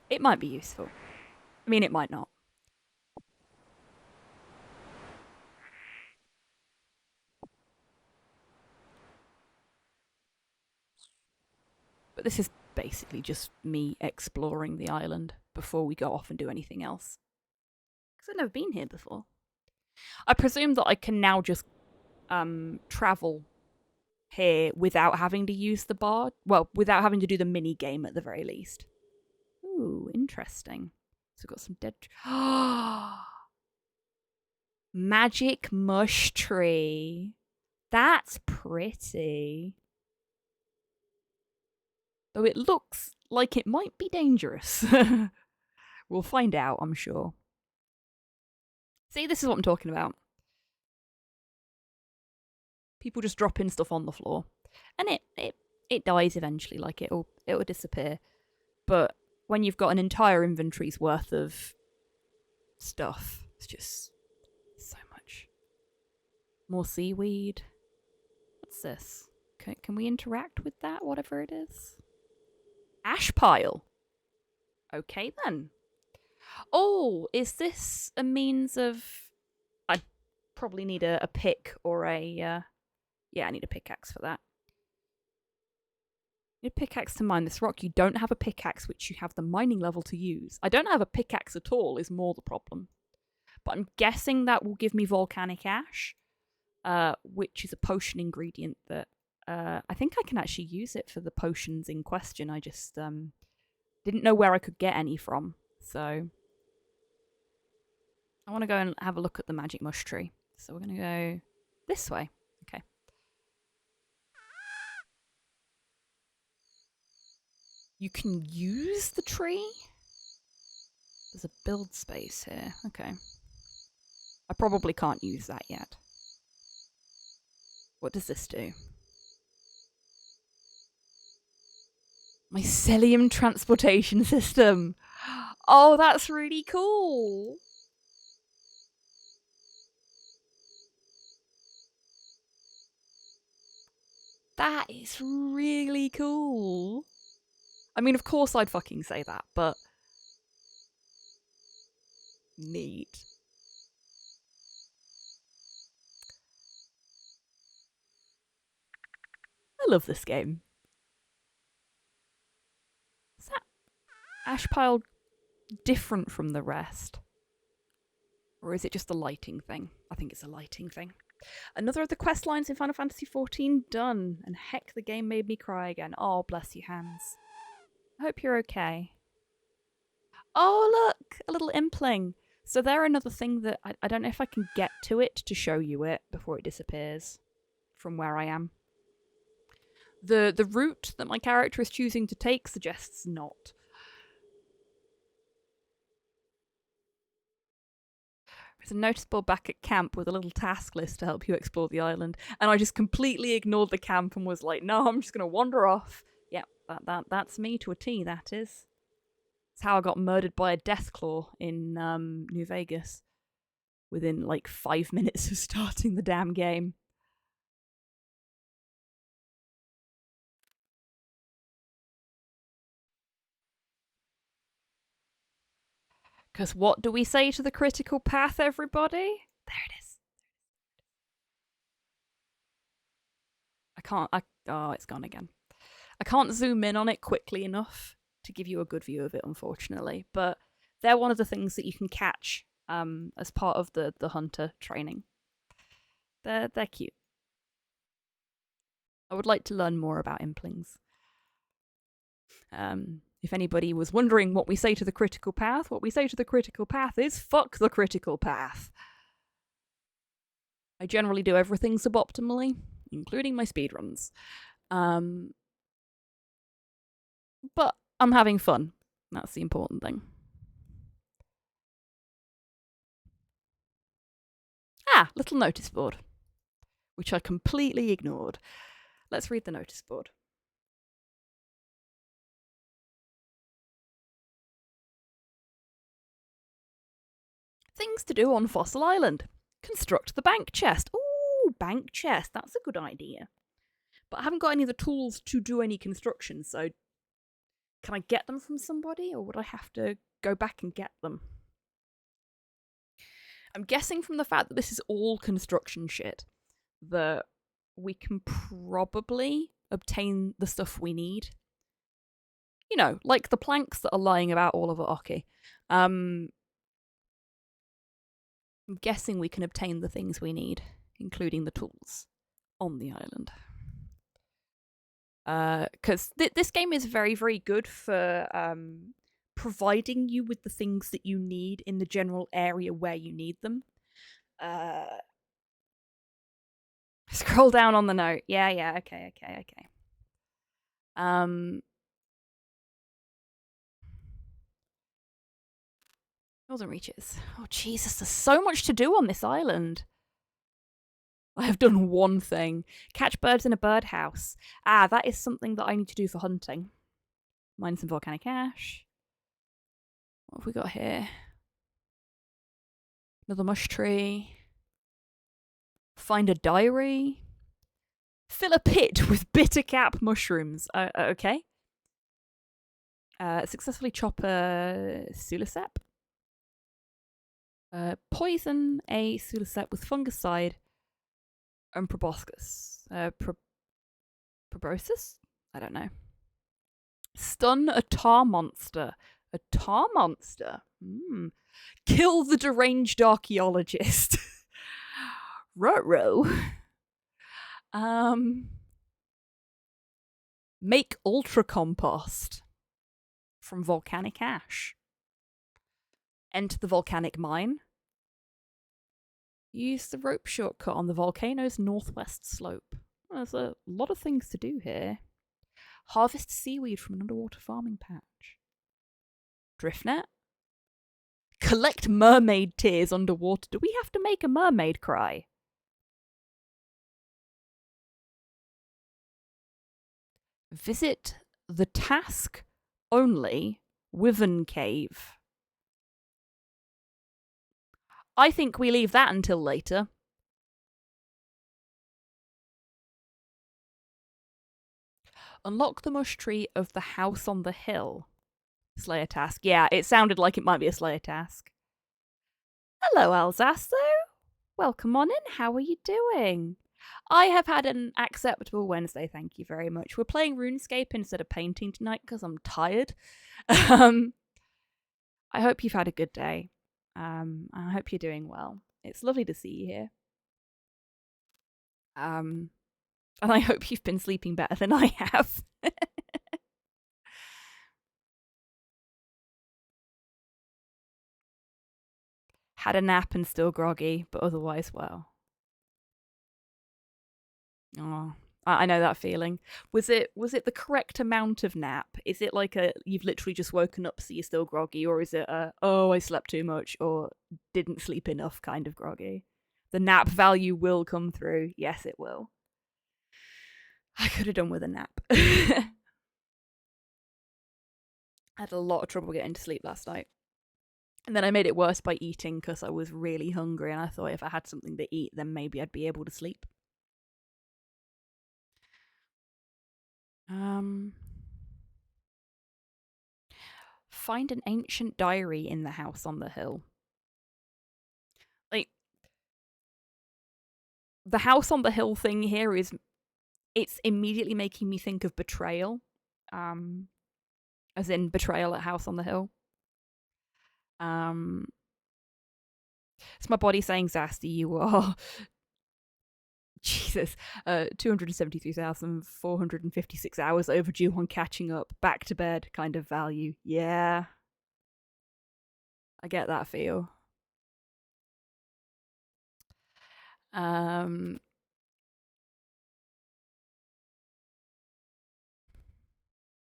it might be useful. I mean, it might not. But this is basically just me exploring the island before we go off and do anything else. Because I've never been here before. I presume that I can now just travel here without having to use the bar. Well, without having to do the mini game at the very least. Ooh, interesting. So we've got some dead... Magic mush tree. That's pretty. Though it looks like it might be dangerous. We'll find out, I'm sure. See, this is what I'm talking about. People just dropping stuff on the floor. And it dies eventually, like it'll disappear. But when you've got an entire inventory's worth of stuff, it's just so much. More seaweed. What's this? Can we interact with that, whatever it is? Ash pile. Okay then. Oh, is this a means of... I probably need a pick or a... Yeah, I need a pickaxe for that. You need a pickaxe to mine this rock. You don't have a pickaxe which you have the mining level to use. I don't have a pickaxe at all is more the problem. But I'm guessing that will give me volcanic ash, which is a potion ingredient that I think I can actually use it for the potions in question. I just didn't know where I could get any from. So I want to go and have a look at the magic mush tree. So we're going to go this way. Okay. You can use the tree? There's a build space here. Okay. I probably can't use that yet. What does this do? Mycelium transportation system. Oh, that's really cool. That is really cool. I mean, of course I'd fucking say that, but neat. I love this game. Is that ash pile different from the rest? Or is it just a lighting thing? I think it's a lighting thing. Another of the quest lines in Final Fantasy XIV done. And heck, the game made me cry again. Oh, bless you, Hans. I hope you're okay. Oh, look! A little impling. So they're another thing that I don't know if I can get to it to show you it before it disappears from where I am. The route that my character is choosing to take suggests not. There's a notice board back at camp with a little task list to help you explore the island, and I just completely ignored the camp and was like, no, I'm just going to wander off. Yep, that's me to a T, that is. It's how I got murdered by a deathclaw in New Vegas within like 5 minutes of starting the damn game. Because what do we say to the critical path, everybody? There it is. Oh, it's gone again. I can't zoom in on it quickly enough to give you a good view of it, unfortunately. But they're one of the things that you can catch as part of the hunter training. They're cute. I would like to learn more about implings. If anybody was wondering what we say to the critical path, what we say to the critical path is fuck the critical path. I generally do everything suboptimally, including my speedruns. But I'm having fun. That's the important thing. Ah, little notice board, which I completely ignored. Let's read the notice board. Things to do on Fossil Island. Construct the bank chest. Ooh, bank chest. That's a good idea. But I haven't got any of the tools to do any construction, so can I get them from somebody, or would I have to go back and get them? I'm guessing from the fact that this is all construction shit that we can probably obtain the stuff we need. You know, like the planks that are lying about all over Oki. I'm guessing we can obtain the things we need, including the tools, on the island. Because this game is very, very good for providing you with the things that you need in the general area where you need them. Scroll down on the note. Yeah, okay. Northern Reaches. Oh, Jesus, there's so much to do on this island. I have done one thing. Catch birds in a birdhouse. Ah, that is something that I need to do for hunting. Mine some volcanic ash. What have we got here? Another mush tree. Find a diary. Fill a pit with bitter cap mushrooms. Okay. Successfully chop a sulicep. Poison a sulicep with fungicide and proboscis. Proboscis? I don't know. Stun a tar monster. A tar monster? Kill the deranged archaeologist. Ruh-roh. Make ultra compost from volcanic ash. Enter the volcanic mine. Use the rope shortcut on the volcano's northwest slope. Well, there's a lot of things to do here. Harvest seaweed from an underwater farming patch. Driftnet. Collect mermaid tears underwater. Do we have to make a mermaid cry? Visit the task only Wyvern Cave. I think we leave that until later. Unlock the mush tree of the house on the hill. Slayer task. Yeah, it sounded like it might be a Slayer task. Hello, Alsasso. Welcome on in. How are you doing? I have had an acceptable Wednesday, thank you very much. We're playing RuneScape instead of painting tonight because I'm tired. I hope you've had a good day. I hope you're doing well. It's lovely to see you here. And I hope you've been sleeping better than I have. Had a nap and still groggy, but otherwise well. Oh, I know that feeling. Was it the correct amount of nap? Is it like you've literally just woken up so you're still groggy, or is it oh, I slept too much or didn't sleep enough kind of groggy? The nap value will come through. Yes, it will. I could have done with a nap. I had a lot of trouble getting to sleep last night. And then I made it worse by eating because I was really hungry and I thought if I had something to eat, then maybe I'd be able to sleep. Find an ancient diary in the house on the hill. Like, the house on the hill thing here it's immediately making me think of betrayal. As in betrayal at House on the Hill. It's my body saying, Zasti, you are Jesus, 273,456 hours overdue on catching up, back to bed kind of value. Yeah. I get that feel.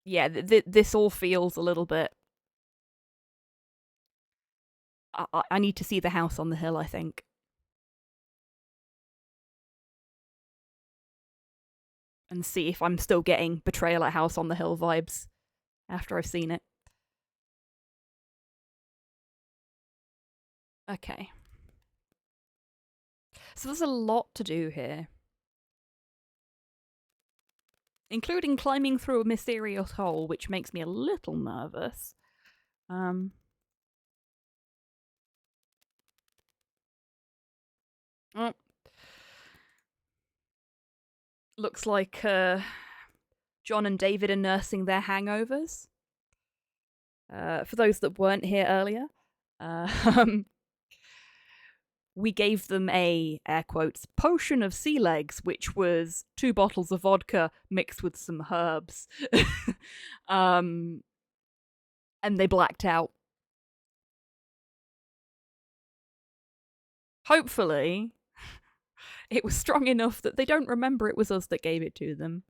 Yeah, this all feels a little bit... I need to see the house on the hill, I think. And see if I'm still getting Betrayal at House on the Hill vibes after I've seen it. Okay. So there's a lot to do here. Including climbing through a mysterious hole, which makes me a little nervous. Oh. Looks like John and David are nursing their hangovers. For those that weren't here earlier, we gave them a, air quotes, potion of sea legs, which was 2 bottles of vodka mixed with some herbs. And they blacked out. Hopefully, it was strong enough that they don't remember it was us that gave it to them.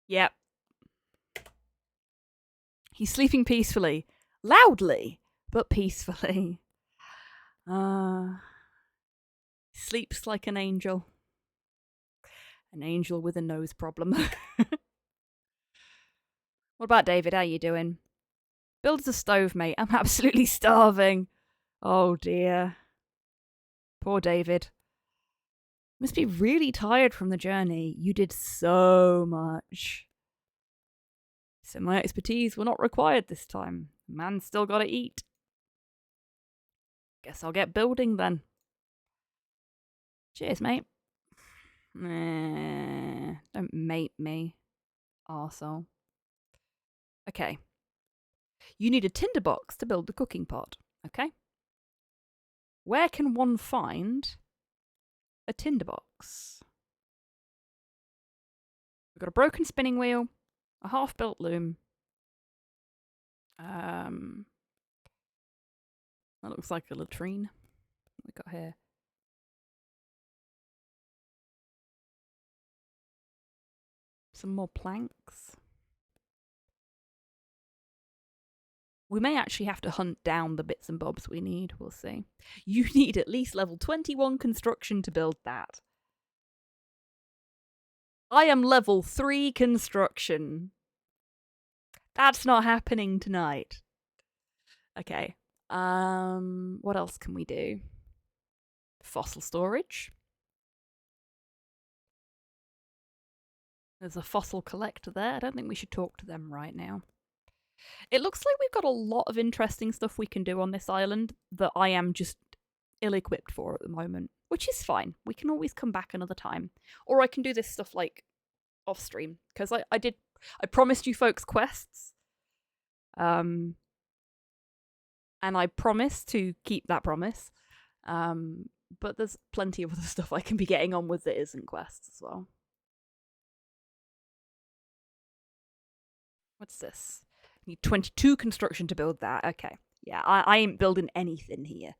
Yep. He's sleeping peacefully. Loudly, but peacefully. Sleeps like an angel. An angel with a nose problem. What about David? How you doing? Build us a stove, mate. I'm absolutely starving. Oh dear. Poor David. Must be really tired from the journey. You did so much. So my expertise were not required this time. Man's still gotta eat. Guess I'll get building then. Cheers, mate. Nah, don't mate me, arsehole. Okay. You need a tinderbox to build the cooking pot, okay? Where can one find a tinderbox? Got a broken spinning wheel, a half-built loom. That looks like a latrine. What we got here? Some more planks. We may actually have to hunt down the bits and bobs we need. We'll see. You need at least level 21 construction to build that. I am level 3 construction. That's not happening tonight. Okay. What else can we do? Fossil storage. There's a fossil collector there. I don't think we should talk to them right now. It looks like we've got a lot of interesting stuff we can do on this island that I am just ill-equipped for at the moment, which is fine. We can always come back another time. Or I can do this stuff like off-stream, because I promised you folks quests. And I promised to keep that promise. But there's plenty of other stuff I can be getting on with that isn't quests as well. What's this? Need 22 construction to build that. Okay. Yeah, I ain't building anything here.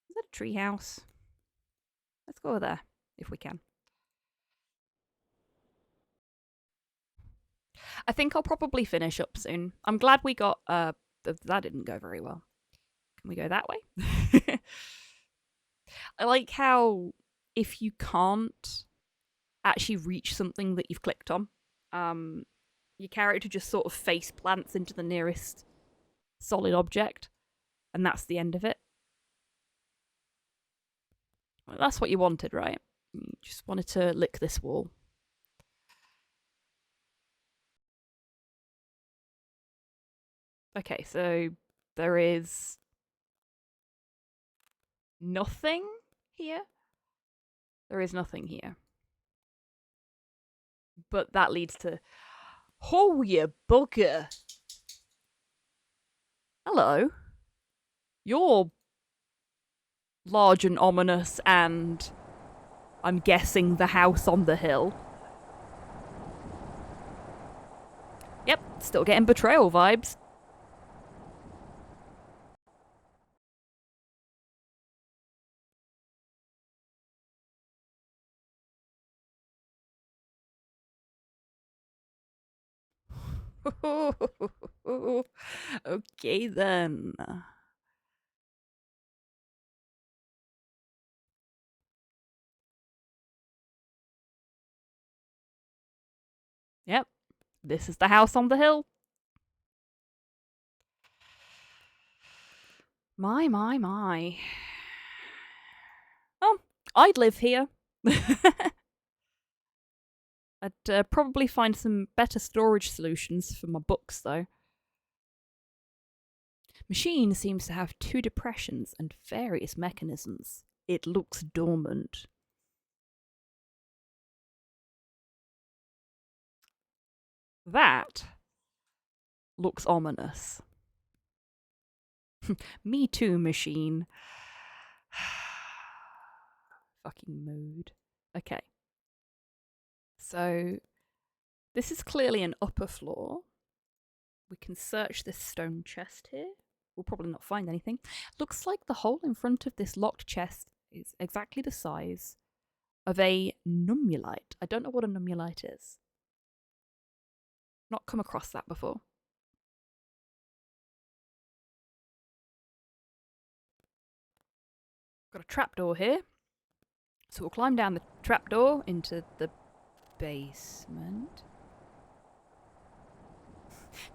Is that a tree house? Let's go there, if we can. I think I'll probably finish up soon. I'm glad we got, that didn't go very well. Can we go that way? I like how if you can't actually reach something that you've clicked on, your character just sort of face plants into the nearest solid object, and that's the end of it. Well, that's what you wanted, right? You just wanted to lick this wall. Okay, so there is nothing here. There is nothing here. But that leads to... Oh, you bugger! Hello. You're large and ominous and, I'm guessing, the house on the hill. Yep, still getting betrayal vibes. Okay then. Yep, this is the house on the hill. My. Oh, I'd live here. I'd probably find some better storage solutions for my books, though. Machine seems to have 2 depressions and various mechanisms. It looks dormant. That looks ominous. Me too, machine. Fucking mood. Okay. So, this is clearly an upper floor. We can search this stone chest here. We'll probably not find anything. Looks like the hole in front of this locked chest is exactly the size of a nummulite. I don't know what a nummulite is. Not come across that before. Got a trapdoor here. So we'll climb down the trapdoor into the basement.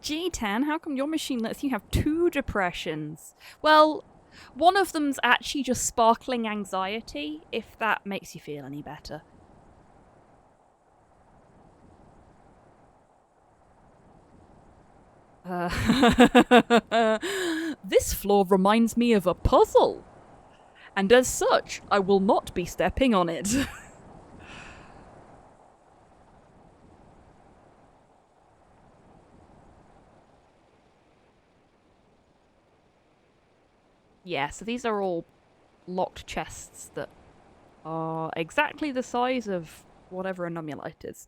Gee, Tan, how come your machine lets you have 2 depressions? Well, one of them's actually just sparkling anxiety, if that makes you feel any better. This floor reminds me of a puzzle. And as such, I will not be stepping on it. Yeah, so these are all locked chests that are exactly the size of whatever a numulite is.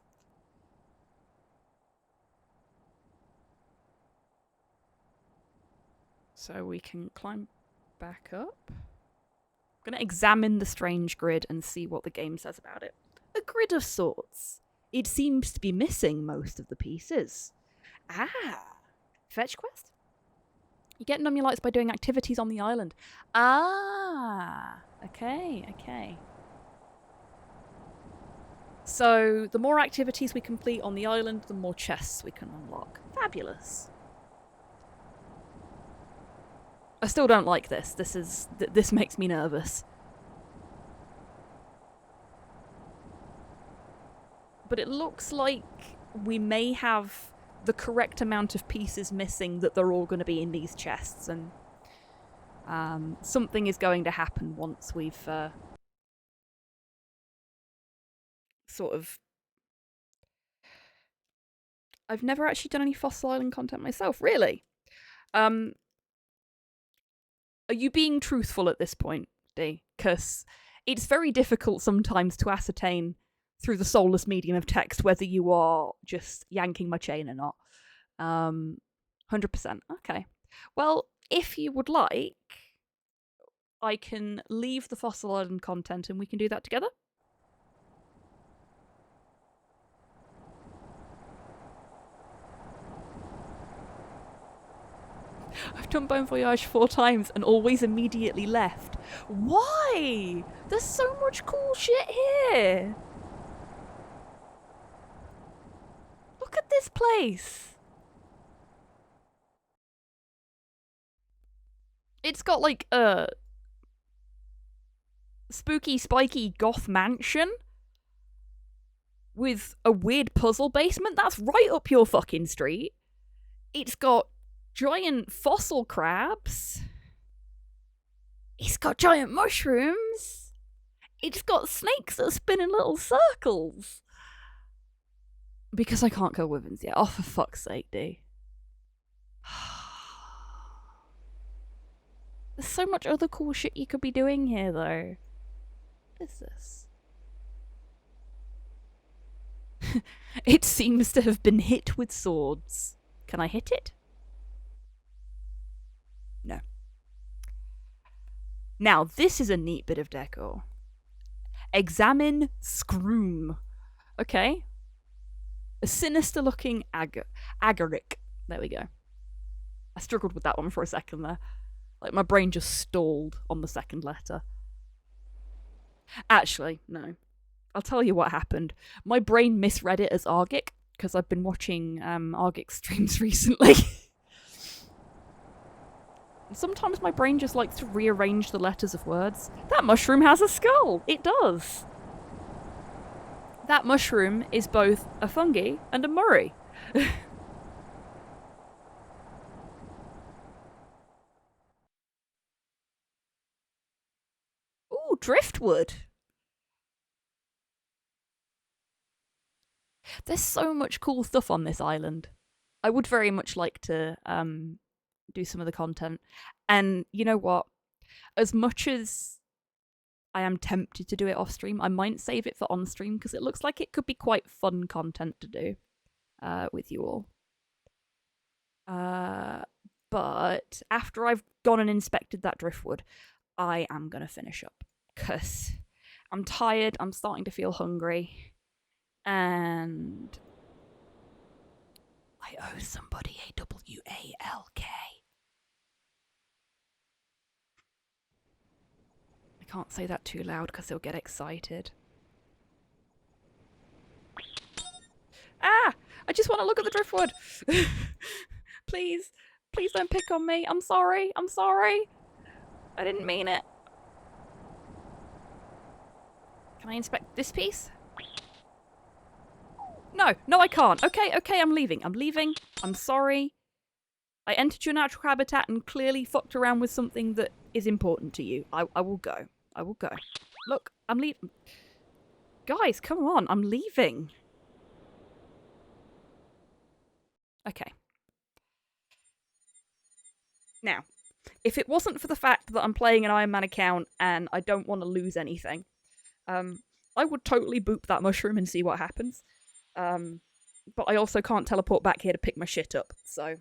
So we can climb back up. I'm going to examine the strange grid and see what the game says about it. A grid of sorts. It seems to be missing most of the pieces. Ah! Fetch quest? You get nummulites by doing activities on the island. Ah! Okay. So, the more activities we complete on the island, the more chests we can unlock. Fabulous. I still don't like this. This makes me nervous. But it looks like we may have the correct amount of pieces missing that they're all going to be in these chests, and something is going to happen once we've sort of... I've never actually done any Fossil Island content myself, really. Are you being truthful at this point, Dee? Because it's very difficult sometimes to ascertain through the soulless medium of text whether you are just yanking my chain or not. 100%. Okay. Well, if you would like, I can leave the Fossil Island content and we can do that together. I've done Bon Voyage 4 times and always immediately left. Why? There's so much cool shit here. Look at this place. It's got like a spooky, spiky goth mansion with a weird puzzle basement. That's right up your fucking street. It's got giant fossil crabs. It's got giant mushrooms. It's got snakes that spin in little circles. Because I can't kill wyverns yet. Oh, for fuck's sake, D. There's so much other cool shit you could be doing here, though. What is this? It seems to have been hit with swords. Can I hit it? No. Now, this is a neat bit of decor. Examine Scroom. Okay. A sinister-looking agaric. There we go. I struggled with that one for a second there. Like, my brain just stalled on the second letter. Actually, no. I'll tell you what happened. My brain misread it as Argic, because I've been watching Argic streams recently. Sometimes my brain just likes to rearrange the letters of words. That mushroom has a skull! It does! That mushroom is both a fungi and a Murray. Ooh, driftwood! There's so much cool stuff on this island. I would very much like to do some of the content. And you know what? As much as I am tempted to do it off stream, I might save it for on stream because it looks like it could be quite fun content to do with you all. But after I've gone and inspected that driftwood, I am going to finish up because I'm tired, I'm starting to feel hungry, and I owe somebody a W-A-L-K. I can't say that too loud because they'll get excited. Ah! I just want to look at the driftwood! Please. Please don't pick on me. I'm sorry. I'm sorry. I didn't mean it. Can I inspect this piece? No. No, I can't. Okay, I'm leaving. I'm leaving. I'm sorry. I entered your natural habitat and clearly fucked around with something that is important to you. I will go. I will go. Look, I'm leaving. Guys, come on. I'm leaving. Okay. Now, if it wasn't for the fact that I'm playing an Iron Man account and I don't want to lose anything, I I would totally boop that mushroom and see what happens. But I also can't teleport back here to pick my shit up, so...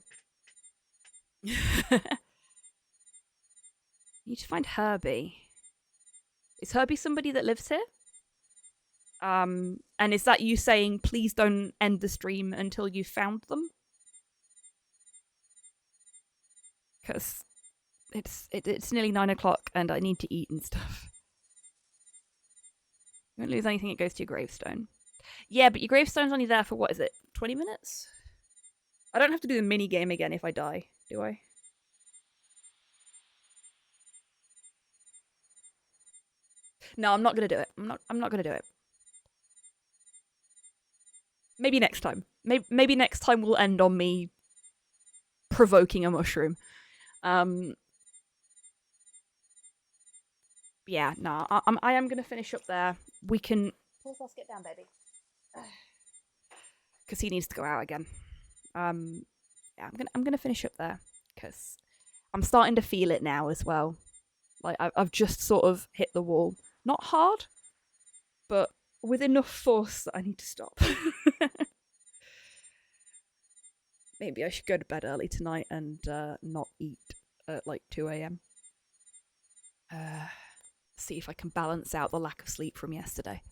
Need to find Herbie. Is Herbie somebody that lives here? And is that you saying, please don't end the stream until you've found them? Because it's nearly 9 o'clock and I need to eat and stuff. You won't lose anything, it goes to your gravestone. Yeah, but your gravestone's only there for, what is it, 20 minutes? I don't have to do the mini game again if I die, do I? No, I'm not gonna do it. I'm not gonna do it. Maybe next time. Maybe next time we'll end on me provoking a mushroom. Yeah, no, I am gonna finish up there. We can. Pulse, get down, baby. Because he needs to go out again. Yeah, I'm gonna finish up there because I'm starting to feel it now as well. Like I've just sort of hit the wall. Not hard, but with enough force that I need to stop. Maybe I should go to bed early tonight and not eat at like 2 a.m. See if I can balance out the lack of sleep from yesterday.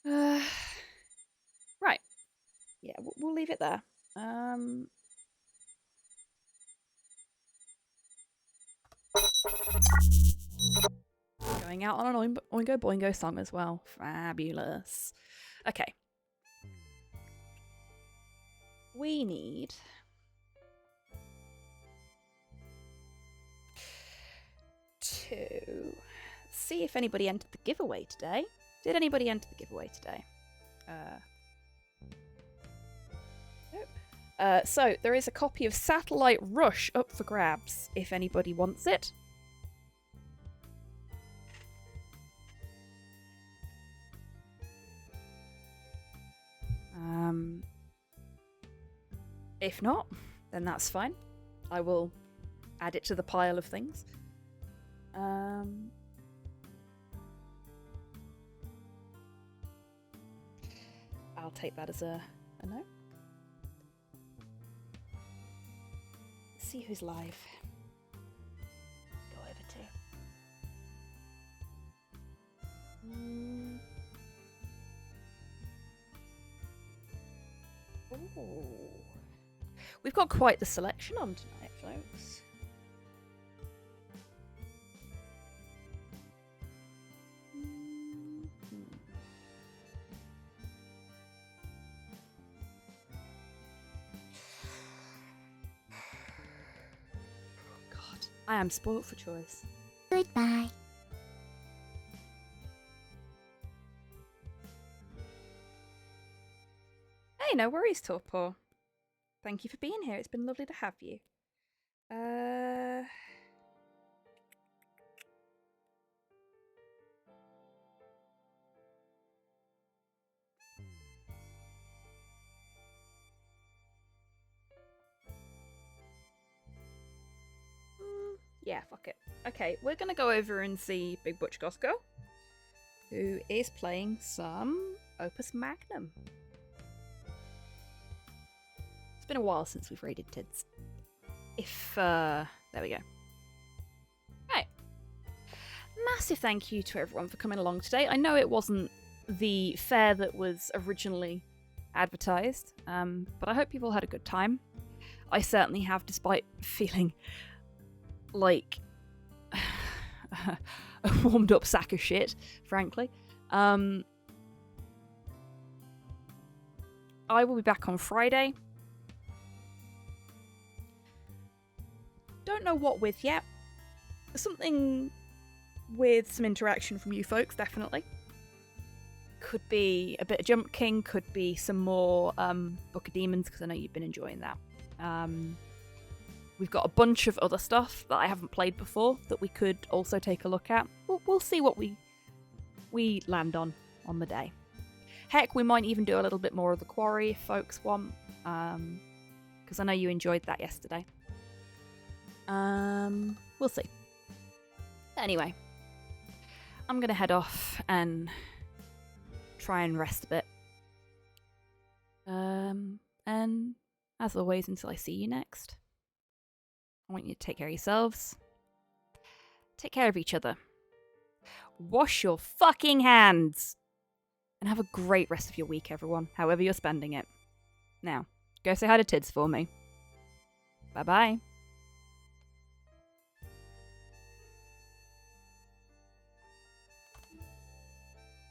Right. Yeah, we'll leave it there. Going out on an Oingo Boingo song as well. Fabulous. Okay. We need... to see if anybody entered the giveaway today. Did anybody enter the giveaway today? Nope. So, there is a copy of Satellite Rush up for grabs, if anybody wants it. If not, then that's fine. I will add it to the pile of things. I'll take that as a no. Let's see who's live. Go over to. Ooh. We've got quite the selection on tonight, folks. God, I am spoilt for choice. Goodbye. Hey, no worries, Torpor. Thank you for being here. It's been lovely to have you. Yeah, fuck it. Okay, we're gonna go over and see Big Butch Gosco, who is playing some Opus Magnum. It's been a while since we've raided Tids. There we go. Right. Massive thank you to everyone for coming along today. I know it wasn't the fair that was originally advertised, but I hope you've all had a good time. I certainly have, despite feeling like a warmed up sack of shit, frankly. I will be back on Friday. Don't know what with yet. Something with some interaction from you folks, definitely. Could be a bit of Jump King, could be some more Book of Demons, because I know you've been enjoying that. We've got a bunch of other stuff that I haven't played before that we could also take a look at. We'll see what we land on the day. Heck, we might even do a little bit more of the Quarry if folks want, because I know you enjoyed that yesterday. We'll see. Anyway, I'm going to head off and try and rest a bit. And as always, until I see you next, I want you to take care of yourselves. Take care of each other. Wash your fucking hands. And have a great rest of your week, everyone, however you're spending it. Now, go say hi to Tids for me. Bye-bye.